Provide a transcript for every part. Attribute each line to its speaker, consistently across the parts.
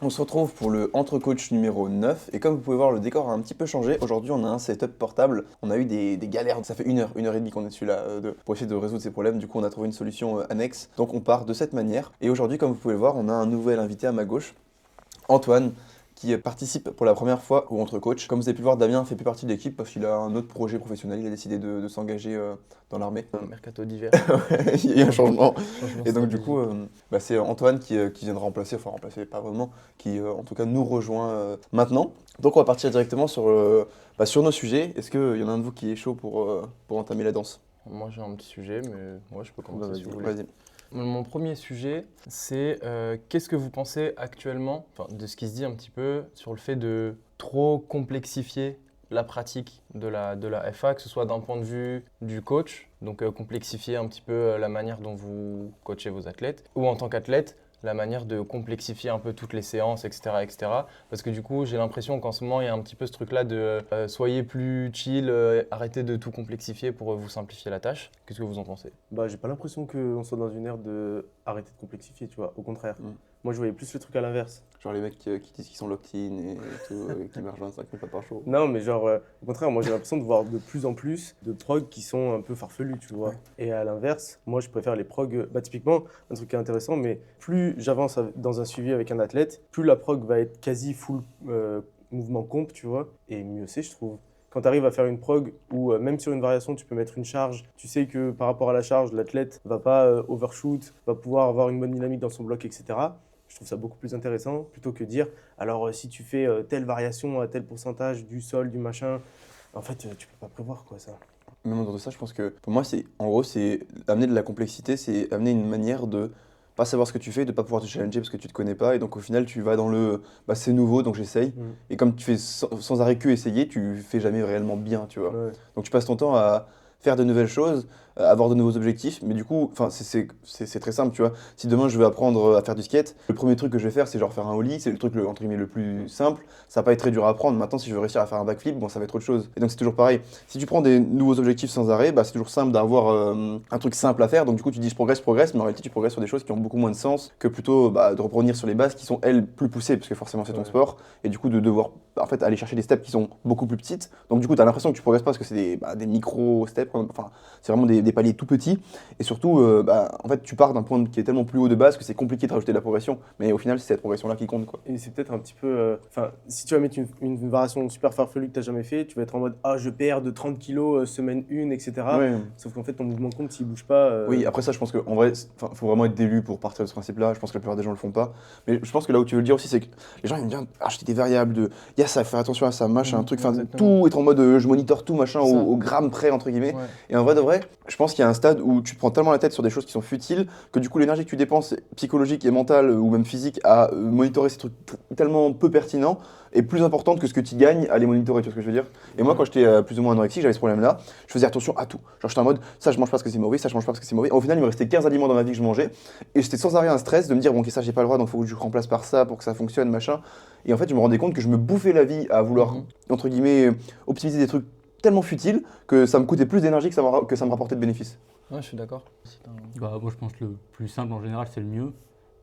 Speaker 1: On se retrouve pour le Entre Coach numéro 9 et comme vous pouvez voir le décor a un petit peu changé. Aujourd'hui on a un setup portable, on a eu des galères, ça fait une heure et demie qu'on est dessus là pour essayer de résoudre ces problèmes. Du coup on a trouvé une solution annexe, donc on part de cette manière. Et aujourd'hui comme vous pouvez le voir on a un nouvel invité à ma gauche, Antoine, qui participe pour la première fois au Entre Coach. Comme vous avez pu le voir, Damien fait plus partie de l'équipe parce qu'il a un autre projet professionnel, il a décidé de s'engager dans l'armée.
Speaker 2: Mercato d'hiver.
Speaker 1: Il y a eu un changement.
Speaker 2: Changement
Speaker 1: Et donc du coup,
Speaker 2: stratégique.
Speaker 1: c'est Antoine qui vient de remplacer, enfin remplacer pas vraiment, qui en tout cas nous rejoint maintenant. Donc on va partir directement sur nos sujets. Est-ce qu'il y en a un de vous qui est chaud pour entamer la danse?
Speaker 2: Moi j'ai un petit sujet, mais moi je peux
Speaker 1: Bah,
Speaker 2: commencer si
Speaker 1: vas-y,
Speaker 2: vous voulez.
Speaker 1: vas-y.
Speaker 2: Mon premier sujet, c'est qu'est-ce que vous pensez actuellement, enfin, de ce qui se dit un petit peu sur le fait de trop complexifier la pratique de la FA, que ce soit d'un point de vue du coach, donc complexifier un petit peu la manière dont vous coachez vos athlètes, ou en tant qu'athlète, la manière de complexifier un peu toutes les séances, etc. etc. Parce que du coup, j'ai l'impression qu'en ce moment, il y a un petit peu ce truc-là de soyez plus chill, arrêtez de tout complexifier pour vous simplifier la tâche. Qu'est-ce que vous en pensez?
Speaker 3: Bah, j'ai pas l'impression qu'on soit dans une ère de arrêter de complexifier, tu vois. Au contraire.
Speaker 1: Mm.
Speaker 3: Moi, je voyais plus le truc à l'inverse.
Speaker 1: Genre les mecs qui disent qu'ils sont locked-in et tout, qui marchent 25 000 pas par jour.
Speaker 3: Non, mais genre, au contraire, moi, j'ai l'impression de voir de plus en plus de prog qui sont un peu farfelus, tu vois.
Speaker 1: Ouais.
Speaker 3: Et à l'inverse, moi, je préfère les prog. Bah, typiquement, un truc qui est intéressant, mais plus j'avance dans un suivi avec un athlète, plus la prog va être quasi full mouvement comp, tu vois. Et mieux c'est, je trouve. Quand tu arrives à faire une prog où même sur une variation, tu peux mettre une charge, tu sais que par rapport à la charge, l'athlète va pas overshoot, va pouvoir avoir une bonne dynamique dans son bloc, etc. Je trouve ça beaucoup plus intéressant plutôt que dire alors si tu fais telle variation à tel pourcentage du sol, du machin, en fait tu peux pas prévoir quoi ça.
Speaker 1: Même en dehors de ça, je pense que pour moi, c'est amener de la complexité, c'est amener une manière de pas savoir ce que tu fais, de pas pouvoir te challenger parce que tu te connais pas. Et donc au final, tu vas dans bah c'est nouveau, donc j'essaye.
Speaker 3: Mm.
Speaker 1: Et comme tu fais sans arrêt que essayer, tu fais jamais réellement bien, tu vois.
Speaker 3: Ouais.
Speaker 1: Donc tu passes ton temps à faire de nouvelles choses, à avoir de nouveaux objectifs. Mais du coup, enfin, c'est très simple, tu vois. Si demain je veux apprendre à faire du skate, le premier truc que je vais faire, c'est genre faire un ollie. C'est le truc, entre guillemets, le plus simple. Ça va pas être très dur à apprendre. Maintenant, si je veux réussir à faire un backflip, bon, ça va être autre chose. Et donc c'est toujours pareil. Si tu prends des nouveaux objectifs sans arrêt, bah, c'est toujours simple d'avoir un truc simple à faire. Donc du coup, tu dis je progresse, mais en réalité, tu progresses sur des choses qui ont beaucoup moins de sens que plutôt bah, de revenir sur les bases qui sont elles plus poussées, parce que forcément c'est ton
Speaker 3: Ouais.
Speaker 1: sport. Et du coup, de devoir en fait aller chercher des steps qui sont beaucoup plus petites. Donc du coup, tu as l'impression que tu progresses pas parce que c'est des micro steps. Enfin, c'est vraiment des paliers tout petits. Et surtout, en fait, tu pars d'un point qui est tellement plus haut de base que c'est compliqué de rajouter de la progression. Mais au final, c'est cette progression-là qui compte, quoi.
Speaker 3: Et c'est peut-être un petit peu. Enfin, si tu vas mettre une variation super farfelue que tu n'as jamais fait, tu vas être en mode ah, je perds de 30 kilos semaine 1, etc.
Speaker 1: Ouais.
Speaker 3: Sauf qu'en fait, ton mouvement compte s'il bouge pas.
Speaker 1: Oui, après ça, je pense qu'en vrai, faut vraiment être d'élu pour partir de ce principe-là. Je pense que la plupart des gens le font pas. Mais je pense que là où tu veux le dire aussi, c'est que les gens aiment bien acheter des variables de il y a ça, faire attention à ça, machin, un truc, enfin
Speaker 2: Exactement.
Speaker 1: tout être en mode je monitor tout, machin,
Speaker 2: Ça.
Speaker 1: au gramme près, entre guillemets.
Speaker 2: Ouais.
Speaker 1: Et en vrai de vrai, je pense qu'il y a un stade où tu te prends tellement la tête sur des choses qui sont futiles que du coup, l'énergie que tu dépenses, psychologique et mentale ou même physique, à monitorer ces trucs tellement peu pertinents est plus importante que ce que tu gagnes à les monitorer, tu vois ce que je veux dire? Et moi, quand j'étais plus ou moins anorexique, j'avais ce problème-là, je faisais attention à tout. Genre, j'étais en mode ça, je mange pas parce que c'est mauvais, ça, je mange pas parce que c'est mauvais. Au final, il me restait 15 aliments dans ma vie que je mangeais et j'étais sans arrêt un stress de me dire bon, ok, ça, j'ai pas le droit, donc faut que je remplace par ça pour que ça fonctionne, machin. Et en fait, je me rendais compte que je me bouffais la vie à vouloir,
Speaker 2: Mhm.
Speaker 1: entre guillemets, optimiser des trucs tellement futiles que ça me coûtait plus d'énergie que ça me rapportait de bénéfices.
Speaker 2: Ouais, je suis d'accord.
Speaker 4: Bah, moi, je pense que le plus simple en général, c'est le mieux.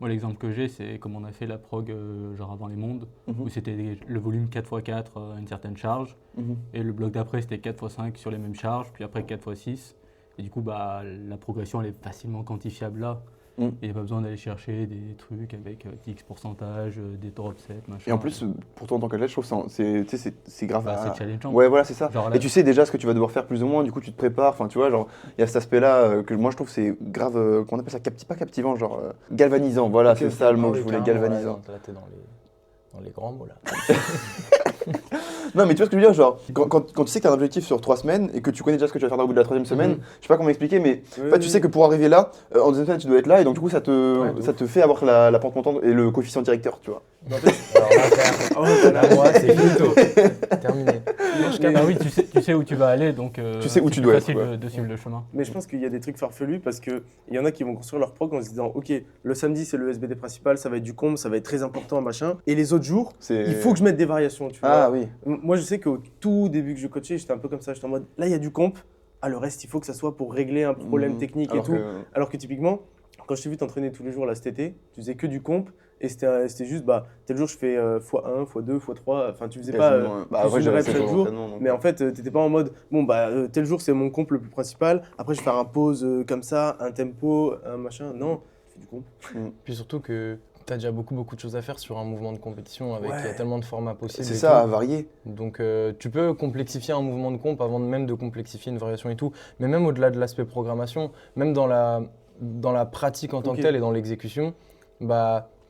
Speaker 4: Moi, l'exemple que j'ai, c'est comme on a fait la prog genre avant les mondes, où c'était le volume 4x4 à une certaine charge,
Speaker 1: Mhm.
Speaker 4: et le bloc d'après, c'était 4x5 sur les mêmes charges, puis après 4x6. Et du coup, bah, la progression, elle est facilement quantifiable là.
Speaker 1: Mm.
Speaker 4: Il n'y a pas besoin d'aller chercher des trucs avec X pourcentage, des drop sets, machin.
Speaker 1: Et en plus, pour toi en tant qu'athlète, je trouve que tu sais, c'est grave.
Speaker 4: Bah, c'est challengeant.
Speaker 1: Ouais, voilà, c'est ça.
Speaker 4: Genre là-
Speaker 1: Et tu sais déjà ce que tu vas devoir faire plus ou moins, du coup, tu te prépares. Enfin, tu vois, genre, il y a cet aspect-là que moi je trouve c'est grave. Qu'on appelle ça pas captivant, genre galvanisant. Voilà,
Speaker 3: Ok,
Speaker 1: c'est
Speaker 3: ok.
Speaker 1: ça le mot
Speaker 2: Ah
Speaker 1: que
Speaker 2: oui,
Speaker 1: je voulais,
Speaker 2: carrément,
Speaker 1: galvanisant.
Speaker 2: ouais, là, t'es dans les grands mots là.
Speaker 1: Non, mais tu vois ce que je veux dire, genre, quand tu sais que tu as un objectif sur 3 semaines et que tu connais déjà ce que tu vas faire au bout de la troisième semaine,
Speaker 2: Mhm.
Speaker 1: je sais pas comment expliquer, mais
Speaker 3: Oui,
Speaker 1: en fait, tu
Speaker 3: oui,
Speaker 1: sais que pour arriver là, en deuxième semaine, tu dois être là, et donc du coup,
Speaker 3: Ouais, de
Speaker 1: ça te fait avoir la pente montante et le coefficient directeur, tu vois.
Speaker 3: En fait,
Speaker 2: Alors là, frère,
Speaker 3: oh,
Speaker 2: là, moi, c'est finito. Terminé. Moi, je
Speaker 4: Bah
Speaker 2: capte.
Speaker 4: oui, tu sais où tu vas aller, donc
Speaker 1: Tu sais où
Speaker 4: c'est
Speaker 1: tu
Speaker 4: plus
Speaker 1: dois être,
Speaker 4: facile
Speaker 1: quoi.
Speaker 4: de suivre le chemin.
Speaker 3: mais je pense qu'il y a des trucs farfelus parce qu'il y en a qui vont construire leur prog en se disant ok, le samedi c'est le SBD principal, ça va être du comble, ça va être très important, machin. Et les autres jours, il faut que je mette des variations, tu
Speaker 1: Ah
Speaker 3: vois.
Speaker 1: oui.
Speaker 3: Moi je sais qu'au tout début que je coachais, j'étais un peu comme ça, j'étais en mode là il y a du comp, ah, le reste il faut que ça soit pour régler un problème
Speaker 1: Mhm.
Speaker 3: technique et
Speaker 1: Alors
Speaker 3: tout.
Speaker 1: que-
Speaker 3: Alors que typiquement, quand je t'ai vu t'entraîner tous les jours là cet été, tu faisais que du comp et c'était juste, tel jour je fais x1, x2, x3, enfin tu faisais pas
Speaker 1: Après,
Speaker 3: une rep
Speaker 1: fait
Speaker 3: chaque jour,
Speaker 1: donc,
Speaker 3: mais en fait t'étais pas en mode, tel jour c'est mon comp le plus principal, après je vais faire un pause comme ça, un tempo, un machin, non, tu fais du comp.
Speaker 2: Puis surtout que tu as déjà beaucoup de choses à faire sur un mouvement de compétition avec il y a tellement de formats possibles.
Speaker 1: c'est
Speaker 2: et
Speaker 1: ça, à
Speaker 2: tout.
Speaker 1: varier.
Speaker 2: Donc tu peux complexifier un mouvement de comp avant même de complexifier une variation et tout. Mais même au-delà de l'aspect programmation, même dans la pratique en tant que telle et dans l'exécution,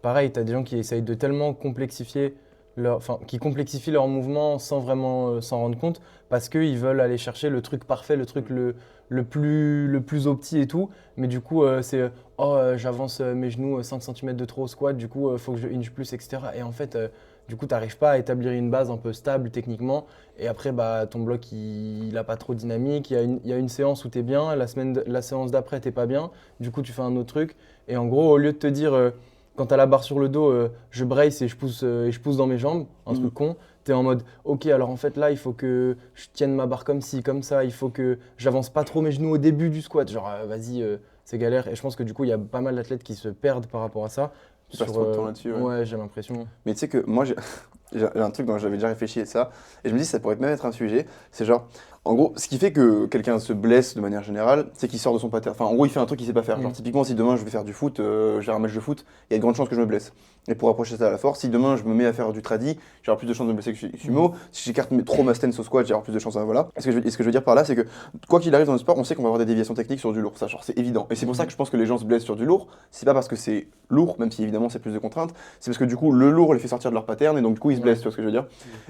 Speaker 2: pareil, tu as des gens qui essayent de tellement complexifier qui complexifient leur mouvement sans vraiment s'en rendre compte parce qu'ils veulent aller chercher le truc parfait, le truc le plus opti et tout. Mais du coup, j'avance mes genoux 5 cm de trop au squat, du coup, il faut que je hinge plus, etc. Et en fait, du coup, tu n'arrives pas à établir une base un peu stable techniquement. Et après, ton bloc, il n'a pas trop de dynamique. Il y a une séance où tu es bien, la séance d'après, tu n'es pas bien. Du coup, tu fais un autre truc. Et en gros, au lieu de te dire, quand tu as la barre sur le dos, je brace et je pousse dans mes jambes, un truc con, tu es en mode, ok, alors en fait, là, il faut que je tienne ma barre comme ci, comme ça. Il faut que j'avance pas trop mes genoux au début du squat. Genre, vas-y, c'est galère. Et je pense que du coup, il y a pas mal d'athlètes qui se perdent par rapport à ça.
Speaker 1: Tu passes trop de temps là-dessus.
Speaker 2: Ouais, j'ai l'impression.
Speaker 1: Mais tu sais que moi, j'ai un truc dont j'avais déjà réfléchi à ça, et je me dis ça pourrait même être un sujet. C'est genre, en gros, ce qui fait que quelqu'un se blesse de manière générale, c'est qu'il sort de son pattern. Enfin, en gros, il fait un truc qu'il sait pas faire. Genre, typiquement, si demain je vais faire du foot, je vais faire un match de foot, il y a de grandes chances que je me blesse. Et pour approcher ça à la force, si demain je me mets à faire du tradi, j'aurai plus de chances de me blesser que je suis sumo. Si j'écarte trop ma stance au squat, j'aurai plus de chances. Voilà. Et ce que je veux dire par là, c'est que quoi qu'il arrive dans le sport, on sait qu'on va avoir des déviations techniques sur du lourd. Ça, genre, c'est évident. Et c'est pour ça que je pense que les gens se blessent sur du lourd. C'est pas parce que c'est lourd, même si évidemment c'est plus de contraintes. C'est parce que du coup, le lourd les fait sortir de leur pattern et donc du coup ils se blessent. Tu vois ce que je veux dire?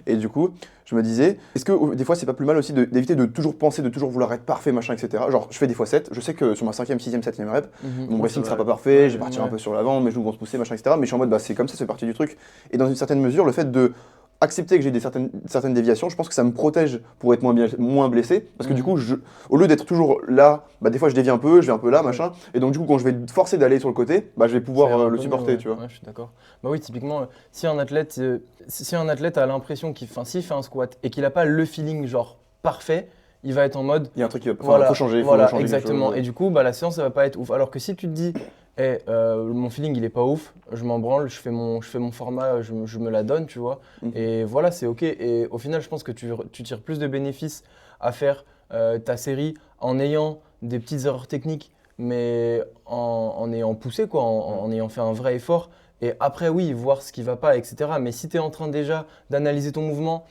Speaker 1: Et du coup, je me disais, est-ce que des fois c'est pas plus mal aussi d'éviter de toujours penser, de toujours vouloir être parfait, machin, etc. Genre, je fais des fois 7, je sais que sur ma 5e, 6e, 7e rep, mon bracing sera pas parfait, je vais partir un peu sur l'avant, mes genoux vont se pousser, machin, etc. Mais je suis en mode, c'est comme ça, c'est partie du truc. Et dans une certaine mesure, le fait de accepter que j'ai certaines déviations, je pense que ça me protège pour être moins blessé. Parce que du coup, au lieu d'être toujours là, des fois je dévie un peu, je vais un peu là, machin. Et donc du coup, quand je vais forcer d'aller sur le côté, je vais pouvoir le supporter, tu vois.
Speaker 2: Ouais, je suis d'accord. Oui, typiquement, si un athlète a l'impression s'il fait un squat et qu'il n'a pas le feeling genre parfait, il va être en mode.
Speaker 1: Il y a un truc qui va faut changer.
Speaker 2: Voilà,
Speaker 1: faut changer
Speaker 2: exactement. Et du coup, la séance, ça va pas être ouf. Alors que si tu te dis, mon feeling, il est pas ouf, je m'en branle, je fais mon format, je me la donne, tu vois. Et voilà, c'est ok. Et au final, je pense que tu tires plus de bénéfices à faire ta série en ayant des petites erreurs techniques, mais en ayant poussé, quoi, en ayant fait un vrai effort. Et après, oui, voir ce qui va pas, etc. Mais si tu es en train déjà d'analyser ton mouvement,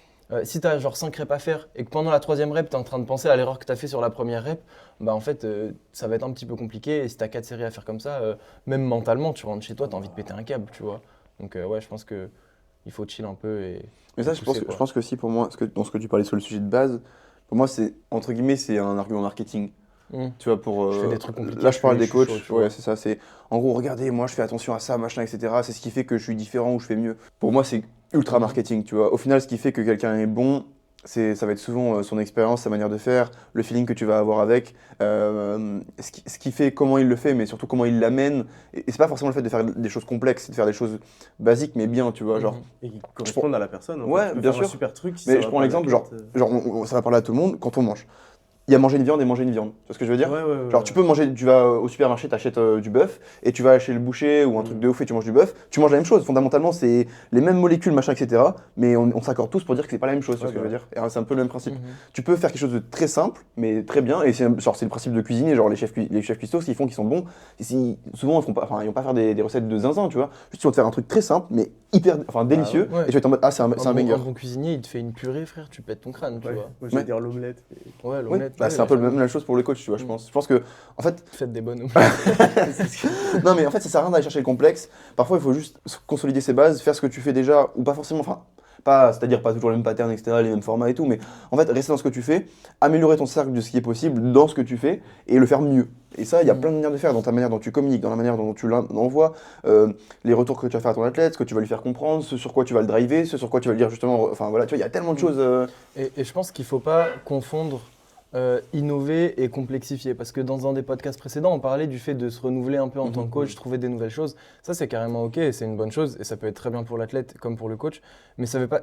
Speaker 2: si tu as genre 5 reps à faire et que pendant la 3e rep, tu es en train de penser à l'erreur que tu as fait sur la première rep, en fait, ça va être un petit peu compliqué. Et si tu as 4 séries à faire comme ça, même mentalement, tu rentres chez toi, tu as envie de péter un câble, tu vois. Donc, ouais, je pense qu'il faut chill un peu.
Speaker 1: Mais ça, je pense que si pour moi, dans ce que tu parlais sur le sujet de base, pour moi, c'est entre guillemets, c'est un argument marketing. Tu vois,
Speaker 2: je fais des trucs compliqués.
Speaker 1: Là, je parle des coachs. Ouais, c'est ça. C'est en gros, regardez, moi, je fais attention à ça, machin, etc. C'est ce qui fait que je suis différent ou je fais mieux. Pour moi, c'est ultra marketing. Tu vois, au final, ce qui fait que quelqu'un est bon, ça va être souvent son expérience, sa manière de faire, le feeling que tu vas avoir avec, ce qui fait comment il le fait, mais surtout comment il l'amène. Et c'est pas forcément le fait de faire des choses complexes, c'est de faire des choses basiques, mais bien, tu vois, genre.
Speaker 3: Et qui correspondent à la personne.
Speaker 1: Ouais, bien sûr.
Speaker 3: Un super truc.
Speaker 1: Mais je prends l'exemple, genre, ça va parler à tout le monde quand on mange. Il y a manger une viande et manger une viande. Tu vois ce que je veux dire? Genre, tu peux manger, tu vas au supermarché, tu achètes du bœuf, et tu vas chez le boucher ou un truc de ouf et tu manges du bœuf. Tu manges la même chose. Fondamentalement, c'est les mêmes molécules, machin, etc. Mais on s'accorde tous pour dire que c'est pas la même chose. Tu vois ce que je veux dire? Et c'est un peu le même principe. Tu peux faire quelque chose de très simple, mais très bien. Et c'est le principe de cuisiner. Genre, les chefs cuistots, ce qu'ils font, qui sont bons, souvent, ils vont pas faire des recettes de zinzin, tu vois. Juste, ils vont te faire un truc très simple, mais délicieux. Et tu vas être en mode, c'est un banger.
Speaker 2: Un bon cuisinier, il te fait une purée, frère, tu pètes ton crâne, tu vois.
Speaker 3: Moi, je vais dire l'omelette.
Speaker 2: Ouais, l'omelette.
Speaker 1: C'est un peu la même chose pour le coach, tu vois, je pense. Je pense que, en fait.
Speaker 2: Faites des bonnes
Speaker 1: Non, mais en fait, ça sert à rien d'aller chercher le complexe. Parfois, il faut juste consolider ses bases, faire ce que tu fais déjà, ou pas forcément. C'est-à-dire pas toujours le même pattern, etc., les mêmes formats et tout, mais en fait, rester dans ce que tu fais, améliorer ton cercle de ce qui est possible dans ce que tu fais et le faire mieux. Et ça, il y a plein de manières de faire, dans ta manière dont tu communiques, dans la manière dont tu l'envoies, les retours que tu vas faire à ton athlète, ce que tu vas lui faire comprendre, ce sur quoi tu vas le driver, ce sur quoi tu vas lui dire justement. Enfin voilà, tu vois, il y a tellement de choses.
Speaker 2: Et je pense qu'il ne faut pas confondre innover et complexifier. Parce que dans un des podcasts précédents, on parlait du fait de se renouveler un peu en tant que coach, trouver des nouvelles choses. Ça, c'est carrément OK, c'est une bonne chose et ça peut être très bien pour l'athlète comme pour le coach. Mais ça veut pas,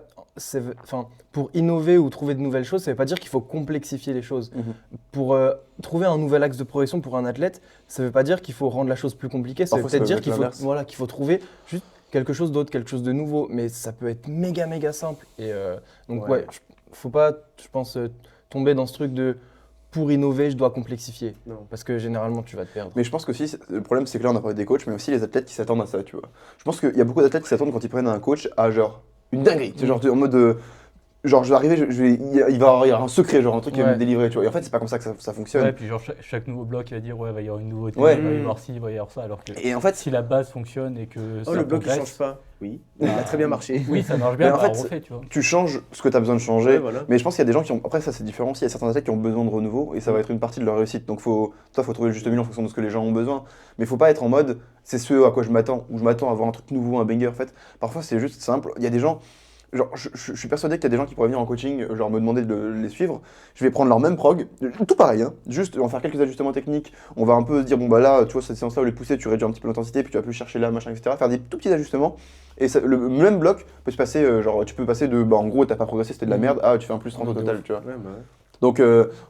Speaker 2: pour innover ou trouver de nouvelles choses, ça ne veut pas dire qu'il faut complexifier les choses. Pour trouver un nouvel axe de progression pour un athlète, ça ne veut pas dire qu'il faut rendre la chose plus compliquée. Ça veut peut-être dire qu'il faut trouver juste quelque chose d'autre, quelque chose de nouveau, mais ça peut être méga simple. Et donc
Speaker 3: Ouais.
Speaker 2: faut pas, je pense, tomber dans ce truc de pour innover, je dois complexifier.
Speaker 3: Non.
Speaker 2: Parce que généralement, tu vas te perdre.
Speaker 1: Mais je pense que aussi, le problème, c'est que là, on a parlé des coachs, mais aussi les athlètes qui s'attendent à ça, tu vois. Je pense qu'il y a beaucoup d'athlètes qui s'attendent quand ils prennent un coach à genre une dinguerie. Tu sais, genre en mode. Genre, je vais arriver, il va y avoir un secret, genre un truc qui va
Speaker 2: Ouais.
Speaker 1: me délivrer, tu vois. Et en fait, c'est pas comme ça que ça fonctionne.
Speaker 4: Ouais, puis genre chaque nouveau bloc il va dire ouais, il va y avoir une nouveauté,
Speaker 1: Ouais.
Speaker 4: il va y avoir ci, il va y avoir ça, alors que
Speaker 1: Et en fait,
Speaker 4: si la base fonctionne et que
Speaker 3: Oh,
Speaker 4: ça
Speaker 3: le bloc, il
Speaker 4: progresse,
Speaker 3: change pas. Oui, il a très bien marché.
Speaker 4: oui, ça marche bien,
Speaker 1: Mais en
Speaker 4: bah,
Speaker 1: fait,
Speaker 4: on refait, tu vois.
Speaker 1: tu changes ce que tu as besoin de changer.
Speaker 3: Ouais, voilà.
Speaker 1: Mais je pense qu'il y a des gens qui ont. Après, ça, c'est différent aussi. Il y a certains athlètes qui ont besoin de renouveau et ça va être une partie de leur réussite. Donc, faut trouver le juste milieu en fonction de ce que les gens ont besoin. Mais il faut pas être en mode c'est ce à quoi je m'attends ou je m'attends à avoir un truc nouveau, un banger. En fait, parfois, c'est juste simple. Il y a des gens. Genre, je suis persuadé qu'il y a des gens qui pourraient venir en coaching, genre me demander de les suivre. Je vais prendre leur même prog, tout pareil, hein, juste en faire quelques ajustements techniques. On va un peu se dire, bon bah là, tu vois, cette séance-là, au lieu de pousser, tu réduis un petit peu l'intensité, puis tu vas plus chercher là, machin, etc. Faire des tout petits ajustements. Et le même bloc peut se passer, genre, tu peux passer de, bah en gros, t'as pas progressé, c'était de la merde, à tu fais un plus 30 au total, tu vois.
Speaker 3: Ouais, bah ouais.
Speaker 1: Donc,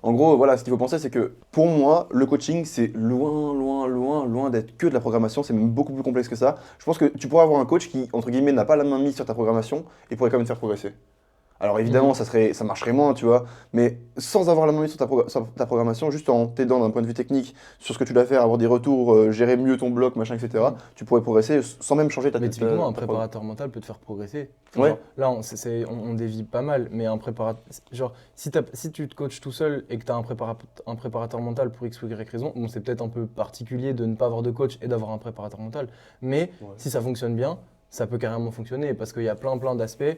Speaker 1: en gros, voilà, ce qu'il faut penser, c'est que pour moi, le coaching, c'est loin d'être que de la programmation. C'est même beaucoup plus complexe que ça. Je pense que tu pourrais avoir un coach qui, entre guillemets, n'a pas la main mise sur ta programmation et pourrait quand même te faire progresser. Alors évidemment, ça marcherait moins, tu vois, mais sans avoir la main mise sur sur ta programmation, juste en t'aidant d'un point de vue technique sur ce que tu dois faire, avoir des retours, gérer mieux ton bloc, machin, etc., tu pourrais progresser sans même changer ta
Speaker 2: Mais typiquement, un
Speaker 1: ta prog.
Speaker 2: préparateur mental peut te faire progresser.
Speaker 1: Ouais.
Speaker 2: Genre, là, on dévie pas mal, mais un préparateur. Genre, si tu te coaches tout seul et que tu as un préparateur mental pour X ou Y raison, bon, c'est peut-être un peu particulier de ne pas avoir de coach et d'avoir un préparateur mental. Mais
Speaker 3: Ouais.
Speaker 2: si ça fonctionne bien, ça peut carrément fonctionner parce qu'il y a plein d'aspects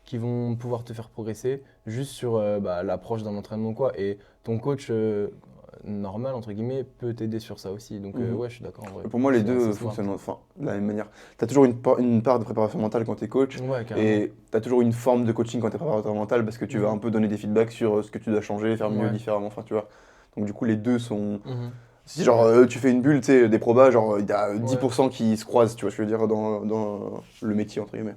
Speaker 2: qui vont pouvoir te faire progresser juste sur l'approche d'un entraînement, quoi. Et ton coach normal, entre guillemets, peut t'aider sur ça aussi. Donc,
Speaker 1: Mhm.
Speaker 2: ouais, je suis d'accord. En vrai.
Speaker 1: Pour moi, les
Speaker 2: C'est
Speaker 1: deux
Speaker 2: assez smart.
Speaker 1: fonctionnent enfin, de la même manière. Tu as toujours une part de préparation mentale quand tu es coach.
Speaker 2: Ouais, carrément.
Speaker 1: Et tu as toujours une forme de coaching quand tu es préparateur mental parce que tu vas
Speaker 2: Mhm.
Speaker 1: un peu donner des feedbacks sur ce que tu dois changer, faire mieux,
Speaker 2: Ouais.
Speaker 1: différemment, enfin tu vois. Donc du coup les deux sont...
Speaker 2: Mhm.
Speaker 1: Si genre tu fais une bulle, tu sais, des probas, genre il y a 10% qui se croisent, tu vois ce que je veux dire, dans le métier entre guillemets.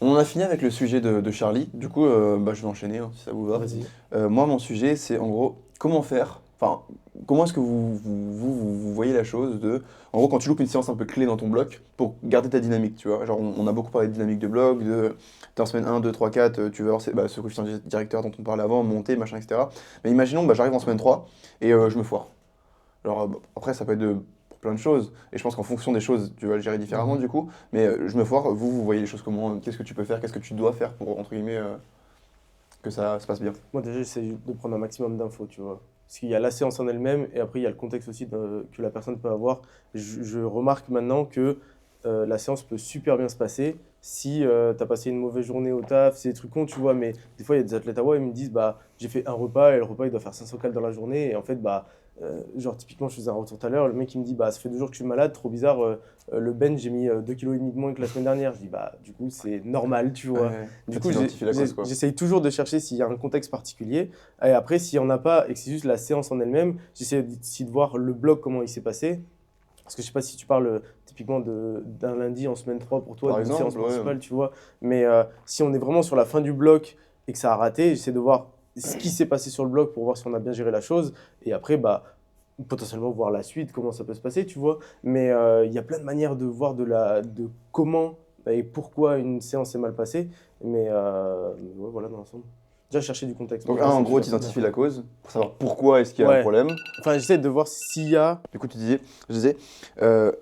Speaker 1: On en a fini avec le sujet de Charlie, du coup bah, je vais enchaîner hein, si ça vous va.
Speaker 3: Vas-y.
Speaker 1: Moi mon sujet c'est en gros comment faire, enfin comment est-ce que vous voyez la chose de... En gros, quand tu loupes une séance un peu clé dans ton bloc, pour garder ta dynamique, tu vois. Genre, on a beaucoup parlé de dynamique de bloc, t'es en semaine 1, 2, 3, 4, tu vas avoir ce coefficient directeur dont on parlait avant, monter, machin, etc. Mais imaginons, bah, j'arrive en semaine 3 et je me foire. Alors, après, ça peut être pour plein de choses, et je pense qu'en fonction des choses, tu vas le gérer différemment du coup. Mais je me foire, vous voyez les choses comment, qu'est-ce que tu peux faire, qu'est-ce que tu dois faire pour, entre guillemets, que ça se passe bien.
Speaker 3: Moi, déjà, j'essaie de prendre un maximum d'infos, tu vois. Parce qu'il y a la séance en elle-même et après, il y a le contexte aussi que la personne peut avoir. Je remarque maintenant que la séance peut super bien se passer si tu as passé une mauvaise journée au taf, c'est des trucs cons, tu vois. Mais des fois, il y a des athlètes à moi, ils me disent bah, j'ai fait un repas et le repas, il doit faire 500 cales dans la journée. Et en fait, bah, genre, typiquement, je faisais un retour tout à l'heure, le mec, il me dit bah, ça fait 2 jours que je suis malade, trop bizarre. Le bench, j'ai mis 2,5 kg de moins que la semaine dernière. Je dis bah, du coup, c'est normal, tu vois.
Speaker 1: Ouais.
Speaker 3: Du
Speaker 1: En fait,
Speaker 3: coup,
Speaker 1: t'identifies la cause, quoi.
Speaker 3: j'essaye toujours de chercher s'il y a un contexte particulier. Et après, s'il n'y en a pas et que c'est juste la séance en elle-même, j'essaie aussi de voir le bloc, comment il s'est passé. Parce que je sais pas si tu parles typiquement d'un lundi en semaine 3 pour toi,
Speaker 1: Par
Speaker 3: d'une
Speaker 1: exemple,
Speaker 3: séance
Speaker 1: ouais.
Speaker 3: principale, tu vois. Mais si on est vraiment sur la fin du bloc et que ça a raté, j'essaie de voir ce qui s'est passé sur le bloc pour voir si on a bien géré la chose. Et après, bah, potentiellement voir la suite, comment ça peut se passer, tu vois. Mais il y a plein de manières de voir de comment et pourquoi une séance est mal passée. Mais ouais, voilà, dans l'ensemble. Déjà, chercher du contexte.
Speaker 1: Donc,
Speaker 3: Pour moi,
Speaker 1: en
Speaker 3: c'est
Speaker 1: gros,
Speaker 3: déjà
Speaker 1: tu identifies la cause pour savoir pourquoi est-ce qu'il y a un
Speaker 3: Ouais.
Speaker 1: problème.
Speaker 3: Enfin, j'essaie de voir s'il y a.
Speaker 1: Du coup, je disais,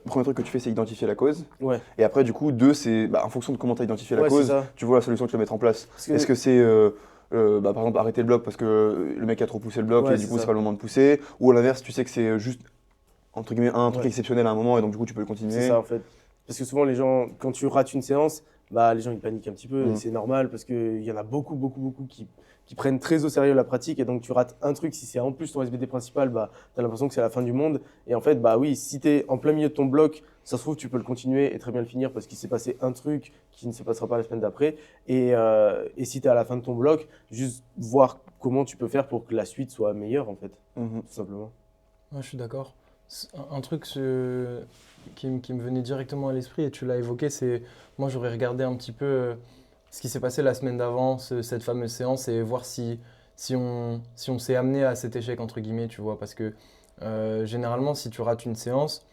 Speaker 1: premier truc que tu fais, c'est identifier la cause.
Speaker 3: Ouais.
Speaker 1: Et après, du coup, deux, c'est bah, en fonction de comment tu as identifié la
Speaker 3: Ouais, c'est
Speaker 1: cause,
Speaker 3: ça.
Speaker 1: tu vois la solution que tu vas mettre en place.
Speaker 3: Parce que-
Speaker 1: Est-ce que c'est, bah, par exemple, arrêter le bloc parce que le mec a trop poussé le bloc
Speaker 3: Ouais,
Speaker 1: et du
Speaker 3: c'est
Speaker 1: coup,
Speaker 3: ça.
Speaker 1: c'est pas le moment de pousser. Ou à l'inverse, tu sais que c'est juste, entre guillemets, un truc
Speaker 3: Ouais.
Speaker 1: exceptionnel à un moment et donc, du coup, tu peux le continuer.
Speaker 3: C'est ça en fait. Parce que souvent les gens, quand tu rates une séance, bah, les gens ils paniquent un petit peu.
Speaker 1: Mm.
Speaker 3: Et c'est normal parce qu'il y en a beaucoup qui prennent très au sérieux la pratique. Et donc tu rates un truc, si c'est en plus ton SBD principal, bah, tu as l'impression que c'est la fin du monde. Et en fait, bah oui, si tu es en plein milieu de ton bloc, ça se trouve tu peux le continuer et très bien le finir parce qu'il s'est passé un truc qui ne se passera pas la semaine d'après. Et si tu es à la fin de ton bloc, juste voir comment tu peux faire pour que la suite soit meilleure en fait,
Speaker 1: Mhm.
Speaker 3: tout simplement.
Speaker 2: Ouais, je suis d'accord. Un truc qui me venait directement à l'esprit, et tu l'as évoqué, c'est moi j'aurais regardé un petit peu ce qui s'est passé la semaine d'avant, cette fameuse séance, et voir si on s'est amené à cet échec, entre guillemets, tu vois. Parce que généralement, si tu rates une séance,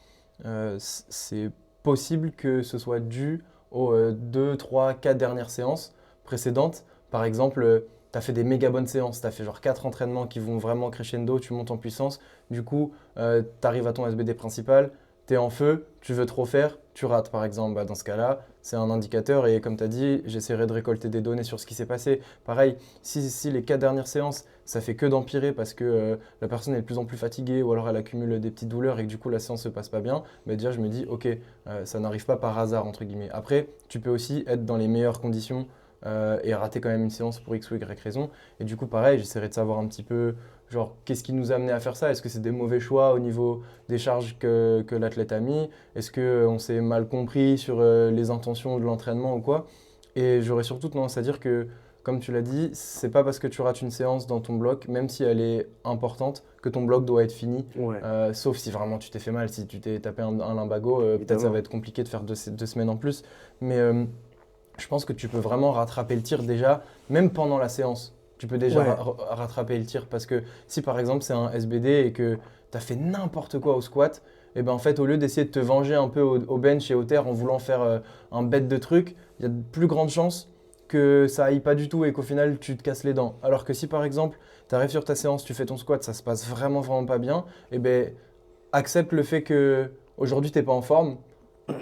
Speaker 2: c'est possible que ce soit dû aux 2, 3, 4 dernières séances précédentes. Par exemple, tu as fait des méga bonnes séances, tu as fait genre 4 entraînements qui vont vraiment crescendo, tu montes en puissance, du coup, tu arrives à ton SBD principal, tu es en feu, tu veux trop faire, tu rates par exemple. Bah, dans ce cas-là, c'est un indicateur et comme tu as dit, j'essaierai de récolter des données sur ce qui s'est passé. Pareil, si les 4 dernières séances, ça fait que d'empirer parce que la personne est de plus en plus fatiguée ou alors elle accumule des petites douleurs et que du coup la séance se passe pas bien, bah, déjà je me dis ok, ça n'arrive pas par hasard entre guillemets. Après, tu peux aussi être dans les meilleures conditions et rater quand même une séance pour X ou Y raison. Et du coup pareil, j'essaierai de savoir un petit peu genre qu'est-ce qui nous a amené à faire ça. Est-ce que c'est des mauvais choix au niveau des charges que l'athlète a mis? Est-ce qu'on s'est mal compris sur les intentions de l'entraînement ou quoi? Et j'aurais surtout tendance à dire que, comme tu l'as dit, c'est pas parce que tu rates une séance dans ton bloc, même si elle est importante, que ton bloc doit être fini.
Speaker 3: Ouais.
Speaker 2: Sauf si vraiment tu t'es fait mal, si tu t'es tapé un lumbago, peut-être ça va être compliqué de faire 2 semaines en plus. Mais je pense que tu peux vraiment rattraper le tir déjà, même pendant la séance. Tu peux déjà
Speaker 3: Ouais.
Speaker 2: rattraper le tir parce que si par exemple c'est un SBD et que tu as fait n'importe quoi au squat, et ben en fait au lieu d'essayer de te venger un peu au bench et au terre en voulant faire un bête de truc, il y a de plus grandes chances que ça aille pas du tout et qu'au final tu te casses les dents. Alors que si par exemple tu arrives sur ta séance, tu fais ton squat, ça se passe vraiment pas bien, et ben accepte le fait que aujourd'hui t'es pas en forme.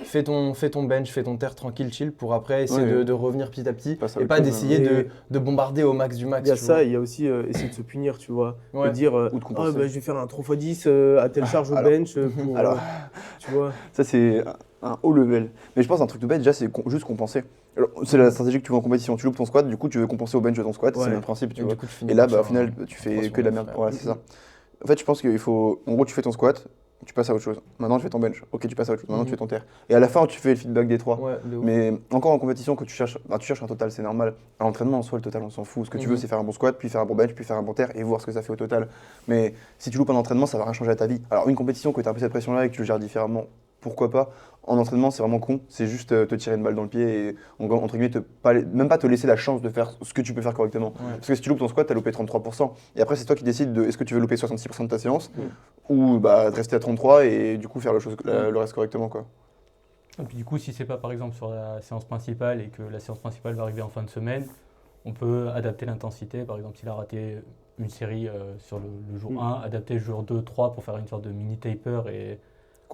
Speaker 2: Fais ton bench, fais ton terre tranquille, chill, pour après essayer
Speaker 1: Ouais.
Speaker 2: de revenir petit à petit
Speaker 1: Passe à
Speaker 2: et
Speaker 1: autre
Speaker 2: pas
Speaker 1: chose,
Speaker 2: d'essayer
Speaker 3: hein.
Speaker 2: de bombarder au max du max.
Speaker 3: Il y a
Speaker 2: tu
Speaker 3: ça,
Speaker 2: vois.
Speaker 3: il y a aussi essayer de se punir, tu vois.
Speaker 2: Ouais.
Speaker 3: De dire,
Speaker 1: Ou de compenser.
Speaker 3: bah, je vais faire un 3x10 à telle charge au
Speaker 1: alors-
Speaker 3: bench pour,
Speaker 1: Alors,
Speaker 3: tu vois.
Speaker 1: ça c'est un haut level. Mais je pense un truc tout bête, déjà, c'est juste compenser. Alors, c'est la stratégie que tu vois en compétition. Tu loupes ton squat, du coup, tu veux compenser au bench de ton squat, c'est
Speaker 3: Ouais.
Speaker 1: le même principe, tu
Speaker 2: Et
Speaker 1: vois.
Speaker 2: du coup, tu finis
Speaker 1: Et là,
Speaker 2: par
Speaker 1: bah, au
Speaker 2: faire
Speaker 1: final,
Speaker 2: un
Speaker 1: tu
Speaker 2: 3
Speaker 1: fais
Speaker 2: sur
Speaker 1: que de la
Speaker 2: 9,
Speaker 1: merde.
Speaker 2: ouais.
Speaker 1: Voilà, c'est ça. En fait, je pense qu'il faut. En gros, tu fais ton squat, tu passes à autre chose. Maintenant, tu fais ton bench. Ok, tu passes à autre chose. Maintenant, tu fais ton terre. Et à la fin, tu fais le feedback des trois.
Speaker 2: Ouais, de ouf.
Speaker 1: Mais encore en compétition, que tu cherches un total, c'est normal. À l'entraînement, en soi, le total, on s'en fout. Ce que tu veux, c'est faire un bon squat, puis faire un bon bench, puis faire un bon terre et voir ce que ça fait au total. Mais si tu loupes un entraînement, ça va rien changer à ta vie. Alors, une compétition, que tu as un peu cette pression-là et que tu le gères différemment, pourquoi pas? En entraînement, c'est vraiment con. C'est juste te tirer une balle dans le pied et, entre guillemets, même pas te laisser la chance de faire ce que tu peux faire correctement.
Speaker 2: Ouais.
Speaker 1: Parce que si tu loupes ton squat, tu as loupé 33%. Et après, c'est toi qui décides de est-ce que tu veux louper 66% de ta séance ou bah, rester à 33 et du coup faire le reste correctement, quoi.
Speaker 4: Et puis du coup, si c'est pas par exemple sur la séance principale et que la séance principale va arriver en fin de semaine, on peut adapter l'intensité. Par exemple, s'il a raté une série sur le jour 1, adapter le jour 2, 3 pour faire une sorte de mini taper et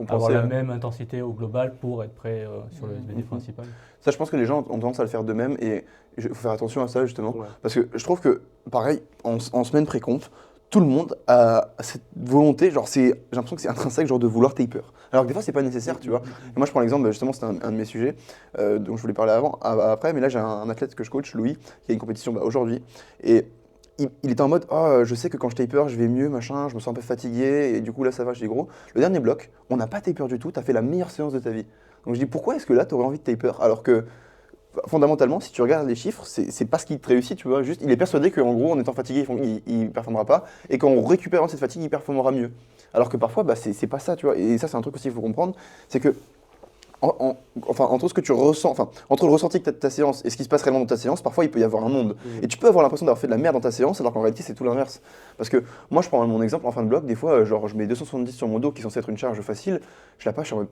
Speaker 4: avoir la même intensité au global pour être prêt sur le SBD principal.
Speaker 1: Ça, je pense que les gens ont tendance à le faire d'eux-mêmes et il faut faire attention à ça justement.
Speaker 3: Ouais.
Speaker 1: Parce que je trouve que, pareil, en semaine pré-comp, tout le monde a cette volonté, genre j'ai l'impression que c'est intrinsèque, genre de vouloir taper. Alors que des fois, c'est pas nécessaire, tu vois. Et moi, je prends l'exemple, justement, c'était un de mes sujets dont je voulais parler après, mais là, j'ai un athlète que je coach, Louis, qui a une compétition aujourd'hui. Et il était en mode, oh, je sais que quand je taper, je vais mieux, machin, je me sens un peu fatigué, et du coup, là, ça va, je dis gros. Le dernier bloc, on n'a pas taper du tout, t'as fait la meilleure séance de ta vie. Donc je dis, pourquoi est-ce que là, t'aurais envie de taper alors que fondamentalement, si tu regardes les chiffres, c'est pas ce qui te réussit, tu vois. Juste, il est persuadé qu'en gros, en étant fatigué, il performera pas, et qu'en récupérant cette fatigue, il performera mieux. Alors que parfois, bah, c'est pas ça, tu vois. Et ça, c'est un truc aussi qu'il faut comprendre, c'est que entre ce que tu ressens, entre le ressenti que tu as de ta séance et ce qui se passe réellement dans ta séance, parfois il peut y avoir un monde. Et tu peux avoir l'impression d'avoir fait de la merde dans ta séance, alors qu'en réalité c'est tout l'inverse. Parce que moi je prends mon exemple en fin de bloc, des fois, genre je mets 270 sur mon dos qui est censé être une charge facile, je la passe, je suis en mode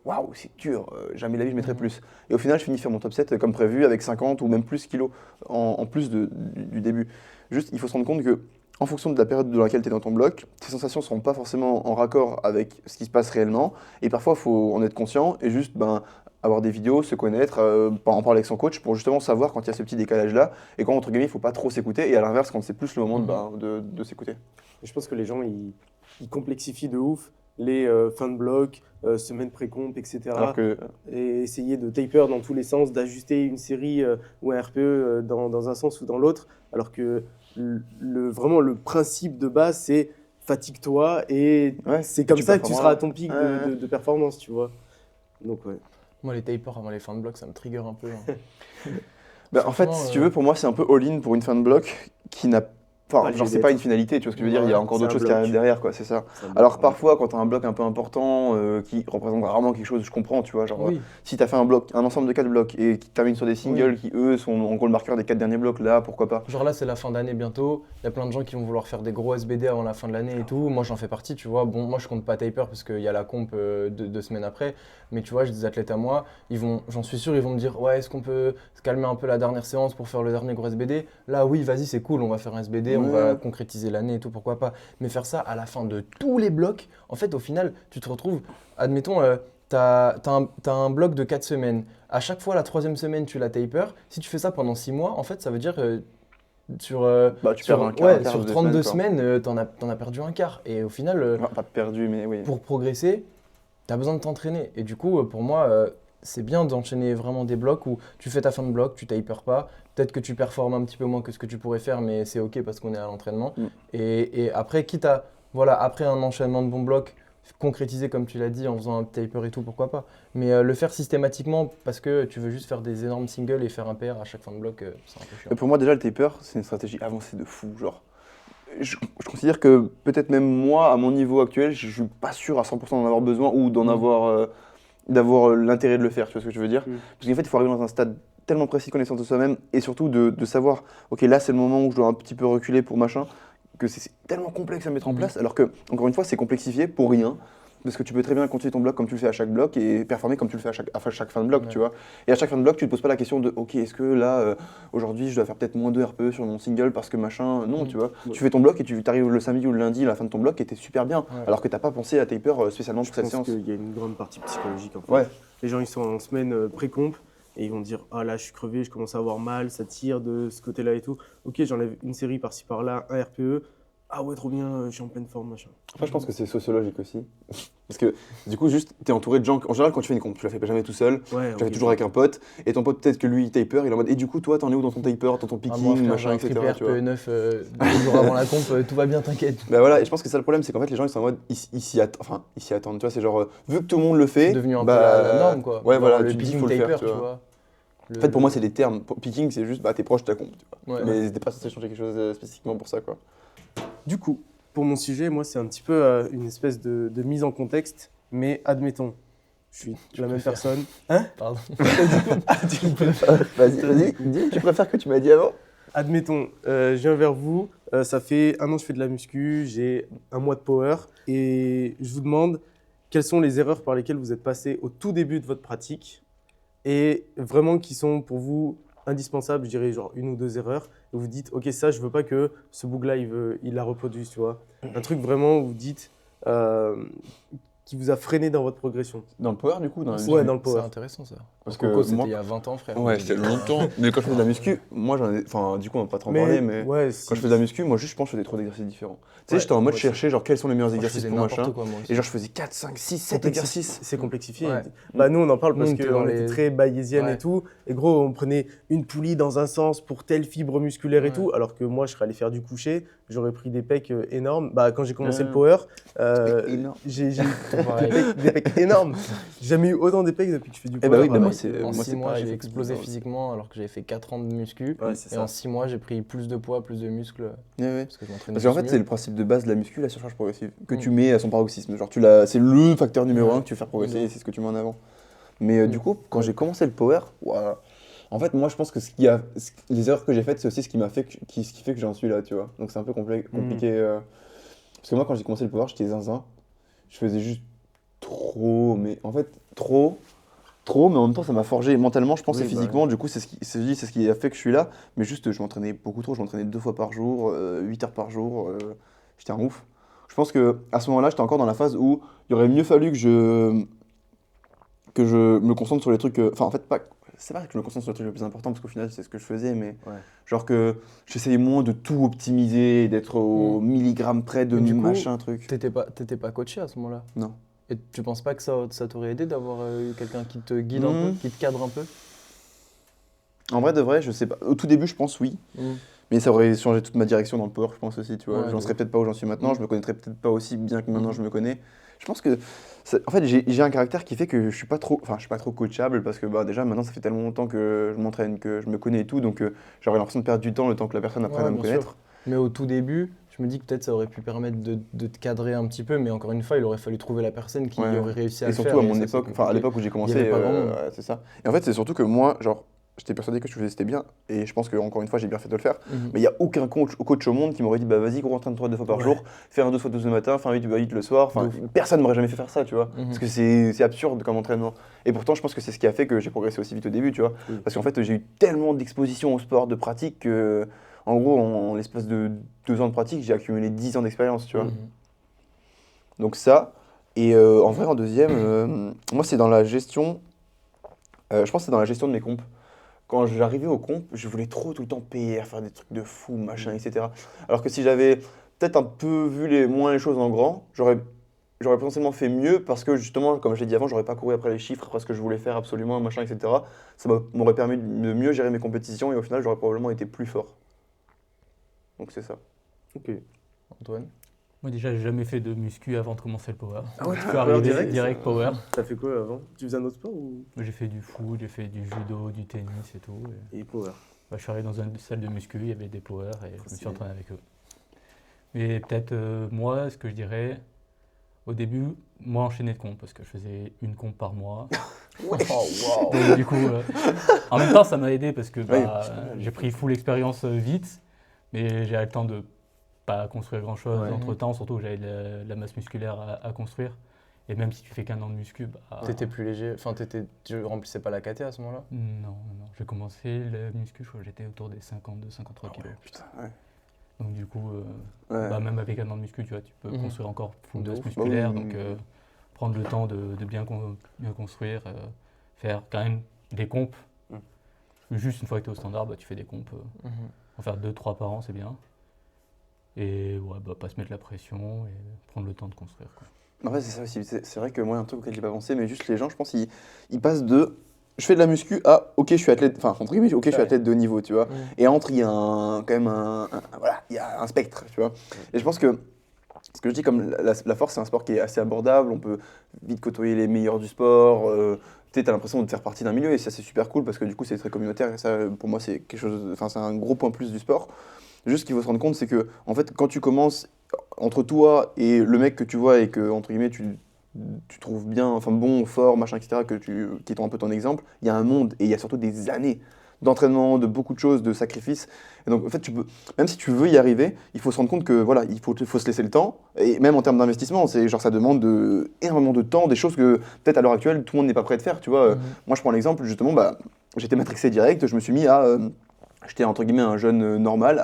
Speaker 1: waouh, c'est dur, jamais de la vie je mettrais plus. Et au final, je finis faire mon top 7 comme prévu avec 50 ou même plus kilos en plus du début. Juste, il faut se rendre compte que en fonction de la période dans laquelle tu es dans ton bloc, tes sensations ne seront pas forcément en raccord avec ce qui se passe réellement. Et parfois, il faut en être conscient et juste avoir des vidéos, se connaître, en parler avec son coach pour justement savoir quand il y a ce petit décalage-là et quand, entre guillemets, il ne faut pas trop s'écouter. Et à l'inverse, quand c'est plus le moment de s'écouter.
Speaker 3: Et je pense que les gens, ils complexifient de ouf les fins de bloc, semaines pré-comp, etc.
Speaker 1: Alors que,
Speaker 3: Et essayer de taper dans tous les sens, d'ajuster une série ou un RPE dans un sens ou dans l'autre. Alors que vraiment le principe de base, c'est fatigue-toi et
Speaker 1: ouais,
Speaker 3: c'est comme
Speaker 1: tu
Speaker 3: ça que tu
Speaker 1: performeras.
Speaker 3: seras à ton pic
Speaker 1: Ouais.
Speaker 3: de performance, tu vois. Donc ouais.
Speaker 2: Moi, les tapers avant les fins de bloc, ça me trigger un peu. Hein.
Speaker 1: En fait,
Speaker 2: Franchement,
Speaker 1: si tu veux, pour moi, c'est un peu all-in pour une fin de bloc qui n'a Enfin,
Speaker 3: Palier
Speaker 1: genre, c'est pas
Speaker 3: d'être.
Speaker 1: une finalité, tu vois ce que je veux dire, il y
Speaker 3: Ouais,
Speaker 1: a encore
Speaker 3: c'est
Speaker 1: d'autres
Speaker 3: un
Speaker 1: choses qui
Speaker 3: bloc.
Speaker 1: arrivent derrière, quoi, c'est ça.
Speaker 3: C'est un bloc.
Speaker 1: Alors que parfois, quand t'as un bloc un peu important qui représente vraiment quelque chose, je comprends, tu vois, genre,
Speaker 2: Oui.
Speaker 1: si t'as fait un ensemble de 4 blocs et qui termine sur des singles
Speaker 2: Oui.
Speaker 1: qui, eux, sont en gros le marqueur des 4 derniers blocs, là, pourquoi pas.
Speaker 2: Genre là, c'est la fin d'année bientôt. Il y a plein de gens qui vont vouloir faire des gros SBD avant la fin de l'année et tout. Moi, j'en fais partie, tu vois. Bon, moi, je compte pas taper parce qu'il y a la comp 2 semaines après. Mais tu vois, j'ai des athlètes à moi. J'en suis sûr, ils vont me dire ouais, est-ce qu'on peut se calmer un peu la dernière séance pour faire le dernier gros SBD? Là, oui, vas-y, c'est cool. On va faire un SBD, on va
Speaker 1: Ouais.
Speaker 2: concrétiser l'année et tout, pourquoi pas. Mais faire ça à la fin de tous les blocs, en fait, au final, tu te retrouves. Admettons, t'as un bloc de 4 semaines. À chaque fois, la 3e semaine, tu la taper. Si tu fais ça pendant 6 mois, en fait, ça veut dire sur,
Speaker 1: Bah, tu
Speaker 2: sur,
Speaker 1: perds un quart,
Speaker 2: ouais,
Speaker 1: un quart
Speaker 2: sur
Speaker 1: de
Speaker 2: 32
Speaker 1: semaines,
Speaker 2: semaines, t'en as perdu un quart. Et au final,
Speaker 1: Enfin, pas perdu, mais oui.
Speaker 2: pour progresser, tu as besoin de t'entraîner. Et du coup, pour moi, c'est bien d'enchaîner vraiment des blocs où tu fais ta fin de bloc, tu taper pas. Peut-être que tu performes un petit peu moins que ce que tu pourrais faire, mais c'est OK parce qu'on est à l'entraînement.
Speaker 1: Mm.
Speaker 2: Et après, quitte à, voilà, après un enchaînement de bons blocs, concrétiser comme tu l'as dit en faisant un taper et tout, pourquoi pas. Mais le faire systématiquement parce que tu veux juste faire des énormes singles et faire un PR à chaque fin de bloc, c'est un peu chiant.
Speaker 1: Et pour moi, déjà, le taper, c'est une stratégie avancée de fou, genre. Je considère que peut-être même moi, à mon niveau actuel, je suis pas sûr à 100% d'en avoir besoin ou d'en avoir, d'avoir l'intérêt de le faire, tu vois ce que je veux dire?
Speaker 3: Mm.
Speaker 1: Parce qu'en fait, il faut arriver dans un stade tellement précis de connaissance de soi-même et surtout de savoir, ok, là c'est le moment où je dois un petit peu reculer pour machin, que c'est tellement complexe à mettre en
Speaker 2: Mhm.
Speaker 1: place, alors que, encore une fois, c'est complexifié pour rien. Parce que tu peux très bien continuer ton bloc comme tu le fais à chaque bloc et performer comme tu le fais à chaque fin de bloc,
Speaker 2: Ouais.
Speaker 1: tu vois. Et à chaque fin de bloc, tu te poses pas la question de, ok, est-ce que là, aujourd'hui, je dois faire peut-être moins de RPE sur mon single parce que machin. Non,
Speaker 2: Mhm.
Speaker 1: tu vois.
Speaker 3: Ouais.
Speaker 1: Tu fais ton bloc et tu arrives le samedi ou le lundi à la fin de ton bloc et t'es super bien.
Speaker 2: Ouais.
Speaker 1: Alors que t'as pas pensé à taper spécialement
Speaker 3: Je
Speaker 1: pour cette
Speaker 3: pense
Speaker 1: séance.
Speaker 3: qu'il y a une grande partie psychologique en fait.
Speaker 1: Ouais.
Speaker 3: Les gens ils sont en semaine pré-comp et ils vont dire ah là je suis crevé, je commence à avoir mal, ça tire de ce côté-là et tout. Ok, j'enlève une série par-ci par-là, un RPE. Ah ouais trop bien, je suis en pleine forme machin.
Speaker 1: Après, je pense que c'est sociologique aussi. Parce que du coup, juste, t'es entouré de gens. En général, quand tu fais une comp, tu la fais jamais tout seul.
Speaker 3: Ouais.
Speaker 1: Tu la fais
Speaker 3: ok.
Speaker 1: toujours avec un pote. Et ton pote, peut-être que lui, il taper. Il est en mode, et du coup, toi, t'en es où dans ton taper, dans ton
Speaker 2: Ah,
Speaker 1: picking,
Speaker 2: moi, frère, j'ai
Speaker 1: machin,
Speaker 2: un
Speaker 1: etc.
Speaker 2: triple
Speaker 1: Tu vois.
Speaker 2: RPE 9 2 jours avant la comp, tout va bien, t'inquiète.
Speaker 1: Bah voilà, et je pense que c'est ça le problème, c'est qu'en fait, les gens, ils sont en mode, ils s'y attendent. Tu vois, c'est genre, vu que tout le monde le fait.
Speaker 2: C'est devenu un peu
Speaker 1: bah,
Speaker 2: la norme, quoi.
Speaker 1: Ouais,
Speaker 2: Genre,
Speaker 1: voilà,
Speaker 2: le
Speaker 1: tu te dis,
Speaker 2: picking
Speaker 1: faut le
Speaker 2: taper,
Speaker 1: faire,
Speaker 2: tu vois.
Speaker 1: En fait, pour moi, c'est des termes. Picking, c'est juste, bah, t'es proche de ta comp, tu vois.
Speaker 2: Ouais.
Speaker 1: Mais t'es pas censé changer quelque chose spécifiquement pour ça, quoi.
Speaker 3: Du coup, pour mon sujet, moi c'est un petit peu une espèce de mise en contexte, mais admettons, je suis la même
Speaker 2: préfères.
Speaker 3: personne.
Speaker 2: Pardon.
Speaker 1: Vas-y, dis, tu préfères que tu m'as dit avant?
Speaker 3: Admettons, je viens vers vous, ça fait 1 an que je fais de la muscu, j'ai 1 mois de power, et je vous demande quelles sont les erreurs par lesquelles vous êtes passé au tout début de votre pratique, et vraiment qui sont pour vous indispensables, je dirais genre 1 ou 2 erreurs, et vous dites, ok, ça, je veux pas que ce boug-là, il la reproduise, tu vois. Un truc vraiment où vous dites, qui vous a freiné dans votre progression.
Speaker 1: Dans le power, du coup, dans la
Speaker 3: Ouais,
Speaker 1: muscu.
Speaker 3: dans le power.
Speaker 2: C'est intéressant ça.
Speaker 1: Parce
Speaker 2: Coco,
Speaker 1: que
Speaker 2: c'était
Speaker 1: moi-
Speaker 2: il y a 20 ans, frère.
Speaker 1: Ouais, c'était longtemps. Mais quand je faisais de la muscu, moi j'en ai. Enfin, du coup, on va pas trop en parler, mais.
Speaker 3: ouais,
Speaker 1: Quand je faisais de la muscu, moi juste je pense que je faisais trop d'exercices différents. Tu sais,
Speaker 3: Ouais,
Speaker 1: j'étais en mode
Speaker 3: moi aussi.
Speaker 1: chercher genre quels sont les meilleurs
Speaker 2: Moi, je
Speaker 1: exercices
Speaker 2: faisais
Speaker 1: pour machin.
Speaker 2: n'importe quoi, moi aussi.
Speaker 1: Et genre je faisais 4, 5, 6, 7 exercices.
Speaker 3: C'est complexifié.
Speaker 2: Ouais.
Speaker 3: Bah, nous, on en parle
Speaker 2: Nous,
Speaker 3: parce
Speaker 2: on était
Speaker 3: qu'on
Speaker 2: dans
Speaker 3: était
Speaker 2: les-
Speaker 3: très bayésienne
Speaker 2: Ouais.
Speaker 3: et tout. Et gros, on prenait une poulie dans un sens pour telle fibre musculaire et
Speaker 2: Ouais.
Speaker 3: tout. Alors que moi, je serais allé faire du coucher. J'aurais pris des pecs énormes. Bah, quand j'ai commencé
Speaker 1: Ouais.
Speaker 3: le power,
Speaker 1: pecs énormes.
Speaker 3: j'ai
Speaker 2: Pareil.
Speaker 3: des pecs énormes. J'ai jamais eu autant des pecs depuis que je fais du
Speaker 1: Eh
Speaker 3: power.
Speaker 1: bah oui, bah moi
Speaker 2: Pareil.
Speaker 1: c'est.
Speaker 2: En
Speaker 1: moi,
Speaker 2: 6
Speaker 1: c'est
Speaker 2: mois,
Speaker 1: pareil,
Speaker 2: j'ai
Speaker 1: c'est
Speaker 2: explosé
Speaker 1: bizarre.
Speaker 2: physiquement alors que j'avais fait 4 ans de muscu.
Speaker 3: Ouais, c'est
Speaker 2: Et
Speaker 3: ça.
Speaker 2: en 6 mois, j'ai pris plus de poids, plus de muscles.
Speaker 1: Ouais, ouais.
Speaker 2: Parce que je m'entraînais
Speaker 1: Parce qu'en
Speaker 2: plus
Speaker 1: fait, c'est
Speaker 2: mieux.
Speaker 1: le principe de base de la muscu, la surcharge progressive, que
Speaker 2: Mm.
Speaker 1: tu mets à son paroxysme. Genre, c'est le facteur numéro
Speaker 2: Ouais.
Speaker 1: 1 que tu veux faire progresser
Speaker 2: Mm.
Speaker 1: et c'est ce que tu mets en avant. Mais du
Speaker 2: Mm.
Speaker 1: coup, quand
Speaker 3: Ouais.
Speaker 1: j'ai commencé le power, ouah, en fait, moi je pense que les erreurs que j'ai faites, c'est aussi ce qui m'a fait ce qui fait que j'en suis là, tu vois. Donc c'est un peu compliqué. Parce que moi, quand j'ai commencé le power, j'étais zinzin. Je faisais juste trop, mais en fait, trop, mais en même temps, ça m'a forgé mentalement, je pense,
Speaker 3: Oui,
Speaker 1: et
Speaker 3: bah
Speaker 1: physiquement. Du coup, c'est ce qui a fait que je suis là. Mais juste, je m'entraînais beaucoup trop. Je m'entraînais 2 fois par jour, 8 heures par jour. J'étais un ouf. Je pense que à ce moment-là, j'étais encore dans la phase où il aurait mieux fallu que je me concentre sur les trucs. Enfin, en fait, pas. C'est pas que je me concentre sur les trucs les plus importants parce qu'au final, c'est ce que je faisais, mais
Speaker 3: Ouais.
Speaker 1: genre que j'essayais moins de tout optimiser, d'être au milligramme près de
Speaker 2: Mais du coup,
Speaker 1: machin truc.
Speaker 2: T'étais pas coaché à ce moment-là?
Speaker 1: Non.
Speaker 2: Et tu penses pas que ça t'aurait aidé d'avoir eu quelqu'un qui te guide un peu, qui te cadre un peu?
Speaker 1: En vrai, de vrai, je sais pas. Au tout début, je pense oui. Mais ça aurait changé toute ma direction dans le power, je pense aussi, tu vois.
Speaker 2: Ouais,
Speaker 1: J'en
Speaker 2: de
Speaker 1: serais
Speaker 2: ouf.
Speaker 1: peut-être pas où j'en suis maintenant,
Speaker 2: Mm.
Speaker 1: je me connaîtrais peut-être pas aussi bien que maintenant
Speaker 2: Mhm.
Speaker 1: je me connais. Je pense que, en fait, j'ai un caractère qui fait que je suis pas trop coachable parce que bah, déjà maintenant ça fait tellement longtemps que je m'entraîne, que je me connais et tout, donc j'aurais l'impression de perdre du temps le temps que la personne apprenne
Speaker 2: Ouais,
Speaker 1: à me
Speaker 2: bien
Speaker 1: connaître.
Speaker 2: sûr. Mais au tout début, je me dis que peut-être ça aurait pu permettre de te cadrer un petit peu, mais encore une fois, il aurait fallu trouver la personne qui
Speaker 1: Ouais.
Speaker 2: aurait réussi à
Speaker 1: Et
Speaker 2: le faire.
Speaker 1: surtout à
Speaker 2: et
Speaker 1: mon
Speaker 2: ça, c'est
Speaker 1: époque, enfin à
Speaker 2: compliqué.
Speaker 1: l'époque où j'ai
Speaker 2: Il y
Speaker 1: commencé,
Speaker 2: avait pas grand monde.
Speaker 1: ouais, c'est ça. Et en fait, c'est surtout que moi, genre, j'étais persuadé que ce que je faisais c'était bien, et je pense que encore une fois, j'ai bien fait de le faire.
Speaker 2: Mhm.
Speaker 1: Mais il n'y a aucun coach au monde qui m'aurait dit, bah vas-y, gros, entraîne-toi 2 fois par
Speaker 2: Ouais.
Speaker 1: jour, fais un 2 fois 12 le matin, fais un 8 le soir. Enfin,
Speaker 2: De ouf.
Speaker 1: personne m'aurait jamais fait faire ça, tu vois.
Speaker 2: Mhm.
Speaker 1: Parce que c'est absurde comme entraînement. Et pourtant, je pense que c'est ce qui a fait que j'ai progressé aussi vite au début, tu vois.
Speaker 3: Oui.
Speaker 1: Parce qu'en fait, j'ai eu tellement d'exposition au sport, de pratique, que, en gros, en l'espace de 2 ans de pratique, j'ai accumulé 10 ans d'expérience, tu vois.
Speaker 2: Mhm.
Speaker 1: Donc ça, et en vrai, en deuxième, moi, c'est dans la gestion, je pense que c'est dans la gestion de mes comptes. Quand j'arrivais au comp, je voulais trop tout le temps payer, à faire des trucs de fou, machin, etc. Alors que si j'avais peut-être un peu vu moins les choses en grand, j'aurais potentiellement fait mieux parce que justement, comme je l'ai dit avant, j'aurais pas couru après les chiffres, après ce que je voulais faire absolument, machin, etc. Ça m'aurait permis de mieux gérer mes compétitions et au final, j'aurais probablement été plus fort. Donc c'est ça.
Speaker 3: Ok.
Speaker 2: Antoine?
Speaker 4: Moi déjà, j'ai jamais fait de muscu avant de commencer le power.
Speaker 3: Ah ouais,
Speaker 4: Je
Speaker 3: tu
Speaker 4: peux
Speaker 3: fais
Speaker 4: arriver
Speaker 3: direct,
Speaker 4: direct
Speaker 3: ça.
Speaker 4: power.
Speaker 3: T'as fait quoi avant? Tu faisais un autre sport ou
Speaker 4: Moi, j'ai fait du foot, j'ai fait du judo, du tennis et tout.
Speaker 3: et power?
Speaker 4: Je suis arrivé dans une salle de muscu, il y avait des power et je me suis
Speaker 3: stylé.
Speaker 4: entraîné avec eux. Mais peut-être moi, ce que je dirais, au début, moi enchaîner de comptes parce que je faisais une compte par mois.
Speaker 2: Oh, wow.
Speaker 4: Donc, du coup, en même temps, ça m'a aidé parce que
Speaker 1: Ouais,
Speaker 4: j'ai pris full expérience vite, mais j'ai eu le temps de pas construire grand-chose
Speaker 3: Ouais.
Speaker 4: entre-temps, surtout que j'avais de la masse musculaire à construire. Et même si tu fais qu'un an de muscu,
Speaker 2: T'étais plus léger, enfin tu remplissais pas la KT à ce moment-là?
Speaker 4: Non. J'ai commencé le muscu, je crois que j'étais autour des 52-53 kilos.
Speaker 1: Putain, ouais.
Speaker 4: Donc du coup,
Speaker 1: Ouais.
Speaker 4: même avec un an de muscu, tu vois, tu peux
Speaker 2: Mhm.
Speaker 4: construire encore full
Speaker 2: De
Speaker 4: masse
Speaker 2: ouf.
Speaker 4: musculaire.
Speaker 1: Bah oui,
Speaker 4: Donc
Speaker 1: oui.
Speaker 4: prendre le temps de bien construire, faire quand même des compes. Juste une fois que tu es au standard, tu fais des compes.
Speaker 2: Mhm.
Speaker 4: En faire 2-3 par an, c'est bien. Et ouais, pas se mettre la pression et prendre le temps de construire, quoi.
Speaker 1: En fait, c'est ça aussi. C'est vrai que moi, il y a un truc auquel j'ai pas pensé, mais juste les gens, je pense, ils passent de je fais de la muscu à ok, je suis athlète, enfin, entre guillemets, ok, je suis
Speaker 2: Ouais.
Speaker 1: athlète de haut niveau, tu vois.
Speaker 2: Mhm.
Speaker 1: Et entre, il y a quand même voilà, il y a un spectre, tu vois. Et je pense que ce que je dis, comme la force, c'est un sport qui est assez abordable, on peut vite côtoyer les meilleurs du sport. Tu sais, t'as l'impression de faire partie d'un milieu et ça, c'est super cool parce que du coup, c'est très communautaire et ça, pour moi, c'est quelque chose, enfin, c'est un gros point plus du sport. Juste ce qu'il faut se rendre compte, c'est que, en fait, quand tu commences entre toi et le mec que tu vois et que, entre guillemets, tu trouves bien, enfin bon, fort, machin, etc., qui est un peu ton exemple, il y a un monde et il y a surtout des années d'entraînement, de beaucoup de choses, de sacrifices. Et donc, en fait, même si tu veux y arriver, il faut se rendre compte que, voilà, il faut se laisser le temps. Et même en termes d'investissement, c'est genre, ça demande énormément de temps, des choses que, peut-être à l'heure actuelle, tout le monde n'est pas prêt de faire, tu vois.
Speaker 2: Mhm.
Speaker 1: Moi, je prends l'exemple, justement, j'étais matrixé direct, je me suis mis à... j'étais entre guillemets un jeune normal,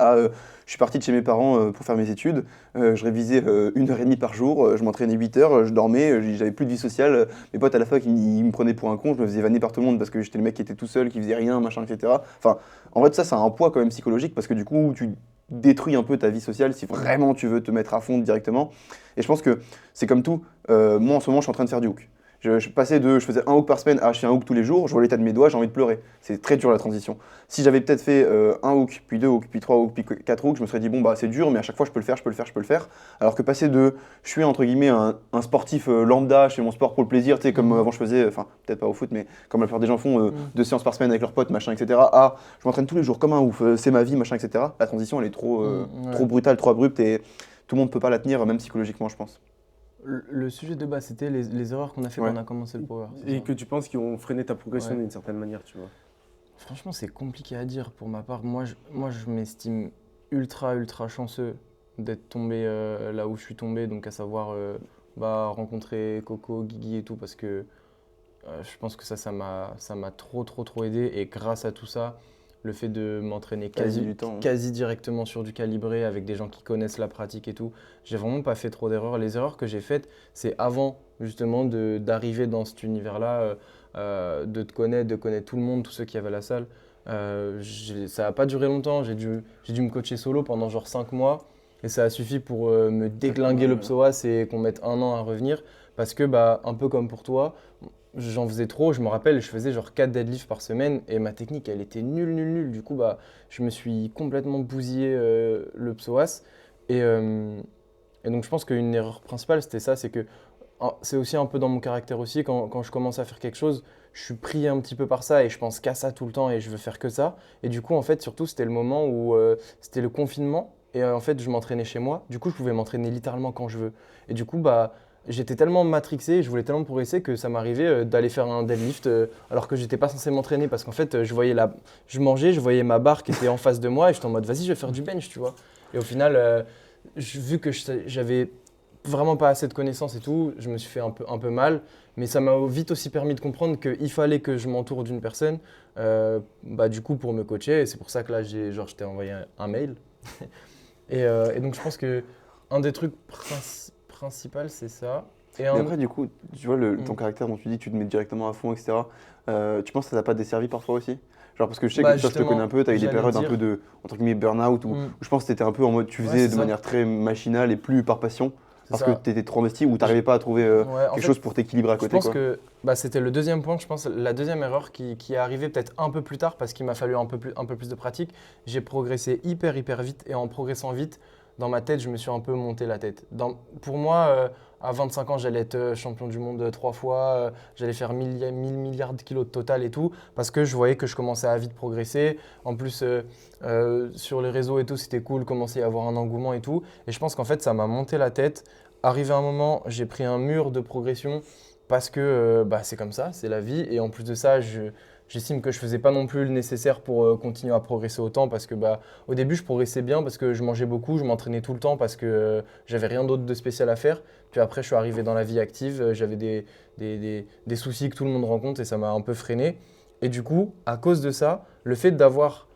Speaker 1: je suis parti de chez mes parents pour faire mes études, je révisais 1h30 par jour, je m'entraînais 8 heures, je dormais, j'avais plus de vie sociale, mes potes à la fac ils me prenaient pour un con, je me faisais vanner par tout le monde parce que j'étais le mec qui était tout seul, qui faisait rien, machin, etc. Enfin, en fait ça a un poids quand même psychologique parce que du coup tu détruis un peu ta vie sociale si vraiment tu veux te mettre à fond directement. Et je pense que c'est comme tout, moi en ce moment je suis en train de faire du hook. Je faisais un hook par semaine à je fais un hook tous les jours, je vois l'état de mes doigts, j'ai envie de pleurer. C'est très dur la transition. Si j'avais peut-être fait un hook, puis 2 hooks, puis 3 hooks, puis 4 hooks, je me serais dit bon bah c'est dur, mais à chaque fois je peux le faire. Alors que passer de je suis entre guillemets un sportif lambda, je fais mon sport pour le plaisir, tu sais, comme avant je faisais, enfin peut-être pas au foot, mais comme la plupart des gens font 2 séances par semaine avec leurs potes, machin, etc. À je m'entraîne tous les jours comme un ouf, c'est ma vie, machin, etc. La transition elle est trop
Speaker 2: Ouais.
Speaker 1: brutale, trop abrupte et tout le monde peut pas la tenir, même psychologiquement je pense.
Speaker 2: Le sujet de base, c'était les erreurs qu'on a fait
Speaker 1: Ouais.
Speaker 2: quand on a commencé le power. c'est
Speaker 3: Et
Speaker 2: ça
Speaker 3: que tu penses qu'ils ont freiné ta progression
Speaker 2: Ouais.
Speaker 3: d'une certaine manière, tu vois.
Speaker 2: Franchement, c'est compliqué à dire pour ma part. Moi, je m'estime ultra chanceux d'être tombé là où je suis tombé, donc à savoir rencontrer Coco, Guigui et tout, parce que je pense que ça m'a trop aidé. Et grâce à tout ça, le fait de m'entraîner
Speaker 1: Quasi du temps, hein.
Speaker 2: quasi directement sur du calibré avec des gens qui connaissent la pratique et tout, j'ai vraiment pas fait trop d'erreurs. Les erreurs que j'ai faites, c'est avant justement d'arriver dans cet univers-là, de te connaître, de connaître tout le monde, tous ceux qui avaient à la salle. Ça n'a pas duré longtemps, j'ai dû me coacher solo pendant genre 5 mois et ça a suffi pour me déglinguer le psoas et qu'on mette 1 an à revenir parce que un peu comme pour toi, j'en faisais trop. Je me rappelle, je faisais genre 4 deadlifts par semaine et ma technique elle était nulle. Du coup je me suis complètement bousillé le psoas et donc je pense qu'une erreur principale c'était ça, c'est que c'est aussi un peu dans mon caractère aussi, quand je commence à faire quelque chose, je suis pris un petit peu par ça et je pense qu'à ça tout le temps et je veux faire que ça. Et du coup, en fait, surtout, c'était le moment où c'était le confinement et en fait, je m'entraînais chez moi. Du coup, je pouvais m'entraîner littéralement quand je veux. Et du coup, bah, j'étais tellement matrixé, je voulais tellement progresser que ça m'arrivait d'aller faire un deadlift alors que j'étais pas censé m'entraîner parce qu'en fait, je mangeais, je voyais ma barre qui était en face de moi et j'étais en mode vas-y, je vais faire du bench, tu vois. Et au final, vu que j'avais vraiment pas assez de connaissances et tout, je me suis fait un peu mal, mais ça m'a vite aussi permis de comprendre qu'il fallait que je m'entoure d'une personne bah, du coup pour me coacher et c'est pour ça que là, je t'ai envoyé un mail. Et donc je pense que un des trucs principaux, c'est ça. Et
Speaker 1: Mais après, du coup, tu vois, ton caractère dont tu dis que tu te mets directement à fond, etc. Tu penses que ça t'a pas desservi parfois aussi? Genre, parce que je sais
Speaker 2: Bah,
Speaker 1: que toi, je te connais un peu, t'as eu des
Speaker 2: j'allais
Speaker 1: périodes un
Speaker 2: dire.
Speaker 1: peu de, entre guillemets, burn-out, où je pense que t'étais un peu en mode, tu
Speaker 2: Ouais,
Speaker 1: faisais
Speaker 2: c'est
Speaker 1: de
Speaker 2: ça.
Speaker 1: manière très machinale et plus par passion,
Speaker 2: C'est
Speaker 1: parce
Speaker 2: ça.
Speaker 1: que t'étais trop investi, ou t'arrivais pas à trouver
Speaker 2: Ouais, en
Speaker 1: quelque
Speaker 2: fait,
Speaker 1: chose pour t'équilibrer à
Speaker 2: je
Speaker 1: côté,
Speaker 2: pense
Speaker 1: quoi.
Speaker 2: que bah, c'était le deuxième point, je pense, la deuxième erreur qui est arrivée peut-être un peu plus tard parce qu'il m'a fallu un peu plus de pratique. J'ai progressé hyper vite et en progressant vite, dans ma tête, je me suis un peu monté la tête. Pour moi, à 25 ans, j'allais être champion du monde 3 fois, j'allais faire 1000 milliards de kilos de total et tout parce que je voyais que je commençais à vite progresser. En plus, sur les réseaux et tout, c'était cool, commençait à y avoir un engouement et tout. Et je pense qu'en fait, ça m'a monté la tête. Arrivé à un moment, j'ai pris un mur de progression parce que bah, c'est comme ça, c'est la vie. Et en plus de ça, j'estime que je faisais pas non plus le nécessaire pour continuer à progresser autant parce que bah, au début, je progressais bien parce que je mangeais beaucoup, je m'entraînais tout le temps parce que j'avais rien d'autre de spécial à faire. Puis après, je suis arrivé dans la vie active, j'avais des soucis que tout le monde rencontre et ça m'a un peu freiné. Et du coup, à cause de ça, le fait d'avoir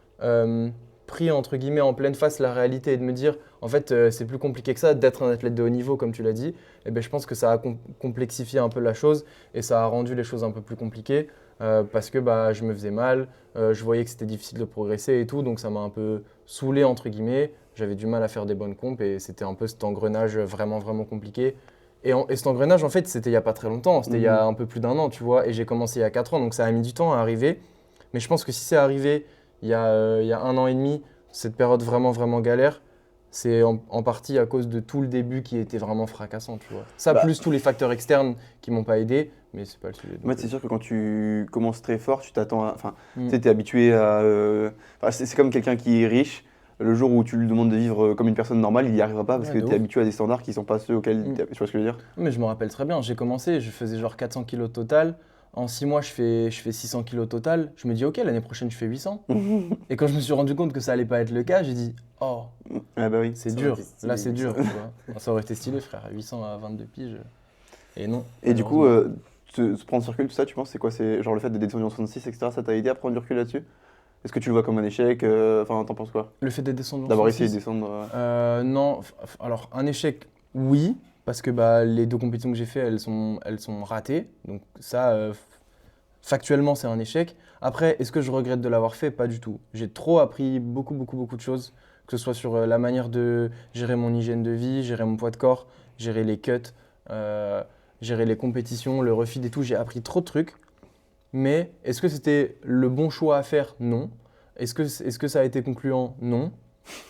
Speaker 2: pris entre guillemets en pleine face la réalité et de me dire en fait c'est plus compliqué que ça d'être un athlète de haut niveau comme tu l'as dit, eh ben, je pense que ça a complexifié un peu la chose et ça a rendu les choses un peu plus compliquées parce que bah, je me faisais mal, je voyais que c'était difficile de progresser et tout, donc ça m'a un peu saoulé entre guillemets, j'avais du mal à faire des bonnes compes et c'était un peu cet engrenage vraiment compliqué. Et cet engrenage, en fait, c'était il n'y a pas très longtemps, c'était il y a un peu plus d'1 an, tu vois, et j'ai commencé il y a 4 ans, donc ça a mis du temps à arriver. Mais je pense que si c'est arrivé il y a 1 an et demi, cette période vraiment galère, c'est en partie à cause de tout le début qui était vraiment fracassant, tu vois. Ça,
Speaker 1: Bah.
Speaker 2: plus tous les facteurs externes qui m'ont pas aidé, mais c'est pas le sujet.
Speaker 1: En fait, c'est sûr que quand tu commences très fort, tu t'attends à. Enfin,
Speaker 2: Mm.
Speaker 1: tu sais, t'es habitué à. Enfin, c'est comme quelqu'un qui est riche. Le jour où tu lui demandes de vivre comme une personne normale, il n'y arrivera pas parce
Speaker 2: Ouais,
Speaker 1: que
Speaker 2: de
Speaker 1: tu es
Speaker 2: ouf.
Speaker 1: habitué à des standards qui sont pas ceux auxquels.
Speaker 2: Mm.
Speaker 1: Tu vois ce que je veux dire?
Speaker 2: Mais je me rappelle très bien, j'ai commencé, je faisais genre 400 kilos total. En 6 mois, je fais 600 kilos total. Je me dis, ok, l'année prochaine, je fais 800. Et quand je me suis rendu compte que ça allait pas être le cas, j'ai dit, oh,
Speaker 1: Ah bah oui.
Speaker 2: c'est
Speaker 3: Ça
Speaker 2: dur.
Speaker 3: aurait été stylé,
Speaker 2: Là, c'est
Speaker 3: 800.
Speaker 2: dur, tu vois. Ça aurait été stylé, frère. 800 à 22 piges. Et non.
Speaker 1: Et du coup,
Speaker 2: malheureusement.
Speaker 1: se prendre sur recul, tout ça, tu penses, c'est quoi? C'est genre le fait d'être descendu en 66, etc. Ça t'a aidé à prendre du recul là-dessus? Est-ce que tu le vois comme un échec? Enfin, t'en penses quoi?
Speaker 2: Le fait d'être descendu en
Speaker 1: D'avoir essayé de
Speaker 2: 66,
Speaker 1: descendre.
Speaker 2: non, alors un échec, oui, parce que bah, les 2 compétitions que j'ai fait, elles sont ratées. Donc ça, factuellement, c'est un échec. Après, est-ce que je regrette de l'avoir fait? Pas du tout. J'ai trop appris beaucoup de choses, que ce soit sur la manière de gérer mon hygiène de vie, gérer mon poids de corps, gérer les cuts, euh, gérer les compétitions, le refeed et tout. J'ai appris trop de trucs. Mais est-ce que c'était le bon choix à faire? Non. Est-ce que ça a été concluant? Non.
Speaker 1: Non.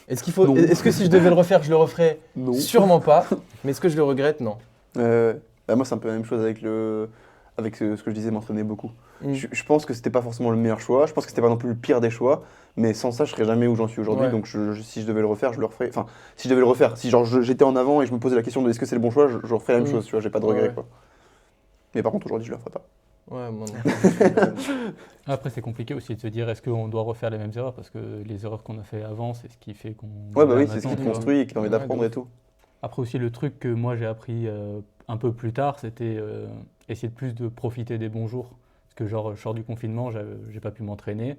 Speaker 2: Est-ce que si je devais le refaire, je le referais?
Speaker 1: Non.
Speaker 2: Sûrement pas. Mais est-ce que je le regrette? Non.
Speaker 1: Bah, moi, c'est un peu la même chose avec ce que je disais, m'entraîner beaucoup.
Speaker 2: Mm.
Speaker 1: Je pense que c'était pas forcément le meilleur choix. Je pense que c'était pas non plus le pire des choix. Mais sans ça, je serais jamais où j'en suis aujourd'hui.
Speaker 2: Ouais.
Speaker 1: Donc, si je devais le refaire, je le referais. Enfin, si je devais le refaire, si genre j'étais en avant et je me posais la question de est-ce que c'est le bon choix, je referais la même
Speaker 2: Mm.
Speaker 1: chose. Tu vois, j'ai pas de regret,
Speaker 2: Ouais.
Speaker 1: quoi. Mais par contre, aujourd'hui, je le referais pas.
Speaker 2: Ouais, moi non.
Speaker 4: Après, c'est compliqué aussi de se dire est-ce qu'on doit refaire les mêmes erreurs parce que les erreurs qu'on a fait avant, c'est ce qui fait qu'on.
Speaker 1: Ouais, bah
Speaker 4: est là
Speaker 1: oui, c'est ce qui
Speaker 4: maintenant,
Speaker 1: te
Speaker 4: tu vois.
Speaker 1: construit et qui permet
Speaker 2: Ouais,
Speaker 1: d'apprendre
Speaker 2: de
Speaker 1: et tout.
Speaker 4: Après aussi, le truc que moi j'ai appris un peu plus tard, c'était essayer de plus de profiter des bons jours. Parce que genre, je sors du confinement, j'ai pas pu m'entraîner.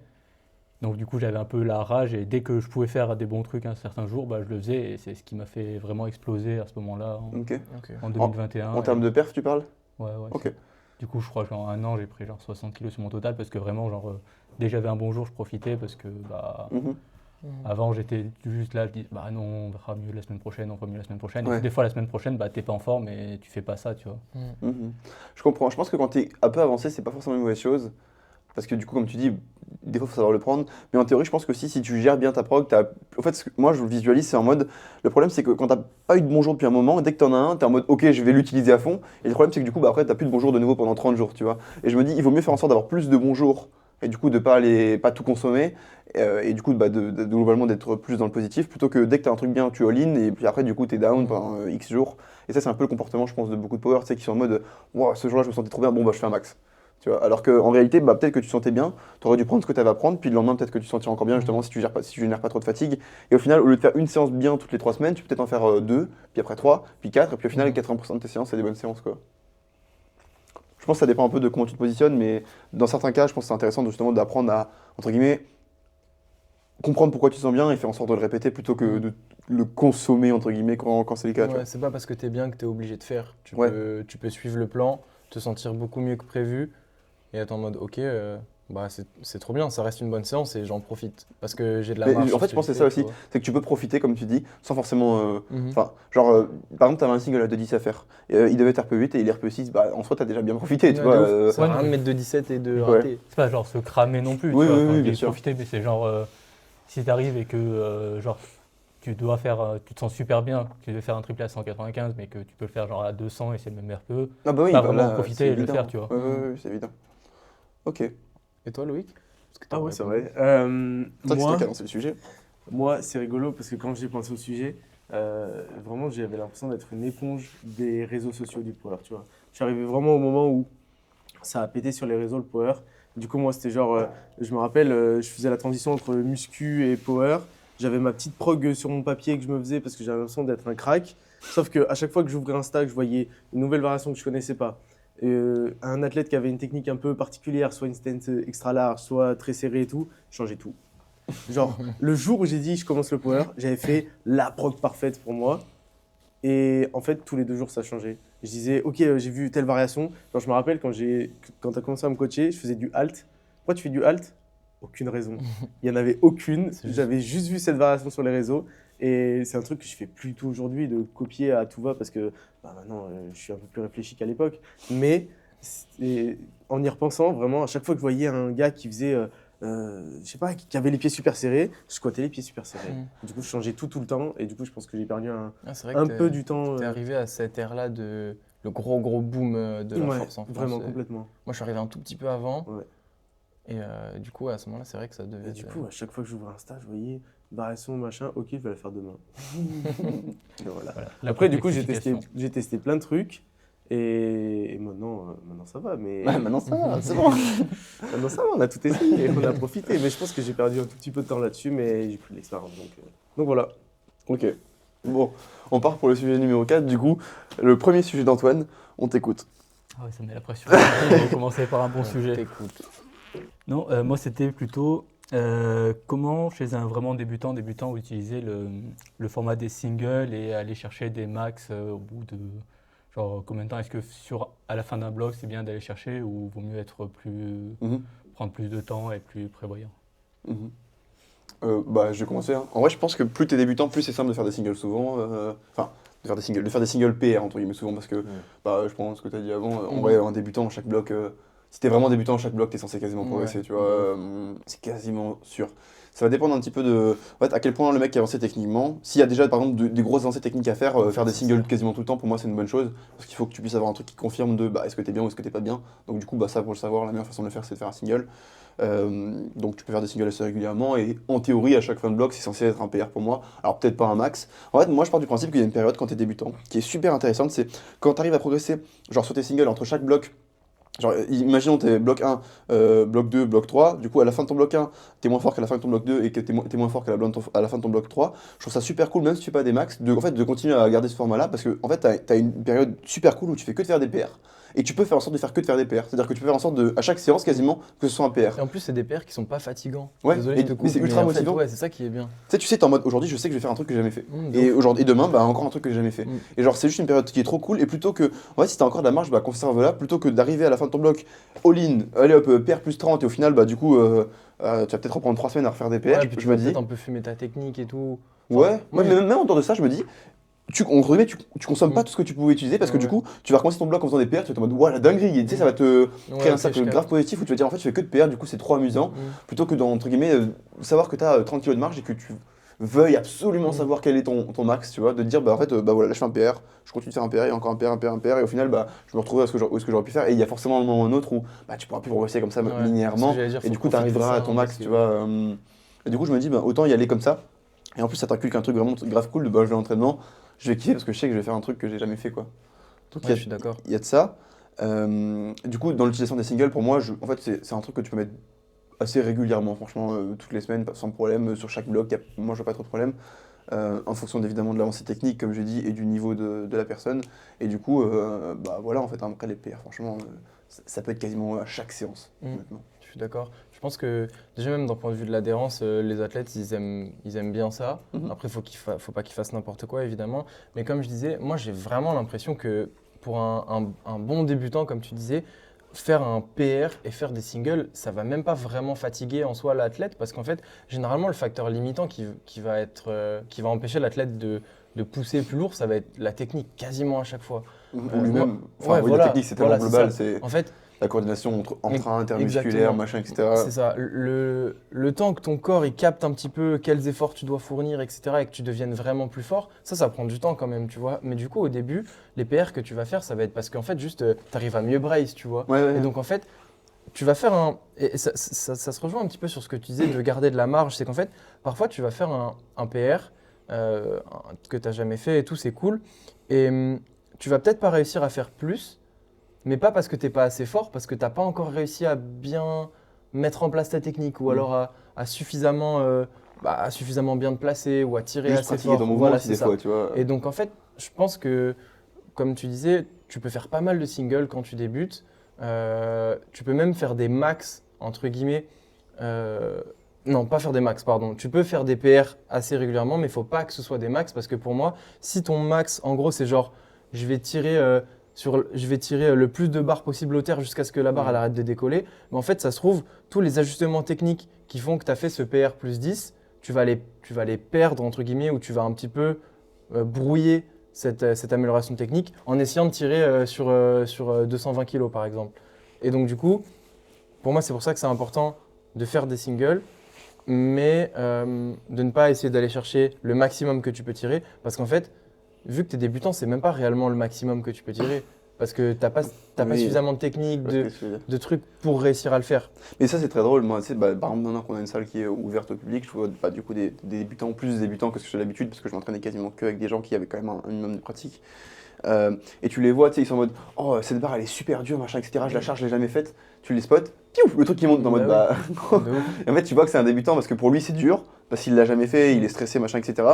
Speaker 4: Donc du coup, j'avais un peu la rage et dès que je pouvais faire des bons trucs un certain jour, bah, je le faisais et c'est ce qui m'a fait vraiment exploser à ce moment-là
Speaker 1: Ok.
Speaker 2: Ok.
Speaker 4: en 2021.
Speaker 1: En termes de perf, tu parles?
Speaker 4: Ouais,
Speaker 1: Ok.
Speaker 4: Du coup, je crois qu'en 1 an, j'ai pris genre 60 kilos sur mon total parce que vraiment, genre, dès que j'avais un bon jour, je profitais parce que bah,
Speaker 1: Mhm.
Speaker 4: avant, j'étais juste là, je dis bah non, on verra mieux la semaine prochaine, on fera mieux la semaine prochaine. Et
Speaker 1: Ouais.
Speaker 4: puis, des fois, la semaine prochaine, bah, t'es pas en forme et tu fais pas ça, tu vois.
Speaker 1: Mhm. Je comprends. Je pense que quand tu es un peu avancé, c'est pas forcément une mauvaise chose. Parce que du coup, comme tu dis, des fois, il faut savoir le prendre. Mais en théorie, je pense que si tu gères bien ta prog, en fait, moi, je le visualise, c'est en mode. Le problème, c'est que quand t'as pas eu de bon jour depuis un moment, dès que t'en as un, t'es en mode, ok, je vais l'utiliser à fond. Et le problème, c'est que du coup, bah, après, t'as plus de bons jours de nouveau pendant 30 jours, tu vois. Et je me dis, il vaut mieux faire en sorte d'avoir plus de bons jours et du coup, de pas tout consommer. et du coup globalement d'être plus dans le positif plutôt que dès que tu as un truc bien tu all-in et puis après du coup tu es down pendant X jours. Et ça c'est un peu le comportement je pense de beaucoup de power, tu sais, qui sont en mode wow, ce jour-là je me sentais trop bien, bon bah je fais un max. Tu vois, alors qu'en réalité, peut-être que tu te sentais bien, tu aurais dû prendre ce que tu avais à prendre, puis le lendemain, peut-être que tu te sentirais encore bien, justement, si tu génères pas trop de fatigue. Et au final, au lieu de faire une séance bien toutes les 3 semaines, tu peux peut-être en faire 2, puis après 3, puis 4, et puis au final, 80% de tes séances, c'est des bonnes séances, quoi. Je pense que ça dépend un peu de comment tu te positionnes, mais dans certains cas, je pense que c'est intéressant justement d'apprendre à, entre guillemets, comprendre pourquoi tu te sens bien et faire en sorte de le répéter plutôt que de le consommer, entre guillemets, quand c'est le cas. Tu vois.
Speaker 2: Ouais, c'est pas parce que t'es bien que t'es obligé de faire.
Speaker 1: Ouais.
Speaker 2: Tu peux suivre le plan, te sentir beaucoup mieux que prévu et être en mode ok, bah c'est trop bien, ça reste une bonne séance et j'en profite parce que j'ai de la
Speaker 1: Mais
Speaker 2: marge.
Speaker 1: en fait, je pense que c'est ça aussi, c'est que tu peux profiter, comme tu dis, sans forcément.
Speaker 2: Mhm.
Speaker 1: Enfin, par exemple, tu avais un single à 2-10 à faire. Il devait être RP8 et il est RP6, bah, en soi, tu as déjà bien profité, tu vois.
Speaker 2: Ça sert à
Speaker 4: Ouais,
Speaker 2: rien de
Speaker 4: mais-
Speaker 2: mettre de 17 et de
Speaker 1: Ouais.
Speaker 2: rater.
Speaker 4: C'est pas genre se cramer non plus,
Speaker 1: Oui,
Speaker 4: tu vois,
Speaker 1: oui,
Speaker 4: enfin,
Speaker 1: oui,
Speaker 4: je
Speaker 1: bien
Speaker 4: dis
Speaker 1: sûr.
Speaker 4: profiter, mais c'est genre, si t'arrives et que genre, tu dois faire, tu te sens super bien, tu veux faire un triplé à 195, mais que tu peux le faire genre à 200 et c'est le même RPE,
Speaker 1: Ah bah oui,
Speaker 4: pas
Speaker 1: bah
Speaker 4: vraiment
Speaker 1: là,
Speaker 4: en profiter
Speaker 1: c'est
Speaker 4: et le
Speaker 1: évident.
Speaker 4: faire, tu vois.
Speaker 1: Ouais, ouais, ouais, c'est évident. Ok.
Speaker 2: Et toi, Loïc? Parce que t'as
Speaker 3: Ah ouais, c'est
Speaker 2: répondu.
Speaker 3: vrai.
Speaker 1: C'est vrai que c'est toi
Speaker 3: Moi,
Speaker 1: qui as lancé le sujet.
Speaker 3: moi c'est rigolo parce que quand j'ai pensé au sujet, vraiment j'avais l'impression d'être une éponge des réseaux sociaux du power, tu vois. Je suis arrivé vraiment au moment où ça a pété sur les réseaux le power. Du coup, moi, c'était genre, je me rappelle, je faisais la transition entre muscu et power. J'avais ma petite prog sur mon papier que je me faisais parce que j'avais l'impression d'être un crack. Sauf qu'à chaque fois que j'ouvrais un stack, je voyais une nouvelle variation que je connaissais pas. Un athlète qui avait une technique un peu particulière, soit une stance extra large, soit très serrée et tout, je changeais tout. Genre, le jour où j'ai dit je commence le power, j'avais fait la prog parfaite pour moi. Et en fait, tous les 2 jours, ça changeait. Je disais, ok, j'ai vu telle variation. Genre, je me rappelle quand tu as commencé à me coacher, je faisais du halt. Pourquoi tu fais du halt? Aucune raison. Il n'y en avait aucune.
Speaker 2: C'est juste-
Speaker 3: J'avais juste vu cette variation sur les réseaux. Et c'est un truc que je fais plus tout aujourd'hui, de copier à tout va, parce que maintenant, je suis un peu plus réfléchi qu'à l'époque. Mais en y repensant, vraiment, à chaque fois que je voyais un gars qui faisait, je sais pas, qui avait les pieds super serrés, je squattais les pieds super serrés. Du coup, je changeais tout le temps. Et du coup, je pense que j'ai perdu
Speaker 2: Ah, c'est vrai
Speaker 3: un
Speaker 2: que
Speaker 3: peu du temps.
Speaker 2: t'es arrivé à cette ère-là de le gros boom de la
Speaker 3: Ouais,
Speaker 2: force en France.
Speaker 3: vraiment, complètement.
Speaker 2: Moi, je suis arrivé un tout petit peu avant.
Speaker 3: Ouais.
Speaker 2: Et du coup, à ce moment-là, c'est vrai que ça devait
Speaker 3: Et
Speaker 2: être.
Speaker 3: du coup, à chaque fois que j'ouvrais un stage, je voyais variation, machin, ok, je vais la faire demain. Et voilà.
Speaker 4: Voilà. La
Speaker 3: Après, du coup, j'ai
Speaker 4: complexification.
Speaker 3: testé plein de trucs. Et maintenant, ça va. Mais
Speaker 1: Ouais, maintenant ça va, c'est bon.
Speaker 3: maintenant, ça va, on a tout essayé, on a profité. Mais je pense que j'ai perdu un tout petit peu de temps là-dessus, mais j'ai pris de l'expérience. Donc voilà.
Speaker 1: Ok. Bon, on part pour le sujet numéro 4. Du coup, le premier sujet d'Antoine, on t'écoute.
Speaker 4: Ah ouais, ça met la pression. On va commencer par un bon
Speaker 2: On
Speaker 4: sujet.
Speaker 2: t'écoute.
Speaker 4: Non, moi c'était plutôt comment chez un vraiment débutant utiliser le format des singles et aller chercher des max au bout de genre combien de temps est-ce que à la fin d'un bloc c'est bien d'aller chercher ou vaut mieux être prendre plus de temps et plus prévoyant.
Speaker 1: Mhm. Bah, je vais commencer. Hein. En vrai, je pense que plus t'es débutant, plus c'est simple de faire des singles souvent. Enfin, de faire des singles PR entre guillemets souvent parce que bah, je pense ce que tu as dit avant. En vrai, un débutant, chaque bloc, si t'es vraiment débutant, chaque bloc, t'es censé quasiment progresser, tu vois. C'est quasiment sûr. Ça va dépendre un petit peu de en fait, à quel point le mec est avancé techniquement. S'il y a déjà par exemple des grosses avancées techniques à faire, faire des singles quasiment tout le temps, pour moi c'est une bonne chose. Parce qu'il faut que tu puisses avoir un truc qui confirme de bah, est-ce que t'es bien ou est-ce que t'es pas bien. Donc du coup, bah, ça pour le savoir, la meilleure façon de le faire c'est de faire un single. Donc tu peux faire des singles assez régulièrement et en théorie à chaque fin de bloc c'est censé être un PR pour moi. Alors peut-être pas un max. En fait moi je pars du principe qu'il y a une période quand t'es débutant qui est super intéressante, c'est quand t'arrives à progresser genre sur tes singles entre chaque bloc. Genre, imaginons t'es bloc 1, bloc 2, bloc 3, du coup à la fin de ton bloc 1, t'es moins fort qu'à la fin de ton bloc 2 et que t'es moins fort qu'à à la fin de ton bloc 3. Je trouve ça super cool, même si tu fais pas des max, en fait, de continuer à garder ce format-là, parce que en fait, t'as une période super cool où tu fais que de faire des PR, et tu peux faire en sorte de faire que de faire des PR. C'est-à-dire que tu peux faire en sorte de, à chaque séance quasiment, que ce soit un PR.
Speaker 2: Et en plus, c'est des PR qui sont pas fatigants.
Speaker 1: Ouais,
Speaker 2: Désolé, je te coupe,
Speaker 1: mais c'est ultra
Speaker 2: en fait,
Speaker 1: motivant.
Speaker 2: ouais, c'est ça qui est bien.
Speaker 1: Tu sais, t'es en mode aujourd'hui, je sais que je vais faire un truc que j'ai jamais fait.
Speaker 2: De
Speaker 1: Et
Speaker 2: ouf.
Speaker 1: aujourd'hui, et demain, bah encore un truc que j'ai jamais fait.
Speaker 2: Mm.
Speaker 1: Et genre, c'est juste une période qui est trop cool. Et plutôt que, en fait, si t'as encore de la marge, bah conserve-la. Plutôt que d'arriver à la fin de ton bloc, all-in, allez hop, PR plus 30, et au final, bah du coup, tu vas peut-être reprendre 3 semaines à refaire des PR.
Speaker 2: Ouais, puis tu
Speaker 1: je
Speaker 2: vas
Speaker 1: me dis,
Speaker 2: peut-être un peu fumer ta technique et tout.
Speaker 1: ouais,
Speaker 2: moi,
Speaker 1: mais même en dehors de ça, je me dis, entre guillemets, tu consommes pas tout ce que tu pouvais utiliser parce que du
Speaker 2: Ouais.
Speaker 1: coup, tu vas recommencer ton bloc en faisant des PR, tu vas être en mode, ouah, la dinguerie. Et tu sais, ça va te
Speaker 2: Ouais,
Speaker 1: créer un
Speaker 2: ok,
Speaker 1: cercle
Speaker 2: je capte.
Speaker 1: grave positif où tu vas dire, en fait, je fais que de PR, du coup, c'est trop amusant. Plutôt que, entre guillemets, savoir que tu as 30 kilos de marge et que tu veuilles absolument savoir quel est ton max, tu vois, de te dire, bah en fait, bah voilà, là je fais un PR, je continue de faire un PR et encore un PR, un PR, un PR, et au final, bah je me retrouve à où est-ce que j'aurais pu faire, et il y a forcément un moment ou un autre où bah, tu pourras plus progresser comme ça
Speaker 2: Ouais,
Speaker 1: linéairement,
Speaker 2: c'est ce que j'allais dire,
Speaker 1: et
Speaker 2: faut
Speaker 1: du coup, tu
Speaker 2: profiter de
Speaker 1: arriveras
Speaker 2: ça,
Speaker 1: à ton
Speaker 2: hein,
Speaker 1: max,
Speaker 2: parce
Speaker 1: tu
Speaker 2: que-
Speaker 1: vois. Et du coup, je me dis, ben, autant y aller comme ça. Et en plus, ça t'inculque un truc vraiment grave cool de bah, je vais à l'entraînement, je vais kiffer parce que je sais que je vais faire un truc que j'ai jamais fait, quoi. Donc,
Speaker 2: Ouais, je suis d'accord.
Speaker 1: il y a de ça. Du coup, dans l'utilisation des singles, pour moi, en fait, c'est un truc que tu peux mettre assez régulièrement, franchement, toutes les semaines, sans problème, sur chaque bloc, moi je vois pas trop de problème, en fonction évidemment de l'avancée technique, comme j'ai dit, et du niveau de la personne. Et du coup, bah voilà, en fait, après les PR, franchement, ça peut être quasiment à chaque séance, honnêtement.
Speaker 2: Je suis d'accord. Je pense que déjà même d'un point de vue de l'adhérence, les athlètes, ils aiment bien ça.
Speaker 1: Mhm.
Speaker 2: Après, faut pas qu'ils fassent n'importe quoi, évidemment. Mais comme je disais, moi, j'ai vraiment l'impression que pour un bon débutant, comme tu disais, faire un PR et faire des singles, ça va même pas vraiment fatiguer en soi l'athlète parce qu'en fait, généralement, le facteur limitant qui va empêcher l'athlète de pousser plus lourd, ça va être la technique quasiment à chaque fois.
Speaker 1: Ou lui-même,
Speaker 2: moi-
Speaker 1: enfin,
Speaker 2: ouais,
Speaker 1: oui,
Speaker 2: voilà,
Speaker 1: la technique c'est tellement
Speaker 2: voilà, c'est
Speaker 1: global,
Speaker 2: ça.
Speaker 1: c'est
Speaker 2: En fait,
Speaker 1: la coordination entre intermusculaire,
Speaker 2: exactement.
Speaker 1: machin, etc.
Speaker 2: C'est ça. Le temps que ton corps il capte un petit peu quels efforts tu dois fournir, etc., et que tu deviennes vraiment plus fort, ça prend du temps quand même, tu vois. Mais du coup, au début, les PR que tu vas faire, ça va être parce qu'en fait, juste, tu arrives à mieux brace, tu vois.
Speaker 1: Ouais, ouais,
Speaker 2: Et donc, en fait, tu vas faire un. Et ça se rejoint un petit peu sur ce que tu disais de garder de la marge. C'est qu'en fait, parfois, tu vas faire un PR que tu n'as jamais fait et tout, c'est cool. Et tu vas peut-être pas réussir à faire plus. Mais pas parce que t'es pas assez fort, parce que t'as pas encore réussi à bien mettre en place ta technique ou alors à suffisamment bien te placer ou à tirer
Speaker 1: juste
Speaker 2: assez
Speaker 1: pratiquer
Speaker 2: fort.
Speaker 1: ton mouvement
Speaker 2: Voilà,
Speaker 1: aussi
Speaker 2: c'est
Speaker 1: des
Speaker 2: ça.
Speaker 1: fois, tu vois.
Speaker 2: Et donc en fait, je pense que, comme tu disais, tu peux faire pas mal de singles quand tu débutes. Tu peux même faire des max, entre guillemets. Non, pas faire des max, pardon. Tu peux faire des PR assez régulièrement, mais il faut pas que ce soit des max parce que pour moi, si ton max, en gros, c'est genre, je vais tirer le plus de barres possible au terre jusqu'à ce que la barre elle arrête de décoller. Mais en fait, ça se trouve, tous les ajustements techniques qui font que tu as fait ce PR plus 10, tu vas les perdre, entre guillemets, ou tu vas un petit peu brouiller cette amélioration technique en essayant de tirer sur 220 kg, par exemple. Et donc, du coup, pour moi, c'est pour ça que c'est important de faire des singles, mais de ne pas essayer d'aller chercher le maximum que tu peux tirer, parce qu'en fait, vu que tu es débutant, c'est même pas réellement le maximum que tu peux tirer. Parce que tu n'as pas
Speaker 1: Oui.
Speaker 2: suffisamment de technique,
Speaker 1: Je vois ce que tu veux dire.
Speaker 2: de trucs pour réussir à le faire.
Speaker 1: Mais ça, c'est très drôle. Moi, tu sais, bah, par exemple, maintenant qu'on a une salle qui est ouverte au public, je vois bah, du coup des débutants, plus de débutants que ce que j'ai l'habitude, parce que je m'entraînais quasiment que avec des gens qui avaient quand même un minimum de pratique. Et tu les vois, tu sais, ils sont en mode oh, cette barre elle est super dure, machin, etc. Je la charge, je l'ai jamais faite. Tu les spots, piouf, le truc qui monte en mode
Speaker 2: Bah
Speaker 1: bah.
Speaker 2: De ouf.
Speaker 1: Et en fait, tu vois que c'est un débutant parce que pour lui, c'est dur, parce qu'il l'a jamais fait, il est stressé, machin, etc.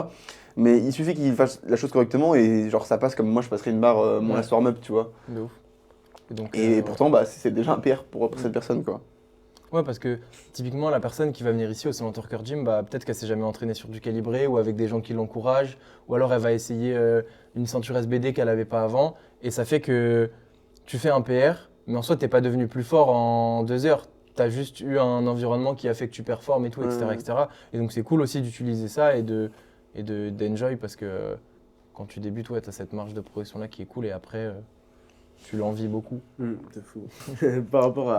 Speaker 1: Mais il suffit qu'il fasse la chose correctement et genre ça passe comme moi je passerais une barre mon last warm-up, tu vois.
Speaker 2: De ouf. Et donc,
Speaker 1: Et
Speaker 2: ouais.
Speaker 1: pourtant, bah, c'est déjà un PR pour cette personne, quoi.
Speaker 2: Ouais, parce que typiquement, la personne qui va venir ici au Cement Worker Gym, bah, peut-être qu'elle s'est jamais entraînée sur du calibré ou avec des gens qui l'encouragent, ou alors elle va essayer une ceinture SBD qu'elle n'avait pas avant, et ça fait que tu fais un PR, mais en soi, tu n'es pas devenu plus fort en 2 heures. Tu as juste eu un environnement qui a fait que tu performes et tout, etc.
Speaker 1: Ouais.
Speaker 2: etc. Et donc, c'est cool aussi d'utiliser ça et d'enjoy parce que quand tu débutes, ouais, tu as cette marge de progression-là qui est cool, et après, tu l'envies beaucoup.
Speaker 3: C'est fou. Par rapport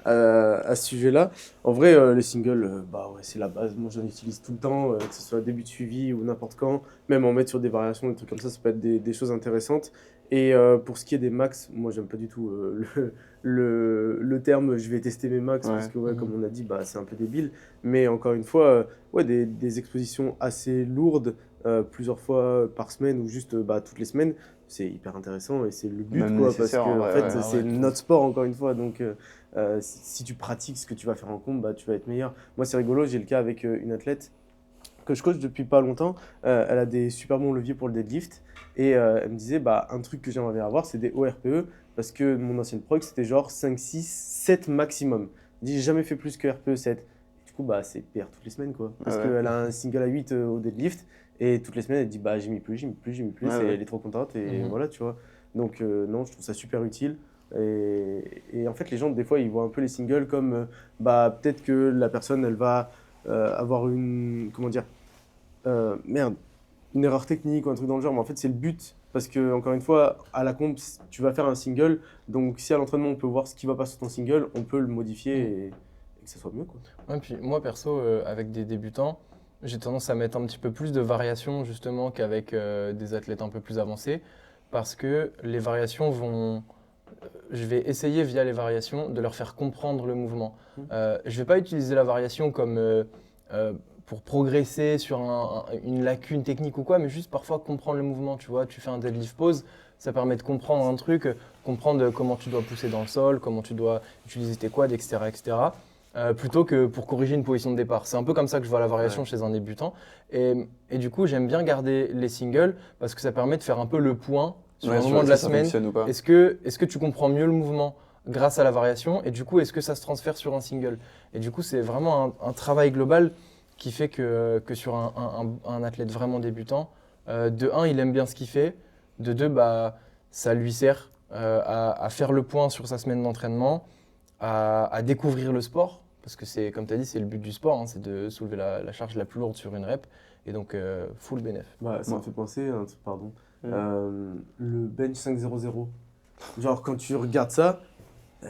Speaker 3: à ce sujet-là, en vrai, les singles, bah ouais, c'est la base. Moi, j'en utilise tout le temps, que ce soit début de suivi ou n'importe quand. Même en mettre sur des variations, des trucs comme ça peut être des choses intéressantes. Et pour ce qui est des max, moi, j'aime pas du tout le terme je vais tester mes max,
Speaker 1: Ouais.
Speaker 3: parce que, ouais, comme on a dit, bah, c'est un peu débile. Mais encore une fois, ouais, des expositions assez lourdes, plusieurs fois par semaine ou juste bah, toutes les semaines, c'est hyper intéressant et c'est le but,
Speaker 1: Même
Speaker 3: quoi, parce que
Speaker 1: nécessaire, en
Speaker 3: en
Speaker 1: vrai,
Speaker 3: fait,
Speaker 1: ouais.
Speaker 3: c'est notre sport, encore une fois. Donc, si tu pratiques ce que tu vas faire en comp, bah, tu vas être meilleur. Moi, c'est rigolo, j'ai le cas avec une athlète que je coach depuis pas longtemps. Elle a des super bons leviers pour le deadlift. Et elle me disait, bah, un truc que j'aimerais avoir, c'est des ORPE, parce que mon ancienne prog, c'était genre 5, 6, 7 maximum. Elle dit, j'ai jamais fait plus que RPE 7. Du coup, bah, c'est PR toutes les semaines, quoi. Parce
Speaker 1: Ah ouais.
Speaker 3: qu'elle a un single à 8 au deadlift. Et toutes les semaines, elle dit, bah, j'ai mis plus.
Speaker 1: Ouais,
Speaker 3: Et
Speaker 1: ouais.
Speaker 3: elle est trop contente. Et
Speaker 2: Mhm.
Speaker 3: voilà, tu vois. Donc, non, je trouve ça super utile. Et en fait, les gens, des fois, ils voient un peu les singles comme, bah, peut-être que la personne, elle va avoir une, comment dire, une erreur technique ou un truc dans le genre. Mais en fait, c'est le but. Parce que, encore une fois, à la comp, tu vas faire un single. Donc, si à l'entraînement, on peut voir ce qui va pas sur ton single, on peut le modifier et que ça soit mieux, quoi.
Speaker 2: Ouais, puis moi, perso, avec des débutants, j'ai tendance à mettre un petit peu plus de variations justement qu'avec des athlètes un peu plus avancés, parce que les variations vont... Je vais essayer via les variations de leur faire comprendre le mouvement. Je ne vais pas utiliser la variation comme pour progresser sur une lacune technique ou quoi, mais juste parfois comprendre le mouvement, tu vois. Tu fais un deadlift pause, ça permet de comprendre un truc, comprendre comment tu dois pousser dans le sol, comment tu dois utiliser tes quads, etc. etc. Plutôt que pour corriger une position de départ. C'est un peu comme ça que je vois la variation chez un débutant. Et du coup, j'aime bien garder les singles parce que ça permet de faire un peu le point sur le moment de la semaine.
Speaker 1: Ou pas.
Speaker 2: Est-ce que tu comprends mieux le mouvement grâce à la variation et du coup, est-ce que ça se transfère sur un single? Et du coup, c'est vraiment un travail global qui fait que sur un athlète vraiment débutant, de un, il aime bien ce qu'il fait, de deux, bah, ça lui sert à faire le point sur sa semaine d'entraînement, à découvrir le sport, parce que c'est, comme tu as dit, c'est le but du sport, hein, c'est de soulever la charge la plus lourde sur une rep, et donc full bénéf.
Speaker 3: Bah, ça me fait penser à un truc, pardon.
Speaker 1: Mm.
Speaker 3: Le bench 5-0-0. Genre, quand tu regardes ça,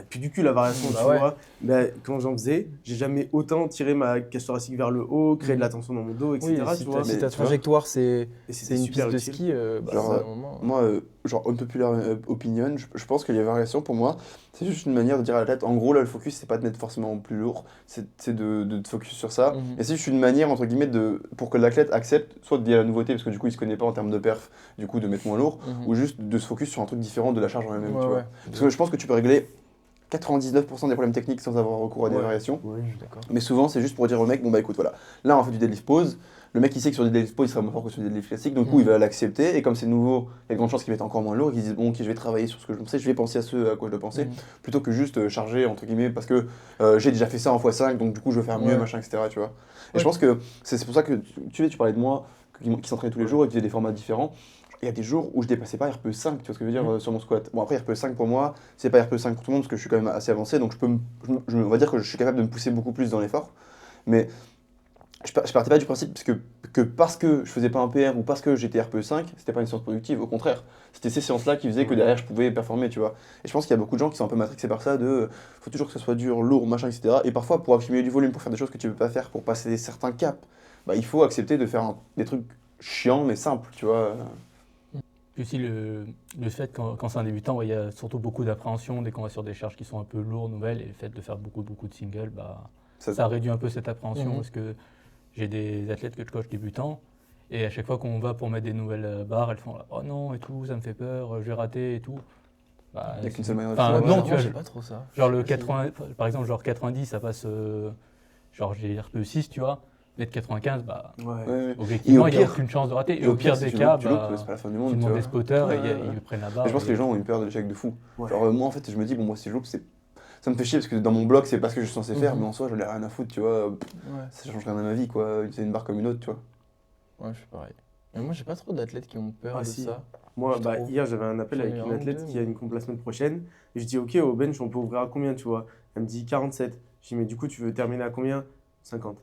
Speaker 3: puis du cul la variation,
Speaker 2: Bah
Speaker 3: tu
Speaker 2: ouais.
Speaker 3: vois. Mais quand j'en faisais, j'ai jamais autant tiré ma cage thoracique vers le haut, créé de la tension dans mon dos, etc.
Speaker 2: Oui, si
Speaker 3: tu vois.
Speaker 2: si
Speaker 1: Mais
Speaker 2: ta
Speaker 1: tu vois,
Speaker 2: trajectoire c'est
Speaker 3: Et c'était
Speaker 2: une
Speaker 3: super
Speaker 2: piste de
Speaker 3: utile.
Speaker 2: ski, bah,
Speaker 1: Genre,
Speaker 2: à un moment,
Speaker 1: Moi, genre, unpopular opinion, je pense que les variations, pour moi, c'est juste une manière de dire à l'athlète, en gros, là, le focus, c'est pas de mettre forcément plus lourd, c'est de te focus sur ça.
Speaker 2: Mhm.
Speaker 1: Et c'est juste une manière, entre guillemets, pour que l'athlète accepte, soit de dire la nouveauté, parce que du coup, il se connaît pas en termes de perf, du coup, de mettre moins lourd,
Speaker 2: Mhm.
Speaker 1: ou juste de se focus sur un truc différent de la charge en elle-même,
Speaker 2: Ouais,
Speaker 1: tu vois.
Speaker 2: ouais.
Speaker 1: Parce que je pense que tu peux régler 99% des problèmes techniques sans avoir recours à des
Speaker 3: Ouais.
Speaker 1: variations.
Speaker 3: Oui.
Speaker 2: Je suis d'accord.
Speaker 1: Mais souvent, c'est juste pour dire au mec, bon bah écoute, voilà, là on fait du deadlift pause. Le mec il sait que sur du deadlift pause, il sera moins fort que sur du deadlift classique, donc du coup il va l'accepter. Et comme c'est nouveau, il y a de grandes chances qu'il mette encore moins lourd et qu'il dise, bon ok, je vais travailler sur ce que je pensais, je vais penser à ce à quoi je dois penser,
Speaker 2: Mhm.
Speaker 1: plutôt que juste charger entre guillemets parce que j'ai déjà fait ça en x5, donc du coup je vais faire mieux,
Speaker 2: Ouais.
Speaker 1: machin, etc. Tu vois. Et
Speaker 2: Ouais.
Speaker 1: je pense que c'est pour ça que tu parlais de moi qui s'entraînait tous les
Speaker 3: Ouais.
Speaker 1: jours et qui faisait des formats différents. Il y a des jours où je dépassais pas RPE 5, tu vois ce que je veux dire, sur mon squat. Bon, après, RPE 5 pour moi, c'est pas RPE 5 pour tout le monde parce que je suis quand même assez avancé, donc on va dire que je suis capable de me pousser beaucoup plus dans l'effort. Mais je partais pas du principe que parce que je faisais pas un PR ou parce que j'étais RPE 5, c'était pas une séance productive. Au contraire, c'était ces séances-là qui faisaient que
Speaker 3: Ouais.
Speaker 1: derrière je pouvais performer, tu vois. Et je pense qu'il y a beaucoup de gens qui sont un peu matrixés par ça, faut toujours que ça soit dur, lourd, machin, etc. Et parfois, pour accumuler du volume, pour faire des choses que tu peux pas faire, pour passer certains caps, bah, il faut accepter de faire des trucs chiants mais simples, tu vois.
Speaker 4: Puis aussi le fait quand c'est un débutant, il y a surtout beaucoup d'appréhension dès qu'on va sur des charges qui sont un peu lourdes, nouvelles, et le fait de faire beaucoup de singles, bah, ça réduit un peu cette appréhension,
Speaker 2: Mhm.
Speaker 4: parce que j'ai des athlètes que je coach débutants, et à chaque fois qu'on va pour mettre des nouvelles barres, elles font « Oh non, et tout, ça me fait peur, je vais rater, et tout ». Bah,
Speaker 1: Il y a qu'une seule manière de
Speaker 4: enfin,
Speaker 1: faire.
Speaker 2: Ouais,
Speaker 4: non,
Speaker 2: moi,
Speaker 4: tu vois,
Speaker 2: j'ai pas trop ça.
Speaker 4: genre le
Speaker 2: Je sais pas
Speaker 4: 80, par exemple, genre 90, ça passe, genre j'ai RPE 6, tu vois, mettre 95, bah,
Speaker 3: Ouais.
Speaker 1: Ouais, ouais.
Speaker 4: objectivement, il n'y a
Speaker 1: pire-
Speaker 4: aucune chance de rater. Et
Speaker 1: Et
Speaker 4: au pire
Speaker 1: si
Speaker 4: des
Speaker 1: tu
Speaker 4: cas,
Speaker 1: loupes,
Speaker 4: bah,
Speaker 1: c'est pas la fin du
Speaker 4: tu
Speaker 1: monde, tu
Speaker 4: demandes
Speaker 1: vois.
Speaker 4: des spotters
Speaker 1: Ouais,
Speaker 4: et
Speaker 1: ouais, ouais.
Speaker 4: ils prennent la barre.
Speaker 1: Mais je pense que les
Speaker 4: et-
Speaker 1: gens ont une peur de l'échec de fou.
Speaker 3: Ouais.
Speaker 1: Genre moi en fait je me dis bon moi si je loupe ça me fait chier parce que dans mon bloc c'est pas ce que je suis censé faire
Speaker 2: Mhm.
Speaker 1: mais en soi je n'ai rien à foutre tu vois,
Speaker 2: Ouais,
Speaker 1: ça change rien à ma vie quoi, c'est une barre comme une autre tu vois.
Speaker 2: ouais, je suis pareil. Mais moi, j'ai pas trop d'athlètes qui ont peur
Speaker 3: Ah,
Speaker 2: de
Speaker 3: si.
Speaker 2: ça.
Speaker 3: Moi,
Speaker 2: Je
Speaker 3: bah,
Speaker 2: trouve.
Speaker 3: hier, j'avais un appel
Speaker 2: J'en ai
Speaker 3: avec
Speaker 2: un
Speaker 3: une
Speaker 2: ou
Speaker 3: athlète
Speaker 2: deux,
Speaker 3: qui a
Speaker 2: mais-
Speaker 3: une comp la semaine prochaine. Et je dis, OK, au bench, on peut ouvrir à combien, tu vois? Elle me dit 47. Je dis, mais du coup, tu veux terminer à combien? 50.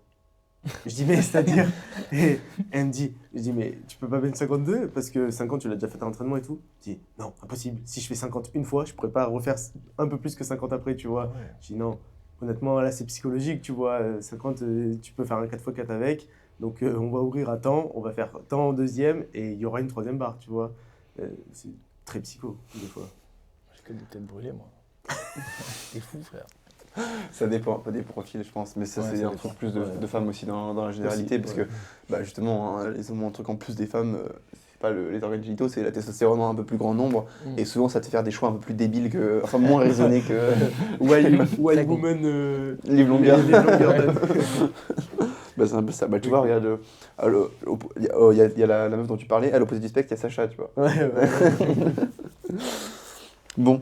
Speaker 3: Je dis, mais c'est-à-dire? Et elle me dit, je dis, mais tu peux pas bench 52 parce que 50, tu l'as déjà fait à l'entraînement et tout. Je dis, non, impossible. Si je fais 50 une fois, je pourrais pas refaire un peu plus que 50 après, tu vois.
Speaker 2: Ouais.
Speaker 3: Je dis, non, honnêtement, là, c'est psychologique, tu vois. 50, tu peux faire un 4x4 avec. Donc, on va ouvrir à temps, on va faire temps en deuxième et il y aura une troisième barre, tu vois. C'est très psycho, des fois.
Speaker 2: J'ai que des têtes brûlées, moi. T'es fou, frère.
Speaker 1: Ça dépend un peu des profils je pense mais ça
Speaker 2: Ouais,
Speaker 1: c'est
Speaker 2: ça
Speaker 1: un
Speaker 2: dépend.
Speaker 1: truc plus
Speaker 3: Ouais.
Speaker 1: de femmes aussi dans la généralité
Speaker 3: Aussi,
Speaker 1: parce
Speaker 3: ouais.
Speaker 1: que bah justement hein, ils ont un truc en plus des femmes c'est pas les organes génitaux c'est la testostérone en un peu plus grand nombre
Speaker 2: Mm.
Speaker 1: et souvent ça te fait faire des choix un peu plus débiles que enfin moins raisonnés que
Speaker 3: Why
Speaker 2: con.
Speaker 3: Woman
Speaker 1: Live longer.
Speaker 3: Live longer.
Speaker 1: Bah, c'est un peu ça. Bah, tu vois, regarde, il y a la meuf dont tu parlais, à l'opposé du spectre, il y a Sacha, tu vois.
Speaker 3: Ouais, ouais.
Speaker 1: Bon,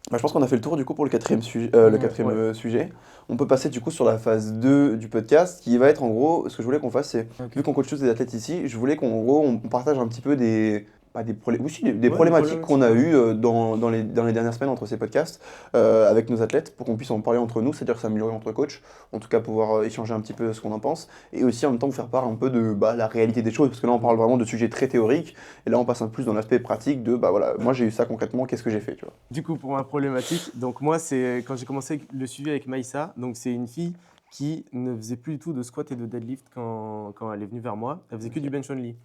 Speaker 1: bah, je pense qu'on a fait le tour du coup pour le quatrième, sujet. On peut passer du coup sur la phase 2 du podcast qui va être en gros, ce que je voulais qu'on fasse, c'est,
Speaker 2: Ok.
Speaker 1: vu qu'on coach tous des athlètes ici, je voulais qu'en gros on partage un petit peu des
Speaker 3: Ouais,
Speaker 1: problématiques qu'on a
Speaker 3: problématiques,
Speaker 1: eues dans les dernières semaines entre ces podcasts avec nos athlètes pour qu'on puisse en parler entre nous, c'est-à-dire s'améliorer entre coachs, en tout cas pouvoir échanger un petit peu ce qu'on en pense et aussi en même temps faire part un peu de la réalité des choses parce que là on parle vraiment de sujets très théoriques et là on passe un peu plus dans l'aspect pratique de bah voilà, moi j'ai eu ça concrètement, qu'est-ce que j'ai fait, tu vois.
Speaker 3: Du coup, pour ma problématique, donc moi, c'est quand j'ai commencé le suivi avec Maïssa, donc c'est une fille qui ne faisait plus du tout de squat et de deadlift quand elle est venue vers moi. Elle faisait que du bench only.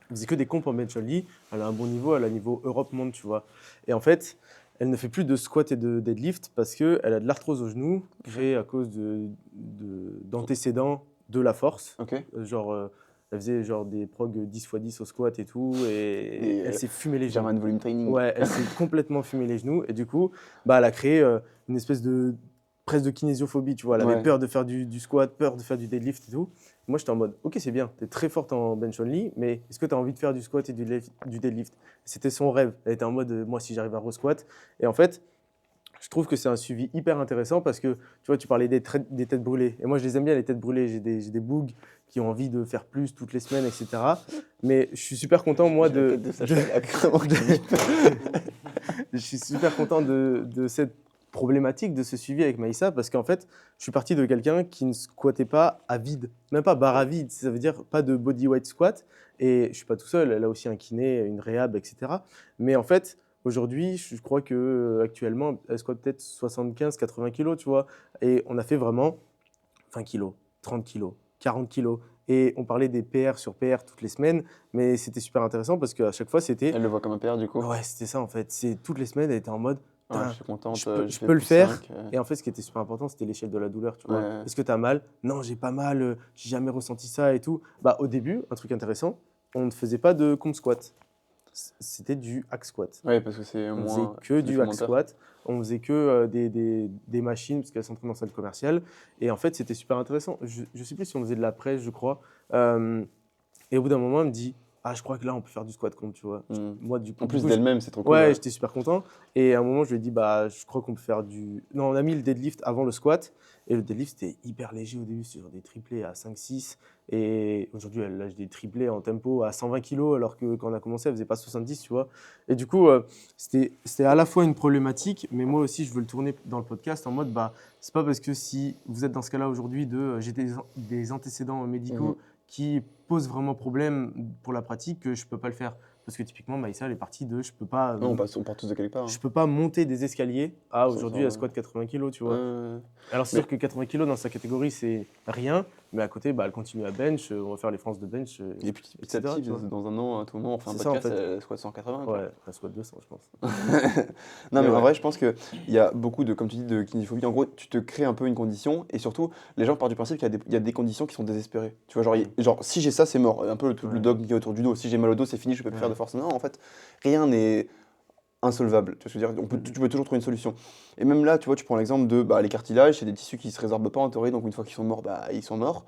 Speaker 3: Elle faisait que des comptes en bench only. Elle a un bon niveau, elle a un niveau Europe-monde, tu vois. Et en fait, elle ne fait plus de squat et de deadlift parce qu'elle a de l'arthrose au genou créée à cause d'antécédents de la force.
Speaker 1: Ok.
Speaker 3: Elle faisait genre des prog 10x10 au squat et tout, et elle s'est fumé les genoux.
Speaker 1: German Volume Training.
Speaker 3: Ouais, elle s'est complètement fumé les genoux, et du coup, bah, elle a créé une espèce de presque de kinésiophobie, tu vois. Elle avait
Speaker 1: Ouais.
Speaker 3: peur de faire du squat, peur de faire du deadlift et tout. Moi, j'étais en mode, ok, c'est bien, t'es très forte en bench only, mais est-ce que t'as envie de faire du squat et du deadlift? C'était son rêve. Elle était en mode, moi, si j'arrive à re-squat. Et en fait, je trouve que c'est un suivi hyper intéressant parce que, tu vois, tu parlais des têtes brûlées. Et moi, je les aime bien, les têtes brûlées. J'ai des bougs qui ont envie de faire plus toutes les semaines, etc. Mais je suis super content, moi, je suis super content de cette problématique, de ce suivi avec Maïssa, parce qu'en fait, je suis parti de quelqu'un qui ne squattait pas à vide, même pas barre à vide, ça veut dire pas de body weight squat. Et je suis pas tout seul, elle a aussi un kiné, une réhab, etc. Mais en fait, aujourd'hui, je crois que actuellement, elle squatte peut-être 75-80 kilos, tu vois. Et on a fait vraiment 20 kilos, 30 kilos, 40 kilos. Et on parlait des PR sur PR toutes les semaines, mais c'était super intéressant parce qu'à chaque fois, c'était...
Speaker 1: Elle le voit comme un PR du coup.
Speaker 3: Ouais, c'était ça en fait. C'est toutes les semaines, elle était en mode.
Speaker 1: Ouais, je suis contente.
Speaker 3: Je peux le faire. Et en fait, ce qui était super important, c'était l'échelle de la douleur. Tu vois.
Speaker 1: Ouais.
Speaker 3: Est-ce que tu as mal? Non, j'ai pas mal. J'ai jamais ressenti ça et tout. Bah, au début, un truc intéressant, on ne faisait pas de comp squat. C'était du hack squat.
Speaker 1: Ouais, parce que c'est
Speaker 3: On
Speaker 1: moins.
Speaker 3: faisait que du hack squat. On faisait que des machines parce qu'elles s'entraînent en salle commerciale. Et en fait, c'était super intéressant. Je sais plus si on faisait de la presse, je crois. Et au bout d'un moment, elle me dit, ah, je crois que là, on peut faire du squat comp, tu vois. Moi, du coup,
Speaker 1: En plus d'elle-même, c'est trop cool.
Speaker 3: ouais, j'étais super content. Et à un moment, je lui ai dit, bah, je crois qu'on peut faire du. Non, on a mis le deadlift avant le squat. Et le deadlift, c'était hyper léger au début. C'était genre des triplés à 5-6. Et aujourd'hui, elle lâche des triplés en tempo à 120 kg, alors que quand on a commencé, elle faisait pas 70, tu vois. Et du coup, c'était à la fois une problématique, mais moi aussi, je veux le tourner dans le podcast en mode, bah, c'est pas parce que si vous êtes dans ce cas-là aujourd'hui j'ai des antécédents médicaux qui posent vraiment problème pour la pratique que je peux pas le faire. Parce que typiquement, Maïssa, elle est partie de je peux pas.
Speaker 1: On part tous de quelque part.
Speaker 3: Je peux pas monter des escaliers à aujourd'hui elle squatte 80 kg, tu vois. Alors c'est sûr que 80 kg dans sa catégorie, c'est rien, mais à côté, bah, elle continue à bench, on va faire les France de bench.
Speaker 1: Et puis petit à petit, dans un an, à tout moment, on fait un
Speaker 3: C'est ça, en
Speaker 1: podcast,
Speaker 3: fait.
Speaker 1: elle squatte 180. quoi.
Speaker 3: Ouais, elle squatte 200, je pense.
Speaker 1: Non, mais
Speaker 3: Ouais.
Speaker 1: en vrai, je pense qu'il y a beaucoup de, comme tu dis, de kinésiophobie. En gros, tu te crées un peu une condition, et surtout, les gens partent du principe qu'il y a des conditions qui sont désespérées. Tu vois, genre si j'ai ça, c'est mort. Un peu le dogme qui est autour du dos. Si j'ai mal au dos, c'est fini, je peux plus faire de force. Non, en fait, rien n'est insolvable. Tu vois ce que je veux dire, tu peux toujours trouver une solution. Et même là, tu vois, tu prends l'exemple de les cartilages, c'est des tissus qui se résorbent pas en théorie, donc une fois qu'ils sont morts, ils sont morts.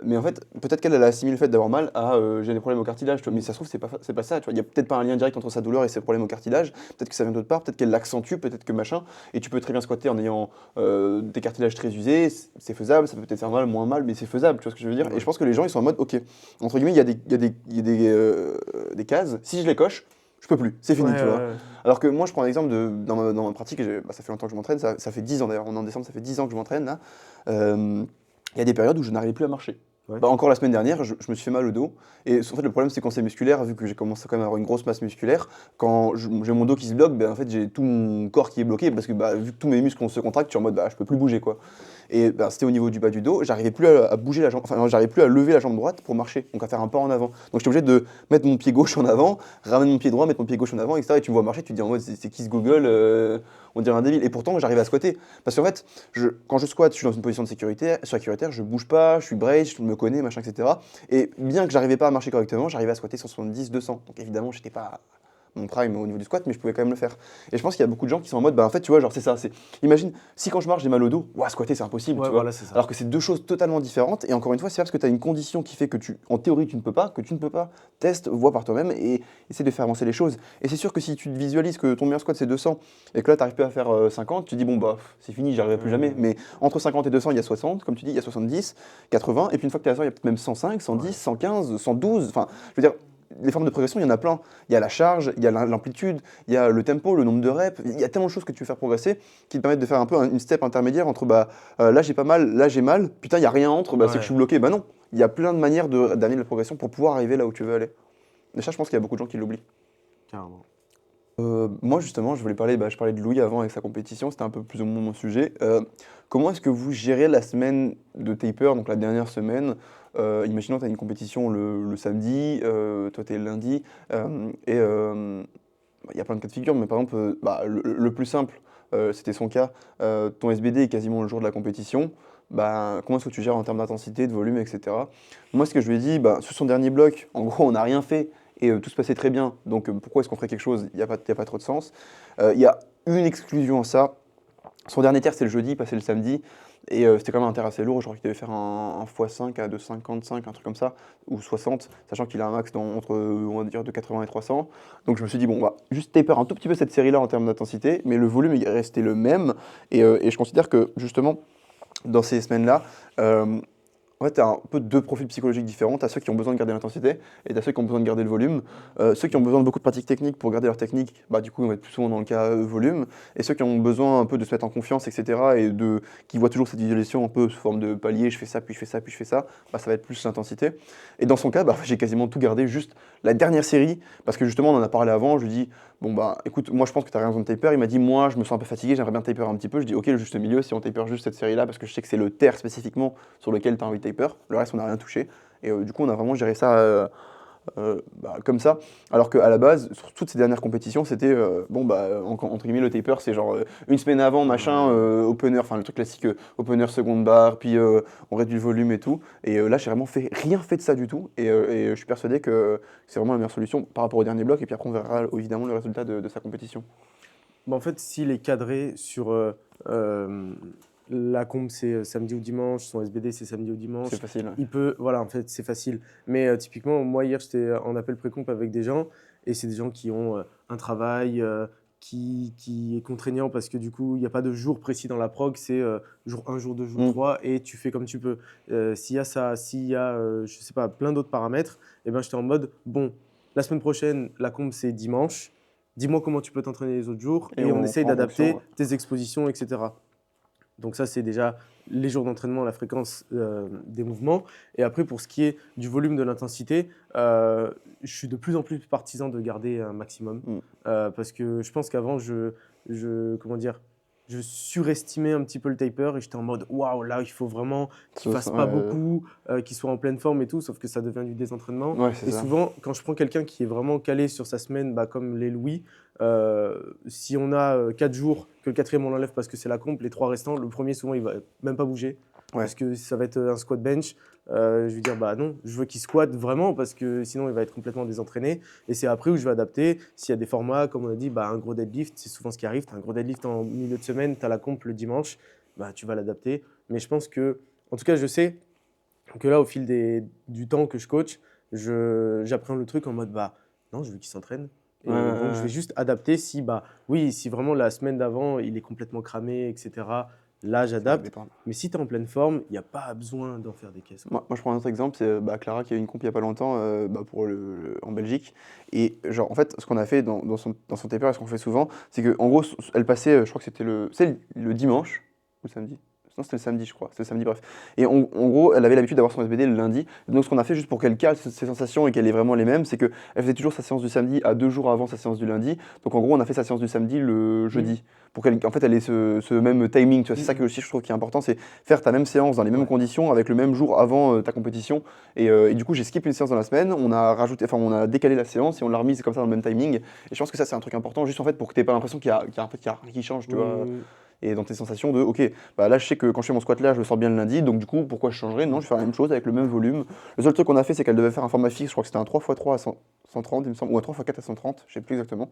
Speaker 1: Mais en fait, peut-être qu'elle a assimilé le fait d'avoir mal à j'ai des problèmes au cartilage, tu vois, mais ça se trouve, c'est pas ça. Tu vois, il y a peut-être pas un lien direct entre sa douleur et ses problèmes au cartilage. Peut-être que ça vient d'autre part, peut-être qu'elle l'accentue, peut-être que machin. Et tu peux très bien squatter en ayant des cartilages très usés, c'est faisable, ça peut peut-être faire mal, moins mal, mais c'est faisable, tu vois ce que je veux dire. Et je pense que les gens, ils sont en mode, ok, entre guillemets, il y a des cases, si je les coche, je peux plus, c'est fini, tu vois. Alors que moi, je prends l'exemple dans ma pratique, et ça fait longtemps que je m'entraîne, ça fait 10 ans d'ailleurs, en décembre, ça fait 10 ans que je m'entraîne là. Il y a des périodes où je n'arrivais plus à marcher.
Speaker 3: Ouais.
Speaker 1: Encore la semaine dernière, je me suis fait mal au dos. Et en fait, le problème, c'est quand c'est musculaire, vu que j'ai commencé quand même à avoir une grosse masse musculaire, quand j'ai mon dos qui se bloque, en fait, j'ai tout mon corps qui est bloqué, parce que vu que tous mes muscles se contractent, je suis en mode, je peux plus bouger, quoi. Et c'était au niveau du bas du dos, j'arrivais plus à bouger la jambe, enfin, j'arrivais plus à lever la jambe droite pour marcher, donc à faire un pas en avant. Donc j'étais obligé de mettre mon pied gauche en avant, ramener mon pied droit, mettre mon pied gauche en avant, etc. Et tu me vois marcher, tu te dis en mode, c'est qui ce Google on dirait un débile. Et pourtant, j'arrive à squatter. Parce qu'en fait, quand je squatte, je suis dans une position de sécuritaire, je bouge pas, je suis brace, je me connais, machin, etc. Et bien que j'arrivais pas à marcher correctement, j'arrivais à squatter 170, 200. Donc évidemment, j'étais pas mon prime au niveau du squat, mais je pouvais quand même le faire. Et je pense qu'il y a beaucoup de gens qui sont en mode, en fait, tu vois, genre c'est ça. Imagine, si quand je marche, j'ai mal au dos, squatter, c'est impossible,
Speaker 3: Ouais,
Speaker 1: tu vois.
Speaker 3: voilà, c'est ça.
Speaker 1: Alors que c'est deux choses totalement différentes. Et encore une fois, c'est parce que tu as une condition qui fait que en théorie, tu ne peux pas, teste, vois par toi-même et essaie de faire avancer les choses. Et c'est sûr que si tu te visualises que ton meilleur squat c'est 200 et que là, tu n'arrives plus à faire 50, tu te dis, bon, c'est fini, j'y arriverai plus jamais. Mais entre 50 et 200, il y a 60, comme tu dis, il y a 70, 80. Et puis une fois que tu es à 100, il y a peut-être même 105, 110, 115, 112. Enfin, je veux dire, les formes de progression, il y en a plein. Il y a la charge, il y a l'amplitude, il y a le tempo, le nombre de reps. Il y a tellement de choses que tu veux faire progresser qui te permettent de faire un peu une step intermédiaire entre là j'ai pas mal, là j'ai mal. Putain, il n'y a rien entre, c'est que je suis bloqué. Non, il y a plein de manières d'amener la progression pour pouvoir arriver là où tu veux aller. Et ça, je pense qu'il y a beaucoup de gens qui l'oublient.
Speaker 3: Carrément.
Speaker 1: Moi, justement, je voulais parler, je parlais de Louis avant avec sa compétition, c'était un peu plus ou moins mon sujet. Comment est-ce que vous gérez la semaine de taper, donc la dernière semaine imaginons que tu as une compétition le samedi, toi tu es le lundi, et il y a plein de cas de figure, mais par exemple, le plus simple, c'était son cas, ton SBD est quasiment le jour de la compétition. comment est-ce que tu gères en termes d'intensité, de volume, etc. Moi, ce que je lui ai dit, sur son dernier bloc, en gros, on n'a rien fait et tout se passait très bien. Donc, pourquoi est-ce qu'on ferait quelque chose? Il n'y a pas trop de sens. Il y a une exclusion à ça. Son dernier tiers, c'est le jeudi, passé le samedi. Et c'était quand même un terre assez lourd. Je crois qu'il devait faire un x5 à 2,55, un truc comme ça, ou 60, sachant qu'il a un max entre, on va dire, de 80 et 300. Donc je me suis dit, bon, on va juste taper un tout petit peu cette série-là en termes d'intensité, mais le volume est resté le même. Et je considère que, justement, dans ces semaines-là, en fait, tu as un peu deux profils psychologiques différents. Tu as ceux qui ont besoin de garder l'intensité et tu as ceux qui ont besoin de garder le volume. Ceux qui ont besoin de beaucoup de pratiques techniques pour garder leur technique, du coup, ils vont être plus souvent dans le cas volume. Et ceux qui ont besoin un peu de se mettre en confiance, etc., qui voient toujours cette visualisation un peu sous forme de palier, je fais ça, puis je fais ça, puis je fais ça, ça va être plus l'intensité. Et dans son cas, j'ai quasiment tout gardé, juste la dernière série, parce que justement, on en a parlé avant. Je lui dis, écoute, moi je pense que tu as rien besoin de taper. Il m'a dit, moi je me sens un peu fatigué, j'aimerais bien taper un petit peu. Je dis, ok, le juste milieu, si on taper juste cette série-là, parce que je sais que c'est le terre spécifiquement sur lequel tu as envie de taper. Le reste, on n'a rien touché. Et du coup, on a vraiment géré ça comme ça. Alors qu'à la base, sur toutes ces dernières compétitions, c'était, entre guillemets, le taper, c'est genre une semaine avant, machin, opener, enfin le truc classique, opener, seconde barre, puis on réduit le volume et tout. Et là, j'ai vraiment rien fait de ça du tout. Et je suis persuadé que c'est vraiment la meilleure solution par rapport au dernier bloc. Et puis après, on verra évidemment le résultat de sa compétition.
Speaker 3: En fait, s'il est cadré sur la comp, c'est samedi ou dimanche, son SBD, c'est samedi ou dimanche.
Speaker 1: C'est facile. Ouais.
Speaker 3: Il peut, voilà, en fait, c'est facile. Mais typiquement, moi, hier, j'étais en appel pré-comp avec des gens, et c'est des gens qui ont un travail qui est contraignant parce que du coup, il n'y a pas de jour précis dans la prog, c'est jour 1, jour 2, jour 3, et tu fais comme tu peux. S'il y a ça, s'il y a, je sais pas, plein d'autres paramètres, et ben, j'étais en mode, bon, la semaine prochaine, la comp, c'est dimanche. Dis-moi comment tu peux t'entraîner les autres jours, et on essaye d'adapter tes expositions, etc. Donc ça, c'est déjà les jours d'entraînement, la fréquence des mouvements. Et après, pour ce qui est du volume de l'intensité, je suis de plus en plus partisan de garder un maximum. Parce que je pense qu'avant, je surestimais un petit peu le taper et j'étais en mode waouh, là, il faut vraiment qu'il fasse pas beaucoup, qu'il soit en pleine forme et tout, sauf que ça devient du désentraînement.
Speaker 1: Ouais,
Speaker 3: et souvent, quand je prends quelqu'un qui est vraiment calé sur sa semaine, comme les Louis, si on a 4 jours, que le quatrième on l'enlève parce que c'est la comp, les 3 restants, le premier souvent il va même pas bouger parce que ça va être un squat bench. Je vais dire non, je veux qu'il squatte vraiment parce que sinon il va être complètement désentraîné. Et c'est après où je vais adapter. S'il y a des formats, comme on a dit, un gros deadlift, c'est souvent ce qui arrive. Tu as un gros deadlift en milieu de semaine, tu as la comp le dimanche, tu vas l'adapter. Mais je pense que, en tout cas, je sais que là, au fil du temps que je coach, j'apprends le truc en mode non, je veux qu'il s'entraîne. Et donc, je vais juste adapter si vraiment la semaine d'avant, il est complètement cramé, etc. Là, j'adapte. Mais si tu es en pleine forme, il n'y a pas besoin d'en faire des caisses.
Speaker 1: Moi, je prends un autre exemple, c'est Clara qui a eu une comp il n'y a pas longtemps en Belgique. Et en fait, ce qu'on a fait dans son taper, et ce qu'on fait souvent, c'est qu'en gros, elle passait, je crois que c'était le dimanche ou le samedi. Non, c'était le samedi, je crois. C'était le samedi, bref. Et en gros, elle avait l'habitude d'avoir son SBD le lundi. Donc, ce qu'on a fait, juste pour qu'elle cale ses sensations et qu'elle ait vraiment les mêmes, c'est qu'elle faisait toujours sa séance du samedi à 2 jours avant sa séance du lundi. Donc, en gros, on a fait sa séance du samedi le jeudi. Pour qu'elle ait ce même timing. Tu vois, c'est ça que aussi, je trouve qui est important, c'est faire ta même séance dans les mêmes conditions avec le même jour avant ta compétition. Et du coup, j'ai skippé une séance dans la semaine. On a décalé la séance et on l'a remise comme ça dans le même timing. Et je pense que ça, c'est un truc important, juste en fait, pour que tu n'aies pas l'impression qu'il y a rien qui change, tu vois. Et dans tes sensations de, ok, là je sais que quand je fais mon squat là, je le sors bien le lundi, donc du coup, pourquoi je changerais? Non, je vais faire la même chose avec le même volume. Le seul truc qu'on a fait, c'est qu'elle devait faire un format fixe, je crois que c'était un 3x3 à 130, il me semble, ou un 3x4 à 130, je sais plus exactement.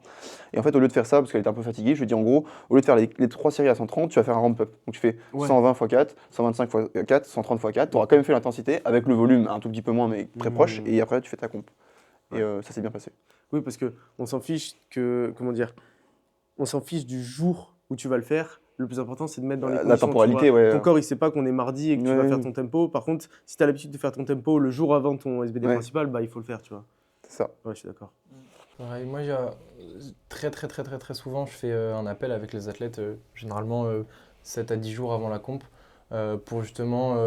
Speaker 1: Et en fait, au lieu de faire ça, parce qu'elle était un peu fatiguée, je lui ai dit en gros, au lieu de faire les 3 séries à 130, tu vas faire un ramp-up. Donc tu fais 120 x 4, 125 x 4, 130 x 4, tu auras quand même fait l'intensité avec le volume un tout petit peu moins, mais très proche, et après tu fais ta comp. Et ça s'est bien passé.
Speaker 3: Oui, parce qu'on s'en fiche on s'en fiche du jour où tu vas le faire. Le plus important, c'est de mettre dans les conditions.
Speaker 1: La temporalité, ouais.
Speaker 3: Ton corps, il ne sait pas qu'on est mardi et que tu vas faire ton tempo. Par contre, si tu as l'habitude de faire ton tempo le jour avant ton SBD principal, il faut le faire, tu vois.
Speaker 1: C'est ça.
Speaker 3: Ouais, je suis d'accord.
Speaker 2: Pareil, moi, très souvent, je fais un appel avec les athlètes, généralement 7 à 10 jours avant la comp, pour justement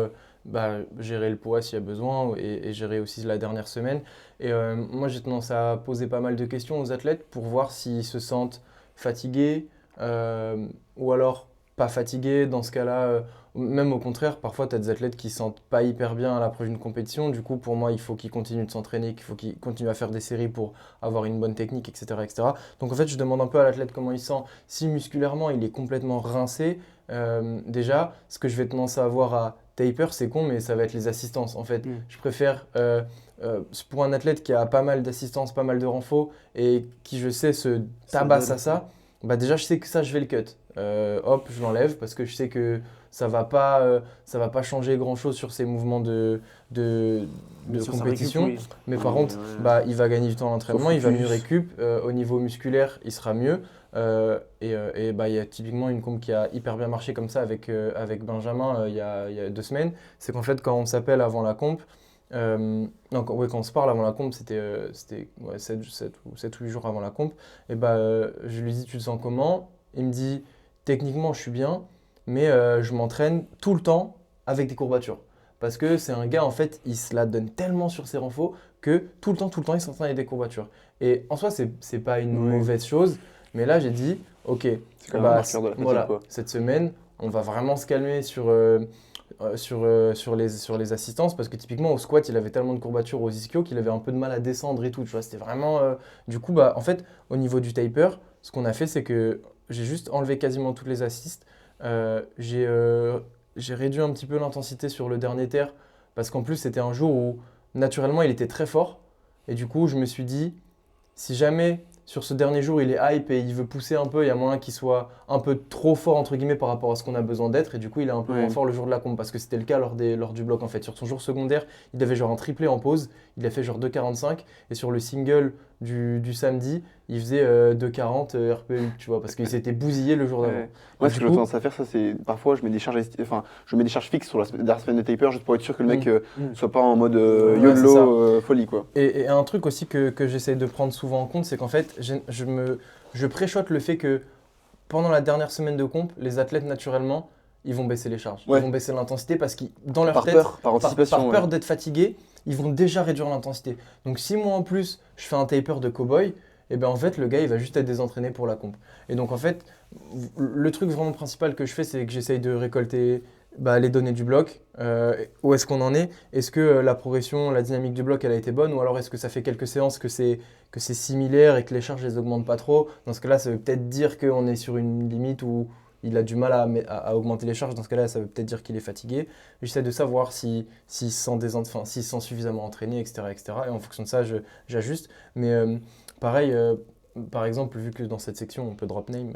Speaker 2: gérer le poids s'il y a besoin et gérer aussi la dernière semaine. Et moi, j'ai tendance à poser pas mal de questions aux athlètes pour voir s'ils se sentent fatigués, ou alors pas fatigués. Dans ce cas-là, même au contraire, parfois tu as des athlètes qui se sentent pas hyper bien à l'approche d'une compétition. Du coup, pour moi, il faut qu'ils continuent de s'entraîner, qu'il faut qu'ils continuent à faire des séries pour avoir une bonne technique, etc., etc. Donc en fait, je demande un peu à l'athlète comment il se sent. Si musculairement il est complètement rincé, déjà, ce que je vais tendance à avoir à taper, c'est con, mais ça va être les assistances. En fait,
Speaker 3: Mm.
Speaker 2: je préfère, pour un athlète qui a pas mal d'assistances, pas mal de renfos, et qui, je sais, se tabasse à ça, bah déjà, je sais que ça, je vais le cut. Hop, je l'enlève parce que je sais que ça va pas changer grand-chose sur ses mouvements de
Speaker 3: Sur sa
Speaker 2: compétition.
Speaker 3: récup, oui.
Speaker 2: Mais par
Speaker 3: Ouais,
Speaker 2: contre,
Speaker 3: ouais.
Speaker 2: bah, il va gagner du temps à l'entraînement, il va
Speaker 1: focus.
Speaker 2: mieux récup. Au niveau musculaire, il sera mieux. Et bah, il y a typiquement une comp qui a hyper bien marché comme ça avec Benjamin il y a 2 semaines. C'est qu'en fait, quand on s'appelle avant la comp, non, quand on se parle avant la comp, c'était 7 ou 8 jours avant la comp, et bah, je lui dis, tu te sens comment? Il me dit, techniquement, je suis bien, mais je m'entraîne tout le temps avec des courbatures. Parce que c'est un gars, en fait, il se la donne tellement sur ses renfos que tout le temps, il s'entraîne avec des courbatures. Et en soi, c'est pas une
Speaker 1: Oui.
Speaker 2: mauvaise chose, mais là, j'ai dit, ok,
Speaker 1: C'est quand même un
Speaker 2: bah,
Speaker 1: marqueur de la fatigue,
Speaker 2: voilà,
Speaker 1: quoi.
Speaker 2: cette semaine, on va vraiment se calmer sur les assistances, parce que typiquement au squat il avait tellement de courbatures aux ischios qu'il avait un peu de mal à descendre et tout, tu vois, c'était vraiment du coup bah en fait au niveau du taper, ce qu'on a fait c'est que j'ai juste enlevé quasiment toutes les assists. J'ai réduit un petit peu l'intensité sur le dernier terre parce qu'en plus c'était un jour où naturellement il était très fort, et du coup je me suis dit, si jamais sur ce dernier jour il est hype et il veut pousser un peu, il y a moyen qu'il soit un peu trop fort entre guillemets par rapport à ce qu'on a besoin d'être, et du coup il est un peu
Speaker 1: Ouais.
Speaker 2: moins fort le jour de la comp, parce que c'était le cas lors du bloc en fait. Sur son jour secondaire, il avait genre un triplé en pause, il a fait genre 2,45, et sur le single du samedi, il faisait 2,40 RPE, tu vois, parce qu'il s'était bousillé le jour d'avant.
Speaker 1: Ouais. Moi, ce
Speaker 2: du
Speaker 1: que j'ai
Speaker 2: coup-
Speaker 1: tendance à faire, ça, c'est parfois je mets des charges, je mets des charges fixes sur la dernière semaine de taper juste pour être sûr que le mec soit pas en mode
Speaker 2: Ouais,
Speaker 1: YOLO
Speaker 2: c'est ça.
Speaker 1: folie, quoi.
Speaker 2: Et un truc aussi que j'essaie de prendre souvent en compte, c'est qu'en fait, je préchote le fait que pendant la dernière semaine de comp, les athlètes, naturellement, ils vont baisser les charges.
Speaker 1: Ouais.
Speaker 2: Ils vont baisser l'intensité parce que dans leur
Speaker 1: Par
Speaker 2: tête,
Speaker 1: peur, par
Speaker 2: par
Speaker 1: anticipation.
Speaker 2: peur
Speaker 1: ouais.
Speaker 2: d'être fatigués, ils vont déjà réduire l'intensité. Donc si moi en plus, je fais un taper de cowboy, et ben en fait, le gars, il va juste être désentraîné pour la comp. Et donc en fait, le truc vraiment principal que je fais, c'est que j'essaye de récolter bah, les données du bloc. Où est-ce qu'on en est? Est-ce que la progression, la dynamique du bloc, elle a été bonne? Ou alors est-ce que ça fait quelques séances que c'est similaire et que les charges les augmentent pas trop? Dans ce cas-là, ça veut peut-être dire qu'on est sur une limite où il a du mal à augmenter les charges. Dans ce cas-là, ça veut peut-être dire qu'il est fatigué. J'essaie de savoir s'il se sent suffisamment entraîné, etc., etc. Et en fonction de ça, j'ajuste. Mais pareil, par exemple, vu que dans cette section, on peut drop name,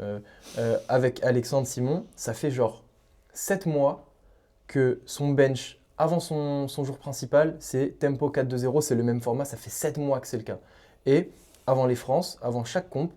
Speaker 2: avec Alexandre Simon, ça fait genre 7 mois que son bench avant son jour principal, c'est tempo 4-2-0, c'est le même format, ça fait 7 mois que c'est le cas. Et avant les France, avant chaque comp,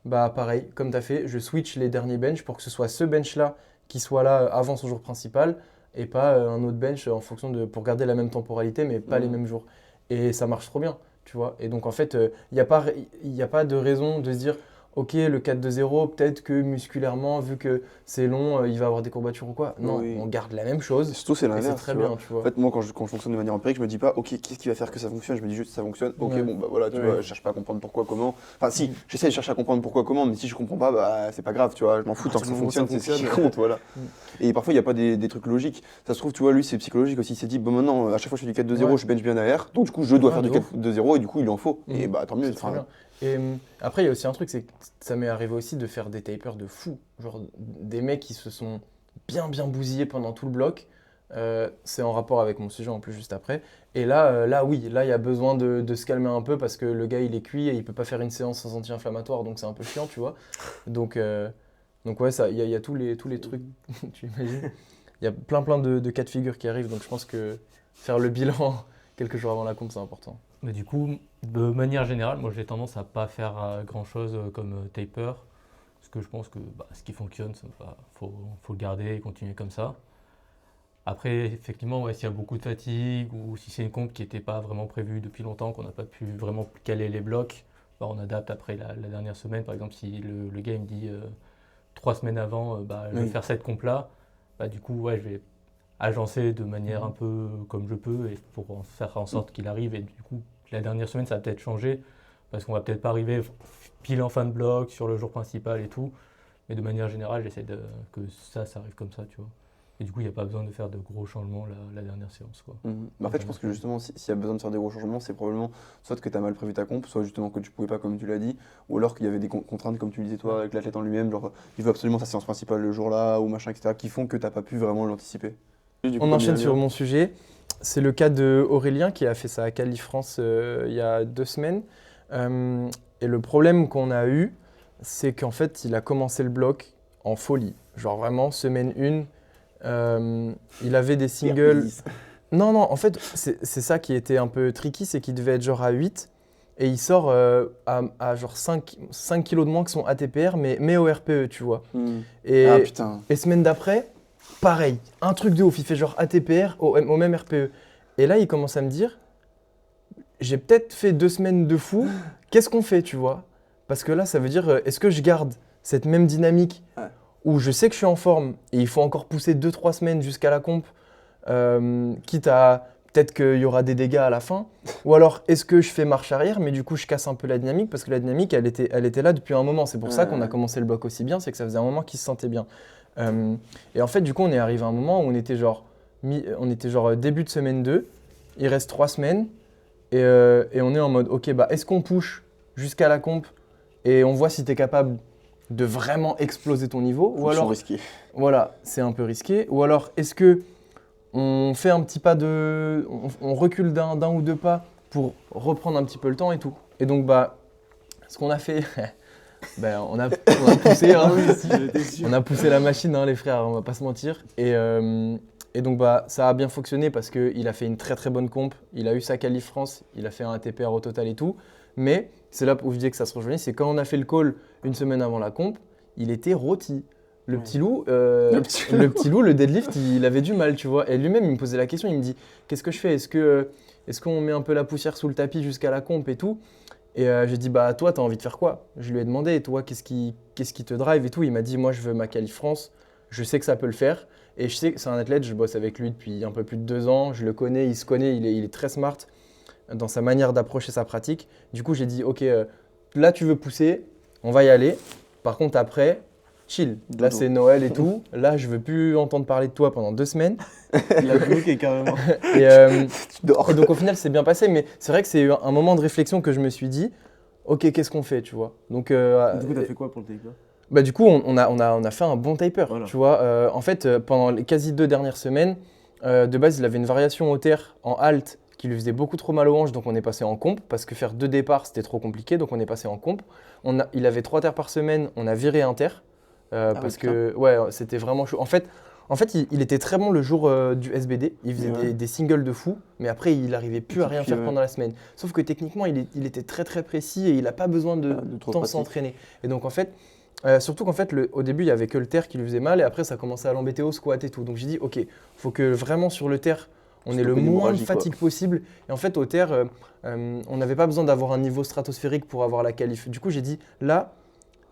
Speaker 2: bah pareil, comme tu as fait, je switch les derniers bench pour que ce soit ce bench-là qui soit là avant son jour principal, et pas un autre bench en fonction pour garder la même temporalité, mais pas les mêmes jours. Et ça marche trop bien, tu vois. Et donc en fait, il n'y a pas de raison de se dire, ok, le 4-2-0, peut-être que musculairement, vu que c'est long, il va avoir des courbatures ou quoi. Non,
Speaker 1: Oui.
Speaker 2: on garde la même chose.
Speaker 1: Surtout, c'est
Speaker 2: Et c'est
Speaker 1: l'inverse.
Speaker 2: très
Speaker 1: tu vois.
Speaker 2: bien, tu vois.
Speaker 1: En fait, moi, quand je fonctionne de manière empirique, je me dis pas, ok, qu'est-ce qui va faire que ça fonctionne? Je me dis juste, ça fonctionne. Ok,
Speaker 2: Ouais.
Speaker 1: bon, bah voilà, tu
Speaker 3: Ouais.
Speaker 1: vois, je cherche pas à comprendre pourquoi, comment. Enfin, si,
Speaker 2: Mm.
Speaker 1: j'essaie de chercher à comprendre pourquoi, comment, mais si je comprends pas, bah c'est pas grave, tu vois, je m'en fous, tant que ça
Speaker 3: partir du moment où ça
Speaker 1: fonctionne, c'est ce qui
Speaker 3: fonctionne.
Speaker 1: compte, voilà.
Speaker 2: Mm.
Speaker 1: Et parfois, il n'y a pas des trucs logiques. Ça se trouve, tu vois, lui, c'est psychologique aussi. Il s'est dit, bon, maintenant, à chaque fois que je fais du 4-2-0,
Speaker 2: Ouais.
Speaker 1: je bench bien AR, donc du coup, je dois
Speaker 2: Ouais,
Speaker 1: faire du
Speaker 2: de ouf.
Speaker 1: 4-2-0, et du coup, il en faut.
Speaker 2: Mm.
Speaker 1: Et bah, tant mieux.
Speaker 2: C'est très
Speaker 1: enfin,
Speaker 2: bien. Et après, il y a aussi un truc, c'est que ça m'est arrivé aussi de faire des tapers de fou. Genre des mecs qui se sont bien bousillés pendant tout le bloc. C'est en rapport avec mon sujet en plus juste après. Et là oui, là il y a besoin de se calmer un peu parce que le gars il est cuit et il peut pas faire une séance sans anti-inflammatoire, donc c'est un peu chiant, tu vois. Donc ouais, il y a tous les trucs, tu imagines. Il y a plein de cas de figure qui arrivent, donc je pense que faire le bilan quelques jours avant la comp, c'est important.
Speaker 4: Mais du coup, de manière générale, moi j'ai tendance à pas faire grand-chose comme taper, parce que je pense que ce qui fonctionne, faut le garder et continuer comme ça. Après, effectivement, ouais, s'il y a beaucoup de fatigue ou si c'est une comp qui n'était pas vraiment prévue depuis longtemps, qu'on n'a pas pu vraiment caler les blocs, on adapte après la dernière semaine. Par exemple, si le gars il me dit 3 semaines avant, je vais
Speaker 1: Oui.
Speaker 4: faire cette comp-là, du coup, ouais, je vais agencer de manière un peu comme je peux et pour faire en sorte qu'il arrive. Et du coup, la dernière semaine, ça va peut-être changer parce qu'on va peut-être pas arriver pile en fin de bloc sur le jour principal et tout. Mais de manière générale, j'essaie que ça arrive comme ça, tu vois. Et du coup, il n'y a pas besoin de faire de gros changements la dernière séance, quoi.
Speaker 1: En fait, je pense que justement, s'il y a besoin de faire des gros changements, c'est probablement soit que tu as mal prévu ta comp, soit justement que tu pouvais pas, comme tu l'as dit, ou alors qu'il y avait des contraintes, comme tu le disais toi, avec l'athlète en lui-même, genre il veut absolument sa séance principale le jour-là, ou machin, etc., qui font que tu n'as pas pu vraiment l'anticiper.
Speaker 2: On enchaîne sur mon sujet. C'est le cas de Aurélien qui a fait sa qualif France il y a 2 semaines. Et le problème qu'on a eu, c'est qu'en fait, il a commencé le bloc en folie. Genre vraiment, semaine 1, il avait des singles. Non, en fait, c'est ça qui était un peu tricky, c'est qu'il devait être genre à 8 et il sort à genre 5 kilos de moins que son ATPR, mais au RPE, tu vois.
Speaker 1: Ah putain.
Speaker 2: Et semaine d'après, pareil, un truc de ouf, il fait genre ATPR au même RPE. Et là, il commence à me dire, j'ai peut-être fait 2 semaines de fou, qu'est-ce qu'on fait, tu vois? Parce que là, ça veut dire, est-ce que je garde cette même dynamique où je sais que je suis en forme et il faut encore pousser 2-3 semaines jusqu'à la comp, quitte à peut-être qu'il y aura des dégâts à la fin, ou alors est-ce que je fais marche arrière, mais du coup je casse un peu la dynamique parce que la dynamique elle était là depuis un moment. C'est pour ça qu'on a commencé le bloc aussi bien, c'est que ça faisait un moment qu'il se sentait bien. Et en fait du coup on est arrivé à un moment où on était genre début de semaine 2, il reste 3 semaines et on est en mode ok bah est-ce qu'on push jusqu'à la comp et on voit si tu es capable de vraiment exploser ton niveau, ou alors
Speaker 1: risqué.
Speaker 2: Voilà, c'est un peu risqué, ou alors est-ce que on fait un petit pas on recule d'un ou 2 pas pour reprendre un petit peu le temps et tout. Et donc bah ce qu'on a fait, on a poussé, hein. On a poussé la machine, hein, les frères, on va pas se mentir. Et donc bah ça a bien fonctionné parce qu'il a fait une très très bonne comp, il a eu sa qualif France, il a fait un ATPR au total et tout. Mais c'est là où je disais que ça se rejoignait, c'est quand on a fait le call une semaine avant la comp, il était rôti. Le petit loup, le deadlift, il avait du mal, tu vois. Et lui-même, il me posait la question, il me dit, qu'est-ce que je fais? Est-ce qu'on met un peu la poussière sous le tapis jusqu'à la comp et tout? Et j'ai dit, bah toi, t'as envie de faire quoi? Je lui ai demandé, toi, qu'est-ce qui te drive et tout? Il m'a dit, moi, je veux ma qualif France, je sais que ça peut le faire. Et je sais que c'est un athlète, je bosse avec lui depuis un peu plus de 2 ans, je le connais, il se connaît, il est très smart dans sa manière d'approcher sa pratique. Du coup, j'ai dit, ok, là, tu veux pousser, on va y aller. Par contre, après, chill. Là, c'est Noël et tout. Là, je veux plus entendre parler de toi pendant 2 semaines.
Speaker 3: Il a bloqué carrément.
Speaker 1: Tu dors.
Speaker 2: Et donc, au final, c'est bien passé. Mais c'est vrai que c'est un moment de réflexion que je me suis dit, ok, qu'est-ce qu'on fait, tu vois? Donc,
Speaker 3: Du coup, t'as fait quoi pour le taper?
Speaker 2: Bah, du coup, on a fait un bon taper,
Speaker 3: Voilà.
Speaker 2: tu vois. En fait, pendant les quasi 2 dernières semaines, de base, il avait une variation au terre en halt qui lui faisait beaucoup trop mal aux hanches, donc on est passé en comp, parce que faire 2 départs, c'était trop compliqué, donc on est passé en comp. Il avait 3 terres par semaine, on a viré un terre, parce que ouais, c'était vraiment chaud. En fait, il était très bon le jour du SBD, il faisait des singles de fou, mais après, il n'arrivait plus à rien faire pendant la semaine. Sauf que techniquement, il était très très précis et il n'a pas besoin de temps s'entraîner. Et donc en fait, surtout qu'en fait, au début, il n'y avait que le terre qui lui faisait mal et après, ça commençait à l'embêter au squat et tout. Donc j'ai dit, ok, il faut que vraiment sur le terre, on ait le moins de fatigue possible. Et en fait, au terre, on n'avait pas besoin d'avoir un niveau stratosphérique pour avoir la qualif. Du coup, j'ai dit, là,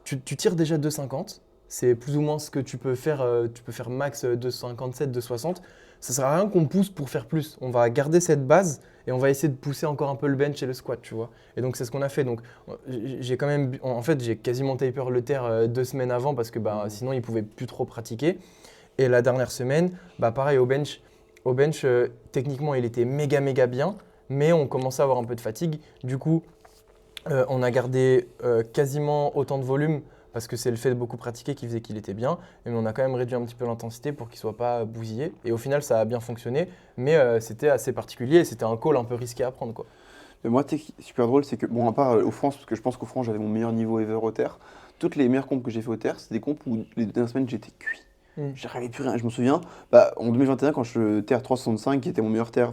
Speaker 2: tu tires déjà 2,50. C'est plus ou moins ce que tu peux faire. Tu peux faire max 2,57, 2,60. Ça ne sert à rien qu'on pousse pour faire plus. On va garder cette base et on va essayer de pousser encore un peu le bench et le squat, tu vois. Et donc, c'est ce qu'on a fait. Donc, j'ai quand même, en fait, j'ai quasiment taper le terre 2 semaines avant parce que sinon, il ne pouvait plus trop pratiquer. Et la dernière semaine, pareil, au bench, techniquement, il était méga bien, mais on commençait à avoir un peu de fatigue. Du coup, on a gardé quasiment autant de volume parce que c'est le fait de beaucoup pratiquer qui faisait qu'il était bien. Mais on a quand même réduit un petit peu l'intensité pour qu'il ne soit pas bousillé. Et au final, ça a bien fonctionné, mais c'était assez particulier et c'était un call un peu risqué à prendre, quoi.
Speaker 1: Mais moi, super drôle, c'est que, bon, à part au France, parce que je pense qu'au France, j'avais mon meilleur niveau ever au terre, toutes les meilleures compes que j'ai fait au terre, c'est des compes où les dernières semaines, j'étais cuit. J'arrivais plus rien. Je me souviens, en 2021, quand je terre 3,65, qui est mon meilleur terre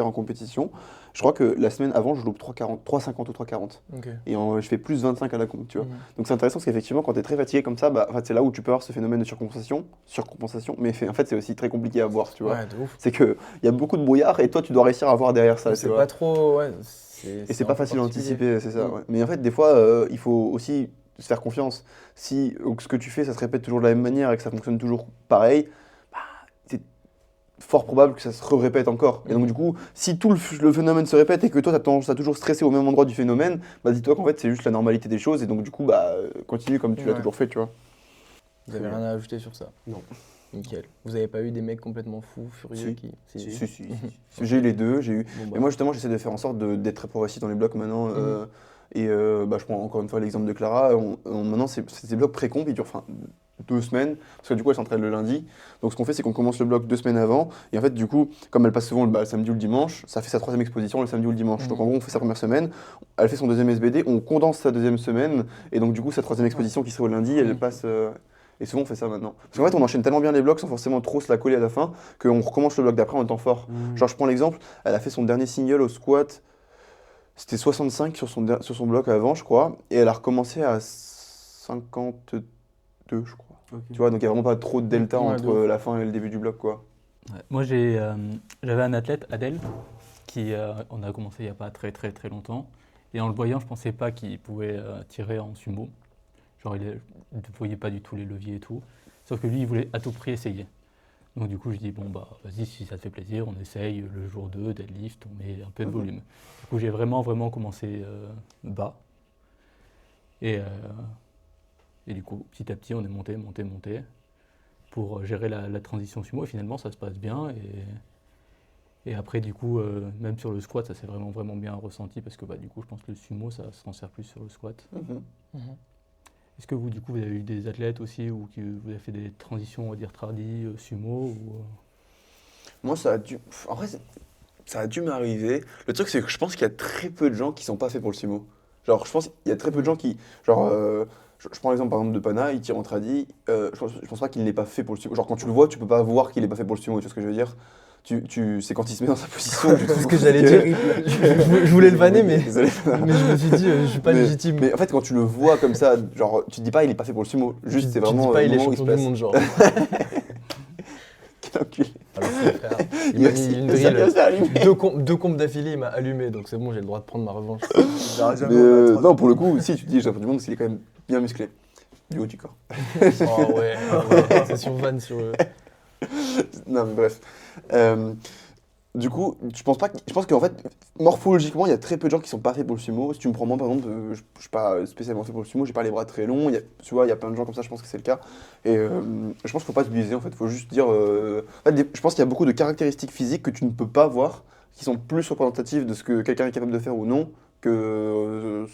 Speaker 1: en compétition, je crois que la semaine avant, je loupe 3,50 ou 3,40.
Speaker 2: Okay.
Speaker 1: Et je fais plus 25 à la comp, tu vois. Donc c'est intéressant parce qu'effectivement, quand tu es très fatigué comme ça, en fait, c'est là où tu peux avoir ce phénomène de surcompensation, mais en fait, c'est aussi très compliqué à voir, tu vois.
Speaker 2: Ouais, de ouf.
Speaker 1: C'est qu'il y a beaucoup de brouillard et toi, tu dois réussir à voir derrière ça.
Speaker 2: C'est pas trop. Ouais,
Speaker 1: et c'est pas facile à anticiper, c'est ça. Ouais. Mais en fait, des fois, il faut aussi se faire confiance. Si ce que tu fais, ça se répète toujours de la même manière et que ça fonctionne toujours pareil, c'est fort probable que ça se répète encore. Et donc du coup, si tout le phénomène se répète et que toi, tu as tendance à toujours stresser au même endroit du phénomène, dis-toi qu'en fait, c'est juste la normalité des choses et donc du coup, continue comme tu l'as toujours fait, tu vois.
Speaker 2: Vous avez rien à ajouter sur ça?
Speaker 3: Non.
Speaker 2: Nickel. Vous avez pas eu des mecs complètement fous, furieux qui...
Speaker 1: Si. J'ai eu les deux, Et moi justement, j'essaie de faire en sorte d'être très progressif dans les blocs maintenant. Je prends encore une fois l'exemple de Clara. Maintenant, ces blocs pré-comp, ils durent 2 semaines, parce que du coup elle s'entraîne le lundi. Donc ce qu'on fait, c'est qu'on commence le bloc 2 semaines avant, et en fait du coup, comme elle passe souvent le samedi ou le dimanche, ça fait sa 3e exposition le samedi ou le dimanche. Donc en gros, on fait sa première semaine, elle fait son 2e SBD, on condense sa 2e semaine, et donc du coup sa 3e exposition qui serait au lundi, elle passe... Et souvent on fait ça maintenant. Parce qu'en fait on enchaîne tellement bien les blocs sans forcément trop se la coller à la fin, qu'on recommence le bloc d'après en étant fort. Genre je prends l'exemple, elle a fait son dernier single au squat, c'était 65 sur son bloc avant je crois, et elle a recommencé à 52 je crois.
Speaker 3: Ok.
Speaker 1: Tu vois, donc il n'y a vraiment pas trop de delta
Speaker 2: Ouais,
Speaker 1: entre
Speaker 2: de ouf.
Speaker 1: la fin et le début du bloc, quoi.
Speaker 4: Ouais. Moi, j'avais un athlète, Adèle, qui on a commencé il n'y a pas très très très longtemps. Et en le voyant, je ne pensais pas qu'il pouvait tirer en sumo. Genre, il ne voyait pas du tout les leviers et tout. Sauf que lui, il voulait à tout prix essayer. Donc du coup, je dis, bon, bah, vas-y, si ça te fait plaisir, on essaye le jour 2, deadlift, on met un peu de volume. Du coup, j'ai vraiment commencé bas. Et du coup, petit à petit, on est monté pour gérer la transition sumo. Et finalement, ça se passe bien. Et après, du coup, même sur le squat, ça s'est vraiment bien ressenti parce que bah, du coup, je pense que le sumo, ça se transfère plus sur le squat. Est-ce que vous, du coup, vous avez eu des athlètes aussi ou que vous avez fait des transitions, on va dire, tradi, sumo ou...
Speaker 1: Moi, en vrai, ça a dû m'arriver. Le truc, c'est que je pense qu'il y a très peu de gens qui sont pas faits pour le sumo. Genre, je pense qu'il y a très peu de gens qui... Genre, je prends l'exemple par exemple de Pana, il tire en tradi. Je pense pas qu'il n'est pas fait pour le sumo. Genre, quand tu le vois, tu peux pas voir qu'il est pas fait pour le sumo, tu vois ce que je veux dire? C'est quand il se met dans sa position.
Speaker 2: C'est ce que j'allais dire. Je voulais le vanner, mais
Speaker 1: Désolé.
Speaker 2: je me suis dit, je suis pas légitime.
Speaker 1: Mais en fait, quand tu le vois comme ça, genre, tu te dis pas il est pas fait pour le sumo. Juste, c'est vraiment.
Speaker 2: Tu dis pas, il est
Speaker 1: le moment où
Speaker 2: champion
Speaker 1: se
Speaker 2: du monde, genre.
Speaker 1: Quel enculé.
Speaker 2: Alors, frère, il m'a mis une drill. Deux comptes d'affilée, il m'a allumé, donc c'est bon, j'ai le droit de prendre ma revanche.
Speaker 1: Non, pour le coup, si tu te dis champion du monde, parce qu'il est quand même bien musclé. Du haut du corps.
Speaker 2: Oh ouais, c'est sur Van, sur.
Speaker 1: Non, mais bref. Du coup, je pense qu'en fait, morphologiquement, il y a très peu de gens qui sont pas faits pour le sumo. Si tu me prends moi, par exemple, je suis pas spécialement fait pour le sumo, j'ai pas les bras très longs. Tu vois, il y a plein de gens comme ça, je pense que c'est le cas. Et je pense qu'il faut pas se biaiser, en fait. Faut juste dire. En fait, je pense qu'il y a beaucoup de caractéristiques physiques que tu ne peux pas voir, qui sont plus représentatives de ce que quelqu'un est capable de faire ou non, que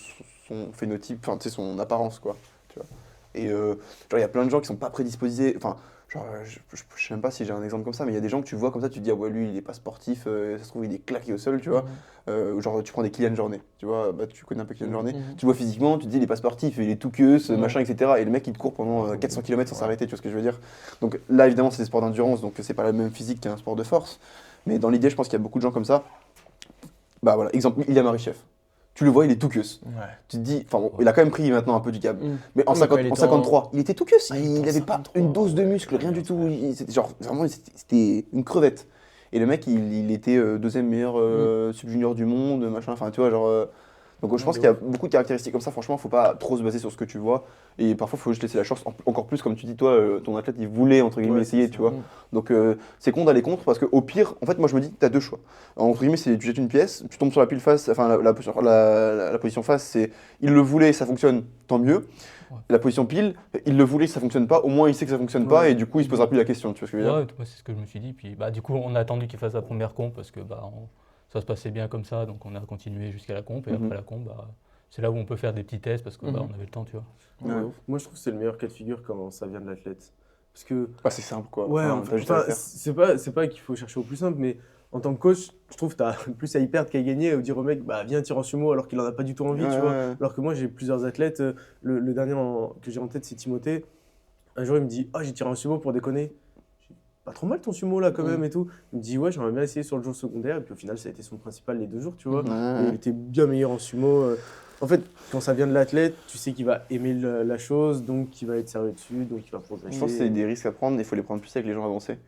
Speaker 1: son phénotype, enfin, tu sais, son apparence, quoi. Tu vois. Et genre, il y a plein de gens qui sont pas prédisposés. Enfin, genre, je sais même pas si j'ai un exemple comme ça, mais il y a des gens que tu vois comme ça, tu te dis, ah ouais, lui, il est pas sportif, ça se trouve, il est claqué au sol, tu vois. Genre, tu prends des Kylian Jornet, tu vois, bah, tu connais un peu Kylian Jornet. Tu le vois physiquement, tu te dis, il est pas sportif, il est tout queue, machin, etc. Et le mec, il te court pendant 400 km sans s'arrêter, tu vois ce que je veux dire. Donc là, évidemment, c'est des sports d'endurance, donc c'est pas la même physique qu'un sport de force. Mais dans l'idée, je pense qu'il y a beaucoup de gens comme ça. Bah voilà, exemple, Ilya Marichev. Tu le vois, il est tout queue.
Speaker 2: Ouais.
Speaker 1: Tu te dis, enfin bon, il a quand même pris maintenant un peu du câble. Mais en,
Speaker 2: Mais
Speaker 1: 50
Speaker 2: quand il
Speaker 1: en
Speaker 2: était
Speaker 1: 53, il était tout queue.
Speaker 2: Ah,
Speaker 1: Il
Speaker 2: était en
Speaker 1: n'avait pas
Speaker 2: 53,
Speaker 1: une dose de muscle, rien du tout. C'était genre, vraiment, c'était une crevette. Et le mec, il était deuxième meilleur sub-junior du monde, machin. Enfin, tu vois, genre. Donc je pense qu'il y a beaucoup de caractéristiques comme ça. Franchement, faut pas trop se baser sur ce que tu vois. Et parfois, il faut juste laisser la chance. Encore plus, comme tu dis, toi, ton athlète, il voulait, entre guillemets, essayer, tu vois. Donc c'est con d'aller contre parce qu'au pire, en fait, moi je me dis, tu as deux choix. Entre guillemets, c'est tu jettes une pièce, tu tombes sur la pile face, enfin la position face, c'est il le voulait, ça fonctionne, tant mieux.
Speaker 4: Ouais.
Speaker 1: La position pile, il le voulait, ça fonctionne pas, au moins il sait que ça fonctionne pas et du coup il se posera plus la question, tu vois ce que je veux dire?
Speaker 4: Ouais, moi, c'est ce que je me suis dit. Puis bah, du coup, on a attendu qu'il fasse la première comp parce que bah, ça se passait bien comme ça. Donc on a continué jusqu'à la comp. Et après la comp, bah, c'est là où on peut faire des petits tests parce que bah, on avait le temps, tu vois.
Speaker 1: Ouais.
Speaker 3: Moi, je trouve que c'est le meilleur cas de figure quand ça vient de l'athlète. Parce que,
Speaker 1: Bah, c'est simple quoi.
Speaker 3: ouais,
Speaker 1: Enfin, t'as juste à le faire.
Speaker 3: c'est pas qu'il faut chercher au plus simple, mais en tant que coach, je trouve que tu as plus à y perdre qu'à y gagner, ou dire au mec, bah viens, tire en sumo, alors qu'il en a pas du tout envie, tu vois. Alors que moi, j'ai plusieurs athlètes. Le dernier que j'ai en tête, c'est Timothée. Un jour, il me dit, ah, j'ai tiré en sumo pour déconner. J'ai dit, pas trop mal ton sumo là, quand même, et tout. Il me dit, ouais, j'aimerais bien essayer sur le jour secondaire. Et puis au final, ça a été son principal les 2 jours, tu vois. Et il était bien meilleur en sumo. En fait, quand ça vient de l'athlète, tu sais qu'il va aimer la chose, donc il va être sérieux dessus, donc il va progresser.
Speaker 1: Je pense que c'est des risques à prendre, il faut les prendre plus avec les gens avancés.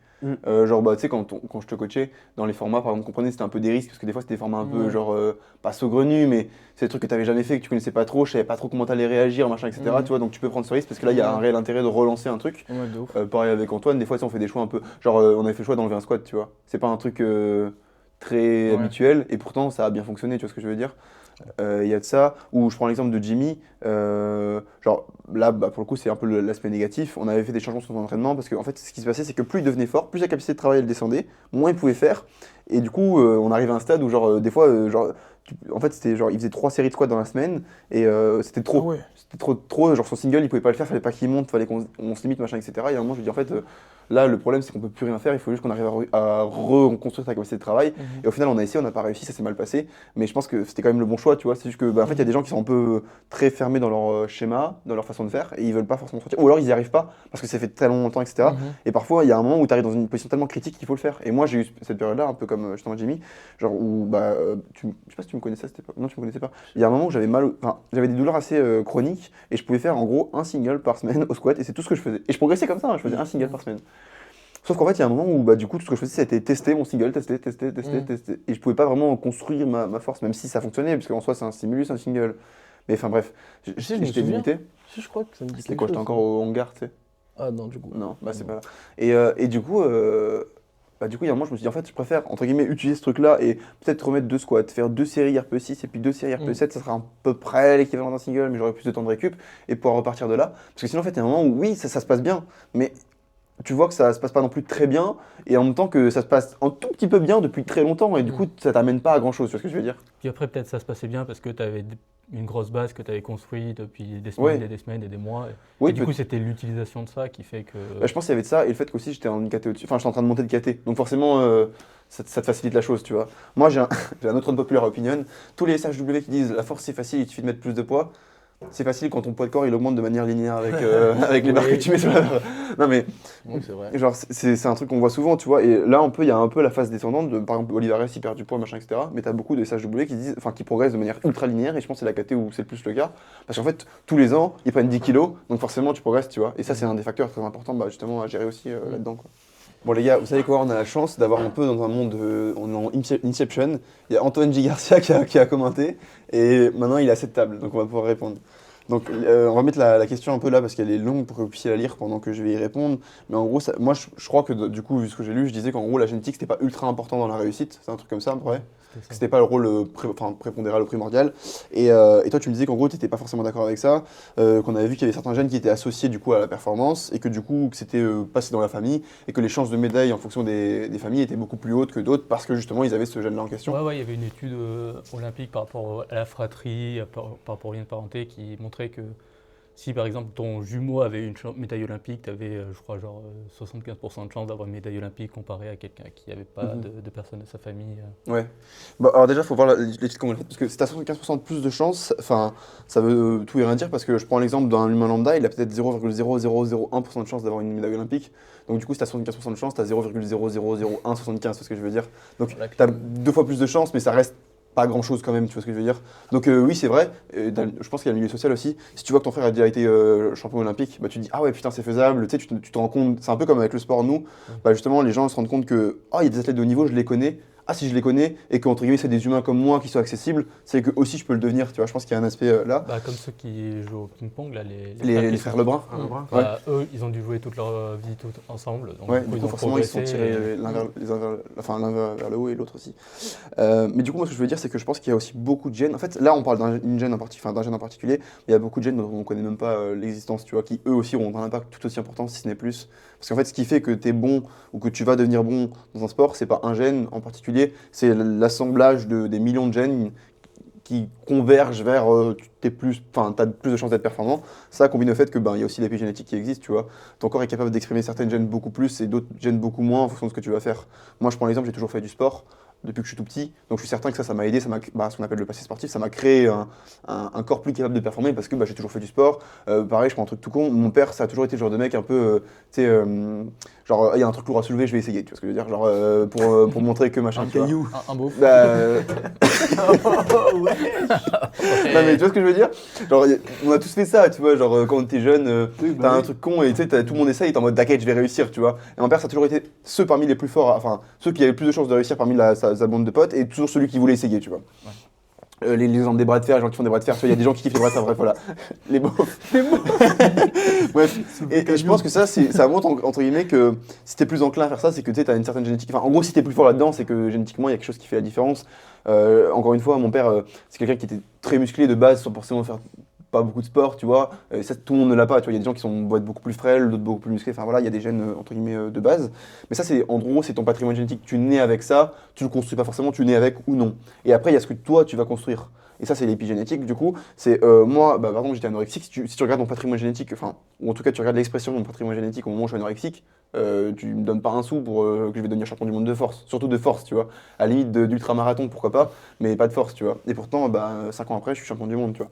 Speaker 1: Genre, bah, tu sais, quand je te coachais, dans les formats, par exemple, comprenez, c'était un peu des risques, parce que des fois, c'était des formats un peu, genre, pas saugrenus, mais c'est des trucs que tu n'avais jamais fait, que tu connaissais pas trop, je savais pas trop comment t'allais réagir, machin, etc. Tu vois, donc tu peux prendre ce risque, parce que là, il y a un réel intérêt de relancer un truc.
Speaker 2: Ouais, de ouf.
Speaker 1: Pareil avec Antoine, des fois, tu sais, on fait des choix un peu. Genre, on avait fait le choix d'enlever un squat, tu vois. C'est pas un truc très habituel, et pourtant, ça a bien fonctionné, tu vois ce que je veux dire. Il y a de ça, ou je prends l'exemple de Jimmy, genre là bah, pour le coup c'est un peu l'aspect négatif, on avait fait des changements sur son entraînement parce que en fait ce qui se passait c'est que plus il devenait fort, plus la capacité de travail elle descendait, moins il pouvait faire, et du coup on arrive à un stade où genre des fois genre En fait, c'était genre, il faisait 3 séries de squats dans la semaine et c'était
Speaker 2: Ah
Speaker 1: trop.
Speaker 2: ouais.
Speaker 1: C'était trop, genre son single, il pouvait pas le faire, fallait pas qu'il monte, fallait qu'on se limite, machin, etc. Et à un moment, je lui dis en fait, là, le problème, c'est qu'on peut plus rien faire, il faut juste qu'on arrive à reconstruire ta capacité de travail. Et au final, on a essayé, on n'a pas réussi, ça s'est mal passé, mais je pense que c'était quand même le bon choix, tu vois. C'est juste que, bah, en fait, il y a des gens qui sont un peu très fermés dans leur schéma, dans leur façon de faire, et ils veulent pas forcément sortir, ou alors ils y arrivent pas, parce que ça fait tellement longtemps, etc. Et parfois, il y a un moment où tu arrives dans une position tellement critique qu'il faut le faire. Et moi, j'ai eu cette période-là, un peu comme justement Jimmy, genre où, bah, je sais pas si tu me connaissais à cette époque, non, tu me connaissais pas. Il y a un moment où j'avais mal, enfin, j'avais des douleurs assez chroniques, et je pouvais faire en gros un single par semaine au squat, et c'est tout ce que je faisais. Et je progressais comme ça, hein, je faisais un single par semaine. Sauf qu'en fait, il y a un moment où bah, du coup, tout ce que je faisais, c'était tester mon single, tester. Et je pouvais pas vraiment construire ma force, même si ça fonctionnait, parce qu'en soi, c'est un stimulus, un single. Mais enfin bref,
Speaker 2: Si, je me
Speaker 1: j'étais
Speaker 2: souviens.
Speaker 1: limité.
Speaker 2: Si, je crois que ça me dit
Speaker 1: C'était
Speaker 2: quelque
Speaker 1: quand j'étais
Speaker 2: chose.
Speaker 1: encore au hangar, tu sais.
Speaker 2: Ah non, du coup.
Speaker 1: Non, bah c'est
Speaker 2: Non.
Speaker 1: pas là. Et du coup, il y a un moment, je me suis dit, en fait, je préfère, entre guillemets, utiliser ce truc-là et peut-être remettre 2 squats, faire 2 séries RPE6 et puis 2 séries RPE7, ça sera à peu près l'équivalent d'un single, mais j'aurai plus de temps de récup et pouvoir repartir de là. Parce que sinon, en fait, il y a un moment où, oui, ça se passe bien, mais tu vois que ça se passe pas non plus très bien et en même temps que ça se passe un tout petit peu bien depuis très longtemps et du coup, ça t'amène pas à grand-chose, tu vois ce que je veux dire?
Speaker 4: Puis après, peut-être ça se passait bien parce que tu avais une grosse base que tu avais construite depuis des
Speaker 1: Ouais.
Speaker 4: semaines et des semaines et des mois.
Speaker 1: Oui,
Speaker 4: Et du coup, c'était l'utilisation de ça qui fait que.
Speaker 1: bah, je pense qu'il y avait de ça et le fait qu'aussi j'étais en KT au-dessus, enfin j'étais en train de monter de KT. Donc forcément, ça te facilite la chose, tu vois. Moi j'ai j'ai un autre unpopular opinion. Tous les SHW qui disent la force c'est facile, il suffit de mettre plus de poids. C'est facile quand ton poids de corps il augmente de manière linéaire avec, avec les barres que tu mets sur la barre. Non mais
Speaker 2: Oui, c'est vrai.
Speaker 1: genre c'est un truc qu'on voit souvent, tu vois. Et là il y a un peu la phase descendante. Par exemple Olivares il perd du poids, machin, etc. Mais t'as beaucoup de SHW qui disent, enfin qui progressent de manière ultra linéaire et je pense que c'est la KT où c'est le plus le cas. Parce qu'en fait tous les ans ils prennent 10 kilos, donc forcément tu progresses, tu vois. Et ça c'est un des facteurs très importants bah, justement à gérer aussi là-dedans, quoi. Bon les gars, vous savez quoi, on a la chance d'avoir un peu dans un monde, on est en Inception, il y a Antoine J. Garcia qui a commenté, et maintenant il est à cette table, donc on va pouvoir répondre. Donc on va mettre la question un peu là, parce qu'elle est longue pour que vous puissiez la lire pendant que je vais y répondre, mais en gros, moi je crois que du coup, vu ce que j'ai lu, je disais qu'en gros la génétique c'était pas ultra important dans la réussite, c'est un truc comme ça, ouais.
Speaker 4: C'était ça.
Speaker 1: C'était pas le rôle prépondéral ou primordial. Et toi, tu me disais qu'en gros, tu n'étais pas forcément d'accord avec ça, qu'on avait vu qu'il y avait certains gènes qui étaient associés du coup à la performance, et que du coup, que c'était passé dans la famille, et que les chances de médaille en fonction des familles étaient beaucoup plus hautes que d'autres, parce que justement, ils avaient ce gène-là en question.
Speaker 4: Ouais, il y avait une étude olympique par rapport à la fratrie, par rapport au lien de parenté, qui montrait que si par exemple ton jumeau avait une médaille olympique, tu avais, je crois, genre 75% de chance d'avoir une médaille olympique comparé à quelqu'un qui n'avait pas de personne de sa famille.
Speaker 1: Ouais. Bah, alors déjà, il faut voir l'étude comment elle est faite, parce que si tu as 75% de plus de chance, enfin, ça veut tout et rien dire, parce que je prends l'exemple d'un humain lambda, il a peut-être 0,0001% de chance d'avoir une médaille olympique. Donc du coup, si tu as 75% de chance, tu as 0,000175, c'est ce que je veux dire. Donc
Speaker 2: Voilà,
Speaker 1: tu as 2 fois plus de chance, mais ça reste pas grand chose quand même, tu vois ce que je veux dire. Donc oui, c'est vrai, je pense qu'il y a le milieu social aussi. Si tu vois que ton frère a déjà été champion olympique, bah, tu te dis ah ouais putain c'est faisable, tu sais, tu te rends compte, c'est un peu comme avec le sport, nous, bah, justement les gens se rendent compte que ah il y a des athlètes de haut niveau, je les connais, ah si je les connais, et qu'entre guillemets c'est des humains comme moi qui sont accessibles, c'est que aussi je peux le devenir, tu vois, je pense qu'il y a un aspect là.
Speaker 4: Bah, comme ceux qui jouent au ping-pong, là,
Speaker 1: Les
Speaker 4: qui
Speaker 1: frères
Speaker 4: sont-
Speaker 1: Lebrun.
Speaker 4: Bah, eux, ils ont dû jouer toute leur vie ensemble. Donc,
Speaker 1: Ouais,
Speaker 4: du coup,
Speaker 1: du
Speaker 4: ils
Speaker 1: coup
Speaker 4: ont
Speaker 1: forcément ils se sont
Speaker 4: progressé
Speaker 1: tirés
Speaker 4: et-
Speaker 1: l'un vers le haut et l'autre aussi. Mais du coup moi ce que je veux dire c'est que je pense qu'il y a aussi beaucoup de gènes. En fait là on parle d'un gène en particulier, mais il y a beaucoup de gènes dont on ne connaît même pas l'existence, tu vois, qui eux aussi ont un impact tout aussi important si ce n'est plus. Parce qu'en fait ce qui fait que tu es bon ou que tu vas devenir bon dans un sport, c'est pas un gène en particulier, c'est l'assemblage des millions de gènes qui convergent vers t'as plus de chances d'être performant. Ça combine au fait que il y a aussi l'épigénétique qui existe, tu vois. Ton corps est capable d'exprimer certaines gènes beaucoup plus et d'autres gènes beaucoup moins en fonction de ce que tu vas faire. Moi je prends l'exemple, j'ai toujours fait du sport depuis que je suis tout petit, donc je suis certain que ça m'a aidé, ce qu'on appelle le passé sportif, ça m'a créé un corps plus capable de performer parce que j'ai toujours fait du sport. Pareil, je prends un truc tout con, mon père ça a toujours été le genre de mec un peu, tu sais, genre il y a un truc lourd à soulever, je vais essayer, tu vois ce que je veux dire, genre pour montrer que machin, tu vois.
Speaker 2: Un beau.
Speaker 1: Bah, non mais tu vois ce que je veux dire? Genre on a tous fait ça, tu vois, genre quand on était jeune, t'as un truc con et tu sais, tout le monde essaye, t'es en mode t'inquiète, je vais réussir, tu vois. Et mon père ça a toujours été ceux parmi les plus forts, enfin ceux qui avaient le plus de chances de réussir parmi sa bande de potes et toujours celui qui voulait essayer, tu vois. Les exemples des bras de fer, les gens qui font des bras de fer, tu vois, il y a des gens qui kiffent les bras de fer, bref, voilà. Les beaufs. Bref, et je pense que ça montre entre guillemets que si t'es plus enclin à faire ça, c'est que tu as une certaine génétique. Enfin, en gros, si t'es plus fort là-dedans, c'est que génétiquement, il y a quelque chose qui fait la différence. Encore une fois, mon père, c'est quelqu'un qui était très musclé de base, sans forcément faire pas beaucoup de sport, tu vois. Ça, tout le monde ne l'a pas, tu vois. Il y a des gens qui vont être beaucoup plus frêles, d'autres beaucoup plus musclés. Enfin voilà, il y a des gènes entre guillemets de base. Mais ça, c'est en gros, c'est ton patrimoine génétique. Tu nais avec ça, tu le construis pas forcément, tu nais avec ou non. Et après, il y a ce que toi, tu vas construire. Et ça, c'est l'épigénétique. Du coup, c'est moi, par exemple, j'étais anorexique. Si tu regardes mon patrimoine génétique, enfin, ou en tout cas, tu regardes l'expression de mon patrimoine génétique au moment où je suis anorexique, tu me donnes pas un sou pour que je vais devenir champion du monde de force. Surtout de force, tu vois. À la limite d'ultramarathon, pourquoi pas, mais pas de force, tu vois. Et pourtant, 5 ans après, je suis champion du monde, tu vois.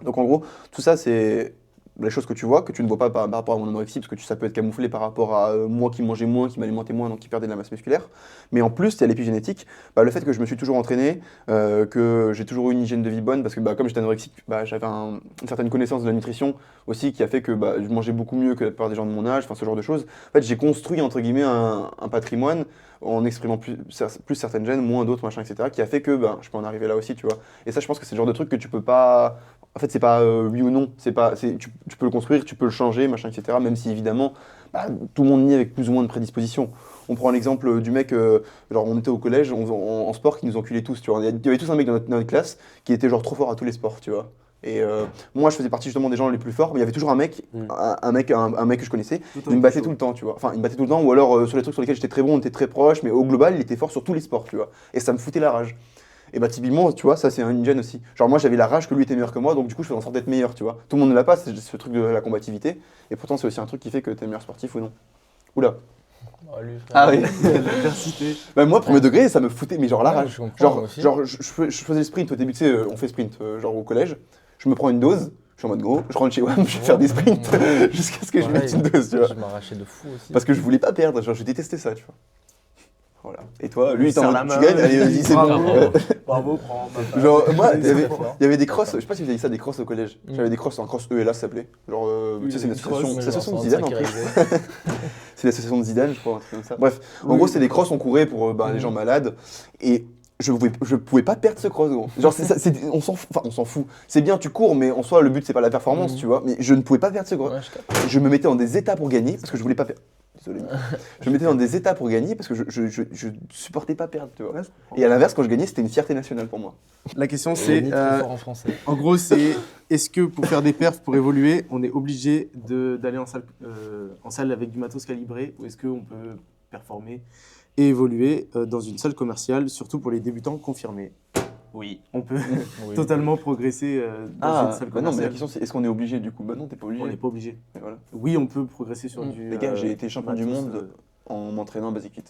Speaker 1: Donc en gros, tout ça, c'est les choses que tu vois, que tu ne vois pas par rapport à mon anorexie, parce que ça peut être camouflé par rapport à moi qui mangeais moins, qui m'alimentais moins, donc qui perdait de la masse musculaire. Mais en plus, il y a l'épigénétique, le fait que je me suis toujours entraîné, que j'ai toujours eu une hygiène de vie bonne, parce que comme j'étais anorexique, j'avais une certaine connaissance de la nutrition aussi, qui a fait que je mangeais beaucoup mieux que la plupart des gens de mon âge, enfin ce genre de choses. En fait, j'ai construit, entre guillemets, un patrimoine en exprimant plus certaines gènes, moins d'autres, machin, etc., qui a fait que je peux en arriver là aussi, tu vois. Et ça, je pense que c'est le genre de truc que tu peux pas... En fait, c'est pas oui ou non, tu peux le construire, tu peux le changer, machin, etc., même si évidemment, tout le monde nie avec plus ou moins de prédisposition. On prend l'exemple du mec, genre on était au collège, en sport, qui nous enculait tous, tu vois. Il y avait tous un mec dans notre classe qui était genre trop fort à tous les sports, tu vois. Et moi, je faisais partie justement des gens les plus forts, mais il y avait toujours un mec, un mec que je connaissais, il me battait tout le temps, tu vois. Enfin, il me battait tout le temps, ou alors sur les trucs sur lesquels j'étais très bon, on était très proches, mais au global, il était fort sur tous les sports, tu vois. Et ça me foutait la rage. Et typiquement, tu vois, ça c'est une gêne aussi. Genre moi j'avais la rage que lui était meilleur que moi, donc du coup je faisais en sorte d'être meilleur, tu vois. Tout le monde ne l'a pas, c'est ce truc de la combativité. Et pourtant c'est aussi un truc qui fait que t'es meilleur sportif ou non. Oula.
Speaker 2: Oh, lui, frère.
Speaker 1: Ah oui.
Speaker 3: L'adversité.
Speaker 1: Moi, premier degré, ça me foutait, mais genre la
Speaker 2: Ouais,
Speaker 1: rage.
Speaker 2: je comprends, moi aussi.
Speaker 1: Genre je faisais le sprint au début, tu sais, on fait sprint, genre au collège. Je me prends une dose, je suis en mode gros, je rentre chez WAM, je vais faire des sprints jusqu'à ce que je mette une dose, tu vois.
Speaker 2: Je m'arrachais de fou aussi.
Speaker 1: Parce que je voulais pas perdre, genre je détestais ça, tu vois. Voilà. Et toi, lui,
Speaker 3: Serre la
Speaker 1: tu
Speaker 3: main.
Speaker 1: gagnes, allez, vas-y, c'est bon.
Speaker 3: Bravo, prends.
Speaker 1: Genre, moi, il
Speaker 3: fort.
Speaker 1: y avait des crosses, je sais pas si vous avez ça, des crosses au collège. J'avais des crosses, un cross ELA ça s'appelait. Genre, tu sais, c'est une association de Zidane en plus. C'est l'association de Zidane, je crois, un truc comme ça. Bref, en gros, c'est des crosses, on courait pour les gens malades. Et je pouvais pas perdre ce cross, gros. Genre, on s'en fout. C'est bien, tu cours, mais en soi, le but, c'est pas la performance, tu vois. Mais je ne pouvais pas perdre ce cross.
Speaker 2: Ouais,
Speaker 1: Je me mettais dans des états pour gagner, parce que je voulais pas perdre. Désolé. Je me mettais dans des états pour gagner parce que je supportais pas perdre, tu vois.
Speaker 3: Ouais, je comprends.
Speaker 1: Et à l'inverse, quand je gagnais, c'était une fierté nationale pour moi.
Speaker 3: La question
Speaker 2: C'est
Speaker 3: c'est,
Speaker 2: très fort en français.
Speaker 3: en gros c'est, est-ce que pour faire des perfs, pour évoluer, on est obligé d'aller en salle avec du matos calibré, ou est-ce qu'on peut performer et évoluer dans une salle commerciale, surtout pour les débutants confirmés? Oui, on peut totalement progresser dans une salle
Speaker 1: non, mais
Speaker 3: commerciale.
Speaker 1: la question c'est est-ce qu'on est obligé du coup? Bah non, t'es pas obligé.
Speaker 3: On n'est pas obligé.
Speaker 1: Et voilà.
Speaker 3: Oui, on peut progresser sur du.
Speaker 1: Les gars, j'ai été champion du
Speaker 3: matos,
Speaker 1: monde en m'entraînant à Basic Fit.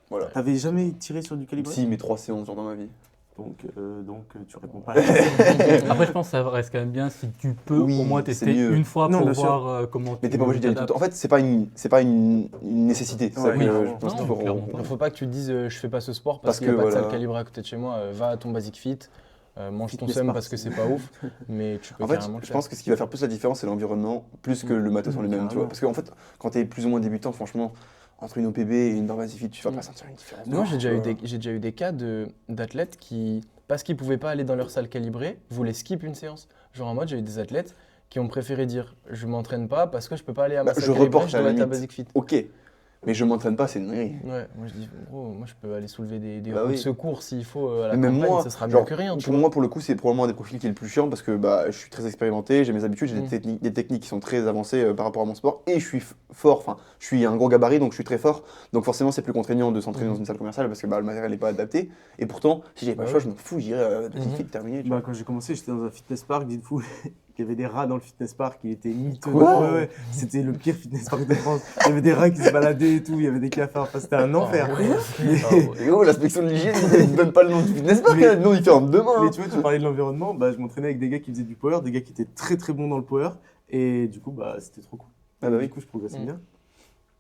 Speaker 1: Voilà.
Speaker 3: T'avais jamais tiré sur du calibré?
Speaker 1: Si, mais 3 séances genre dans ma vie.
Speaker 3: Donc tu réponds pas à la question.
Speaker 4: Après, je pense que ça reste quand même bien si tu peux
Speaker 1: Oui,
Speaker 4: au moins
Speaker 1: c'est
Speaker 4: tester
Speaker 1: mieux.
Speaker 4: une fois
Speaker 3: Non,
Speaker 4: pour
Speaker 3: bien sûr.
Speaker 4: voir comment
Speaker 1: Mais t'es pas obligé d'y aller tout le temps. En fait, c'est pas une nécessité. C'est ça
Speaker 3: Ouais,
Speaker 1: que
Speaker 3: clairement.
Speaker 1: je pense
Speaker 4: Non,
Speaker 1: qu'il faut.
Speaker 4: clairement pas.
Speaker 2: Il faut pas que tu te dises je fais pas ce sport
Speaker 1: Parce
Speaker 2: parce qu'il n'y a
Speaker 1: que,
Speaker 2: pas de salle
Speaker 1: voilà.
Speaker 2: calibrée à côté de chez moi. Va à ton Basic Fit, mange ton
Speaker 3: Fitness
Speaker 2: sème
Speaker 3: Park.
Speaker 2: parce que c'est pas ouf, mais tu peux
Speaker 1: En fait,
Speaker 2: carrément le
Speaker 1: je
Speaker 2: faire.
Speaker 1: pense que ce qui va faire plus la différence, c'est l'environnement, plus que le matos en lui-même, tu vois.
Speaker 3: Carrément.
Speaker 1: Parce qu'en fait, quand t'es plus ou moins débutant, franchement, entre une OPB et une barre Basic Fit, tu vas pas sentir une différence.
Speaker 2: Moi, j'ai
Speaker 1: tu vois.
Speaker 2: déjà eu des cas d'athlètes qui, parce qu'ils pouvaient pas aller dans leur salle calibrée, voulaient skip une séance. Genre en mode, j'ai eu des athlètes qui ont préféré dire je m'entraîne pas parce que je peux pas aller à ma salle
Speaker 1: je
Speaker 2: calibrée,
Speaker 1: reporte
Speaker 2: je
Speaker 1: à
Speaker 2: dois
Speaker 1: la
Speaker 2: être à
Speaker 1: limite.
Speaker 2: Basic Fit.
Speaker 1: Ok, mais je m'entraîne pas, c'est une dinguerie.
Speaker 2: Ouais, moi je dis gros, moi je peux aller soulever des
Speaker 1: Bah
Speaker 2: roues de
Speaker 1: oui.
Speaker 2: secours s'il faut à la
Speaker 1: Mais même
Speaker 2: campagne,
Speaker 1: moi,
Speaker 2: ça sera mieux
Speaker 1: genre,
Speaker 2: que rien, tu
Speaker 1: pour
Speaker 2: vois.
Speaker 1: moi, pour le coup, c'est probablement un des profils qui est le plus chiant parce que je suis très expérimenté, j'ai mes habitudes, j'ai des techniques qui sont très avancées par rapport à mon sport et je suis fort, enfin, je suis un gros gabarit donc je suis très fort. Donc forcément, c'est plus contraignant de s'entraîner dans une salle commerciale parce que le matériel n'est pas adapté. Et pourtant, si j'avais pas le choix, je m'en fous, j'irais à Basic Fit terminé. tu vois.
Speaker 3: Quand j'ai commencé, j'étais dans un fitness park, dites-vous. Il y avait des rats dans le fitness park, il était miteux.
Speaker 1: Quoi
Speaker 3: Ouais. C'était le pire fitness park de France. Il y avait des rats qui se baladaient et tout, il y avait des cafards, enfin, c'était un enfer.
Speaker 1: Et oh, l'inspection de l'hygiène, il ne donne pas le nom du fitness park,
Speaker 3: Mais-
Speaker 1: le nom il ferme demain.
Speaker 3: Mais tu vois, tu parlais de l'environnement, je m'entraînais avec des gars qui faisaient du power, des gars qui étaient très très bons dans le power, et du coup, c'était trop cool.
Speaker 1: Ah bah oui.
Speaker 3: Du coup, je progressais bien.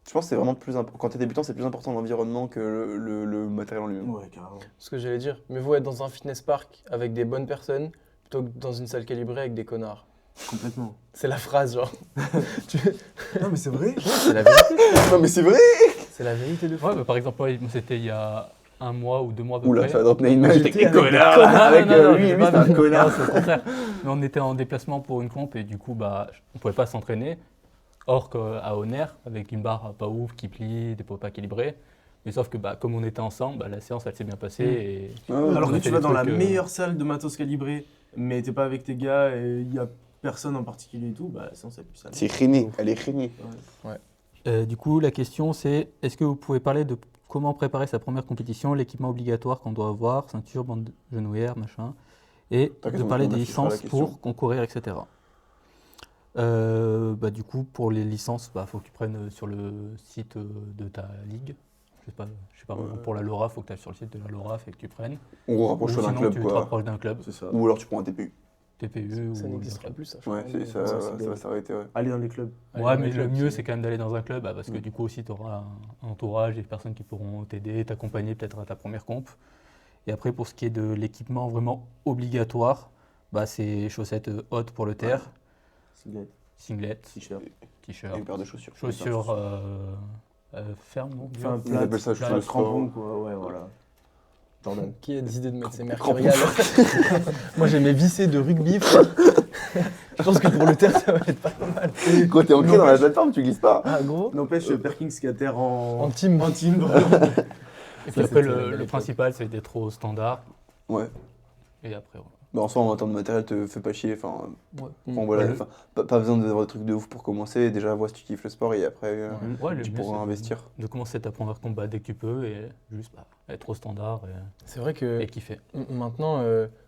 Speaker 1: Je pense que c'est vraiment plus important. Quand t'es débutant, c'est plus important l'environnement que le matériel en lui-même.
Speaker 3: Ouais, carrément.
Speaker 2: Ce que j'allais dire, mais vous être dans un fitness park avec des bonnes personnes plutôt que dans une salle calibrée avec des connards.
Speaker 3: Complètement.
Speaker 2: C'est la phrase, genre.
Speaker 3: Non, mais c'est vrai.
Speaker 2: C'est la vérité.
Speaker 1: Non mais c'est vrai.
Speaker 2: C'est la vérité de fou.
Speaker 4: Ouais, par exemple, moi, c'était il y a 1 mois ou 2 mois à peu
Speaker 1: Oula,
Speaker 4: près.
Speaker 1: ça va donc une image
Speaker 3: J'étais
Speaker 1: des
Speaker 3: avec des
Speaker 1: connards.
Speaker 3: connards.
Speaker 1: Avec
Speaker 4: Non, non,
Speaker 1: lui,
Speaker 4: je
Speaker 1: lui
Speaker 4: sais
Speaker 1: c'est
Speaker 4: pas,
Speaker 1: un
Speaker 4: mais-
Speaker 1: connard.
Speaker 4: non, c'est au contraire. Mais on était en déplacement pour une comp et du coup, on pouvait pas s'entraîner. Or qu'à Honner, avec une barre pas ouf qui plie, des pots pas équilibrés. Mais sauf que comme on était ensemble, la séance elle s'est bien passée. Et
Speaker 1: Ah ouais.
Speaker 3: Alors
Speaker 4: on
Speaker 3: que
Speaker 4: a
Speaker 3: tu
Speaker 4: fait
Speaker 3: vas
Speaker 4: des
Speaker 3: dans la
Speaker 4: trucs,
Speaker 3: meilleure salle de matos calibré, mais t'es pas avec tes gars et il y a personne en particulier et tout, bah sinon c'est plus ça.
Speaker 1: C'est René, elle est René.
Speaker 4: Du coup, la question c'est, est-ce que vous pouvez parler de comment préparer sa première compétition, l'équipement obligatoire qu'on doit avoir, ceinture, bande genouillère, machin, et
Speaker 1: T'inquiète,
Speaker 4: de parler
Speaker 1: on
Speaker 4: des
Speaker 1: affichera la
Speaker 4: licences
Speaker 1: question.
Speaker 4: pour concourir, etc. Du coup, pour les licences, faut que tu prennes sur le site de ta ligue. Je sais pas, pour la LoRa, il faut que tu ailles sur le site de la LoRa et que tu prennes.
Speaker 1: On
Speaker 4: Ou
Speaker 1: rapproche d'un
Speaker 4: sinon,
Speaker 1: club,
Speaker 4: tu te
Speaker 1: quoi.
Speaker 4: rapproches d'un club,
Speaker 3: C'est ça.
Speaker 1: Ou alors tu prends un TPU.
Speaker 4: TPE
Speaker 2: Ça
Speaker 4: ou
Speaker 2: n'existera plus, ça, je
Speaker 1: Ouais,
Speaker 2: crois.
Speaker 1: ça va s'arrêter, ouais.
Speaker 3: Aller dans les clubs.
Speaker 4: Ouais, mais le
Speaker 2: club,
Speaker 4: mieux, c'est quand même d'aller dans un club, parce que
Speaker 1: Mm.
Speaker 4: du coup aussi, tu auras un entourage, des personnes qui pourront t'aider, t'accompagner peut-être à ta première comp. Et après, pour ce qui est de l'équipement vraiment obligatoire, c'est chaussettes hautes pour le terre, singlet,
Speaker 3: T-shirt.
Speaker 1: Et
Speaker 4: t-shirt,
Speaker 1: une paire de chaussures.
Speaker 4: chaussures fermes, non
Speaker 3: Enfin,
Speaker 1: Ils appellent ça chaussures de sport.
Speaker 3: crampons, quoi. Ouais, voilà. Jordan.
Speaker 2: Qui a décidé de mettre ses
Speaker 1: Crampons.
Speaker 2: mercuriales? Moi j'ai mes vissés de rugby, frère. Je pense que pour le terre ça va être pas mal.
Speaker 1: Quand t'es ancré dans la plateforme, tu glisses pas.
Speaker 2: Ah gros.
Speaker 3: N'empêche, Perkins qui atterre
Speaker 2: En team.
Speaker 3: En team.
Speaker 4: Et puis
Speaker 2: Ça,
Speaker 4: après,
Speaker 2: c'était la
Speaker 4: le
Speaker 2: belle époque.
Speaker 4: principal, c'est d'être au standard.
Speaker 1: Ouais.
Speaker 4: Et après, voilà.
Speaker 1: Bah, en soi, en termes de matériel, te fais pas chier. Enfin,
Speaker 2: Mm.
Speaker 1: voilà,
Speaker 4: Ouais,
Speaker 1: enfin, pas besoin d'avoir des trucs de ouf pour commencer. Déjà, vois si tu kiffes le sport et après,
Speaker 4: Ouais, le
Speaker 1: tu
Speaker 4: mieux,
Speaker 1: pourras
Speaker 4: c'est
Speaker 1: investir.
Speaker 4: de commencer ta première combat dès que tu peux et juste être au standard
Speaker 2: C'est vrai que
Speaker 4: et kiffer.
Speaker 2: maintenant,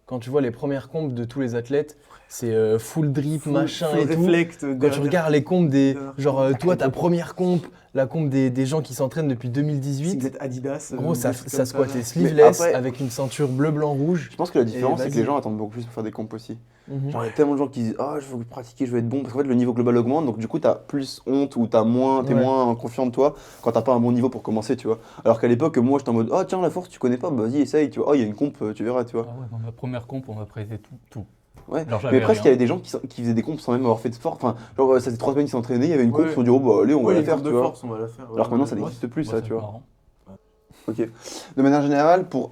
Speaker 2: quand tu vois les premières compes de tous les athlètes, c'est full drip, machin
Speaker 3: Full
Speaker 2: et tout.
Speaker 3: reflect
Speaker 2: Quand tu
Speaker 3: derrière.
Speaker 2: regardes les compes des.
Speaker 3: derrière.
Speaker 2: Genre, toi, ta première comp, la comp des gens qui s'entraînent depuis 2018.
Speaker 3: Singlet Adidas.
Speaker 2: Gros, ça
Speaker 3: des trucs comme
Speaker 2: squattait
Speaker 3: là.
Speaker 2: sleeveless
Speaker 1: après-
Speaker 2: avec une ceinture bleu, blanc, rouge.
Speaker 1: Je pense que la différence, c'est que
Speaker 2: vas-y.
Speaker 1: les gens attendent beaucoup plus pour faire des compos aussi.
Speaker 2: Mhm.
Speaker 1: Genre, il y a tellement de gens qui disent ah, je veux pratiquer, je veux être bon. Parce qu'en fait, le niveau global augmente. Donc, du coup, t'as plus honte ou t'es
Speaker 2: Ouais.
Speaker 1: moins confiant de toi quand t'as pas un bon niveau pour commencer, tu vois. Alors qu'à l'époque, moi, j'étais en mode ah, tiens, la force, tu connais pas, bah, vas-y, essaye, tu vois. Oh, il y a une comp, tu verras, tu vois.
Speaker 4: Ah ouais, dans ma première comp, on m'a prêté tout.
Speaker 1: Ouais.
Speaker 4: Alors, j'avais
Speaker 1: Mais presque, il y
Speaker 4: rien.
Speaker 1: avait des gens qui faisaient des compos sans même avoir fait de sport. Enfin, genre, ça faisait 3 semaines qu'ils s'entraînaient, il y avait une comp,
Speaker 3: Ouais.
Speaker 1: ils se sont dit oh, bah, allez, on va
Speaker 3: Ouais,
Speaker 1: la
Speaker 3: les
Speaker 1: faire,
Speaker 3: cours
Speaker 1: tu
Speaker 3: de
Speaker 1: vois.
Speaker 3: force, on va la faire.
Speaker 1: Alors que maintenant, ça
Speaker 3: Ouais.
Speaker 1: n'existe plus,
Speaker 4: Ouais,
Speaker 1: ça,
Speaker 4: c'est
Speaker 1: tu vois.
Speaker 4: marrant.
Speaker 1: Ok. De manière générale, pour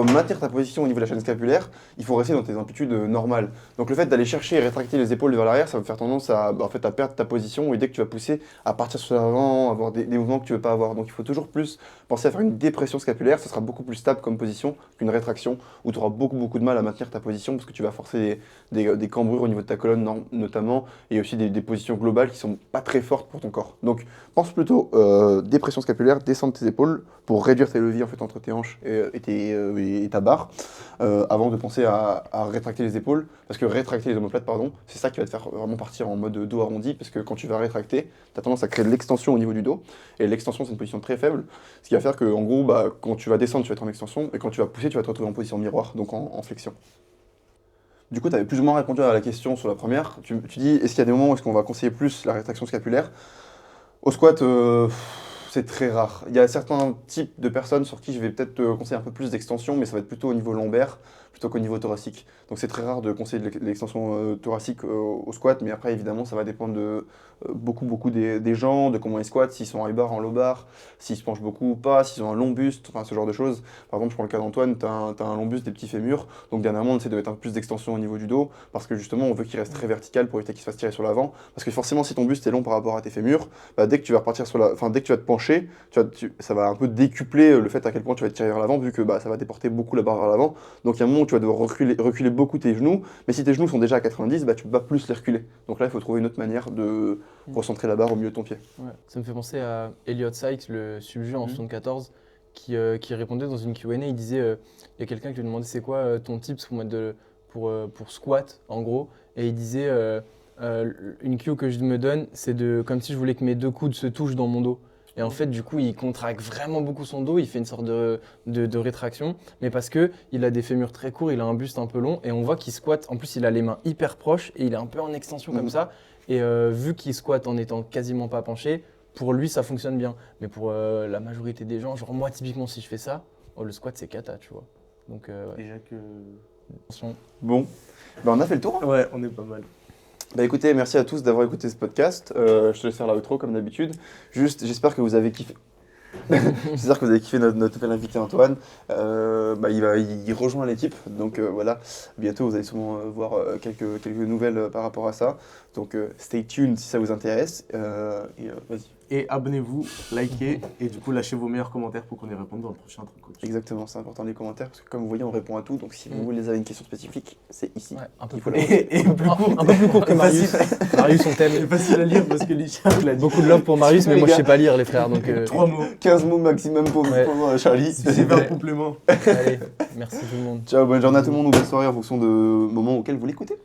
Speaker 1: maintenir ta position au niveau de la chaîne scapulaire, il faut rester dans tes amplitudes normales. Donc le fait d'aller chercher et rétracter les épaules vers l'arrière, ça va faire tendance à perdre ta position et dès que tu vas pousser, à partir sur l'avant, avoir des mouvements que tu veux pas avoir. Donc il faut toujours plus penser à faire une dépression scapulaire, ça sera beaucoup plus stable comme position qu'une rétraction où tu auras beaucoup de mal à maintenir ta position parce que tu vas forcer des cambrures au niveau de ta colonne notamment et aussi des positions globales qui sont pas très fortes pour ton corps. Donc pense plutôt dépression scapulaire, descendre tes épaules pour réduire tes leviers en fait, entre tes hanches et ta barre avant de penser à rétracter les épaules parce que rétracter les omoplates, pardon, c'est ça qui va te faire vraiment partir en mode dos arrondi parce que quand tu vas rétracter, tu as tendance à créer de l'extension au niveau du dos et l'extension c'est une position très faible, ce qui va faire que en gros quand tu vas descendre tu vas être en extension et quand tu vas pousser tu vas te retrouver en position miroir, donc en flexion. Du coup, tu avais plus ou moins répondu à la question sur la première. Tu dis, est-ce qu'il y a des moments où est-ce qu'on va conseiller plus la rétraction scapulaire? Au squat, c'est très rare. Il y a certains types de personnes sur qui je vais peut-être te conseiller un peu plus d'extension, mais ça va être plutôt au niveau lombaire plutôt qu'au niveau thoracique. Donc c'est très rare de conseiller de l'extension thoracique au squat, mais après évidemment ça va dépendre de beaucoup des gens, de comment ils squattent, s'ils sont en high bar, en low bar, s'ils se penchent beaucoup ou pas, s'ils ont un long buste, enfin ce genre de choses. Par exemple, je prends le cas d'Antoine, tu as un long buste, des petits fémurs, donc dernièrement on essaie de mettre un peu plus d'extension au niveau du dos, parce que justement on veut qu'il reste très vertical pour éviter qu'il se fasse tirer sur l'avant, parce que forcément si ton buste est long par rapport à tes fémurs, dès que tu vas repartir dès que tu vas te pencher, ça va un peu décupler le fait à quel point tu vas te tirer vers l'avant, vu que ça va déporter beaucoup la barre vers l'avant. Donc il y a un moment où tu vas devoir reculer beaucoup tes genoux, mais si tes genoux sont déjà à 90, tu peux pas plus les reculer. Donc là il faut trouver une autre manière de recentrer la barre au milieu de ton pied.
Speaker 2: Ouais. Ça me fait penser à Elliot Sykes, le subjugué en 74, qui répondait dans une Q&A. Il disait il y a quelqu'un qui lui demandait c'est quoi ton tips pour squat, en gros. Et il disait une cue que je me donne, c'est comme si je voulais que mes deux coudes se touchent dans mon dos. Et en fait, du coup, il contracte vraiment beaucoup son dos, il fait une sorte de rétraction, mais parce qu'il a des fémurs très courts, il a un buste un peu long, et on voit qu'il squatte. En plus, il a les mains hyper proches, et il est un peu en extension comme ça. Et vu qu'il squatte en étant quasiment pas penché, pour lui, ça fonctionne bien. Mais pour la majorité des gens, genre moi, typiquement, si je fais ça, le squat, c'est cata, tu vois. Donc,
Speaker 3: Déjà que.
Speaker 2: attention.
Speaker 1: Bon, on a fait le tour.
Speaker 3: Ouais, on est pas mal.
Speaker 1: Écoutez, merci à tous d'avoir écouté ce podcast. Je te laisse faire l'outro comme d'habitude. Juste, j'espère que vous avez kiffé. J'espère que vous avez kiffé notre nouvel invité Antoine. Il rejoint l'équipe, donc voilà. Bientôt, vous allez sûrement voir quelques nouvelles par rapport à ça. Donc, stay tuned si ça vous intéresse. Vas-y.
Speaker 3: Et abonnez-vous, likez, et du coup, lâchez vos meilleurs commentaires pour qu'on y réponde dans le prochain truc.
Speaker 1: Exactement, c'est important les commentaires parce que comme vous voyez, on répond à tout. Donc si vous avez une question spécifique, c'est ici.
Speaker 2: Ouais, un peu
Speaker 1: Il faut
Speaker 2: plus
Speaker 1: la-
Speaker 2: court.
Speaker 3: Et plus court.
Speaker 2: Un peu plus court que Marius. Marius, on
Speaker 3: C'est
Speaker 2: t'aime.
Speaker 3: facile à lire parce que Lichard l'a dit.
Speaker 2: Beaucoup de love pour Marius, mais
Speaker 1: Les
Speaker 2: moi je
Speaker 1: gars.
Speaker 2: sais pas lire les frères, donc
Speaker 3: 3 mots.
Speaker 1: 15 mots maximum pour
Speaker 2: Ouais.
Speaker 1: Charlie.
Speaker 3: C'est vers complément.
Speaker 2: allez, merci tout le monde.
Speaker 1: Ciao, bonne journée à tout le monde ou bonne soirée en fonction de moment auquel vous l'écoutez.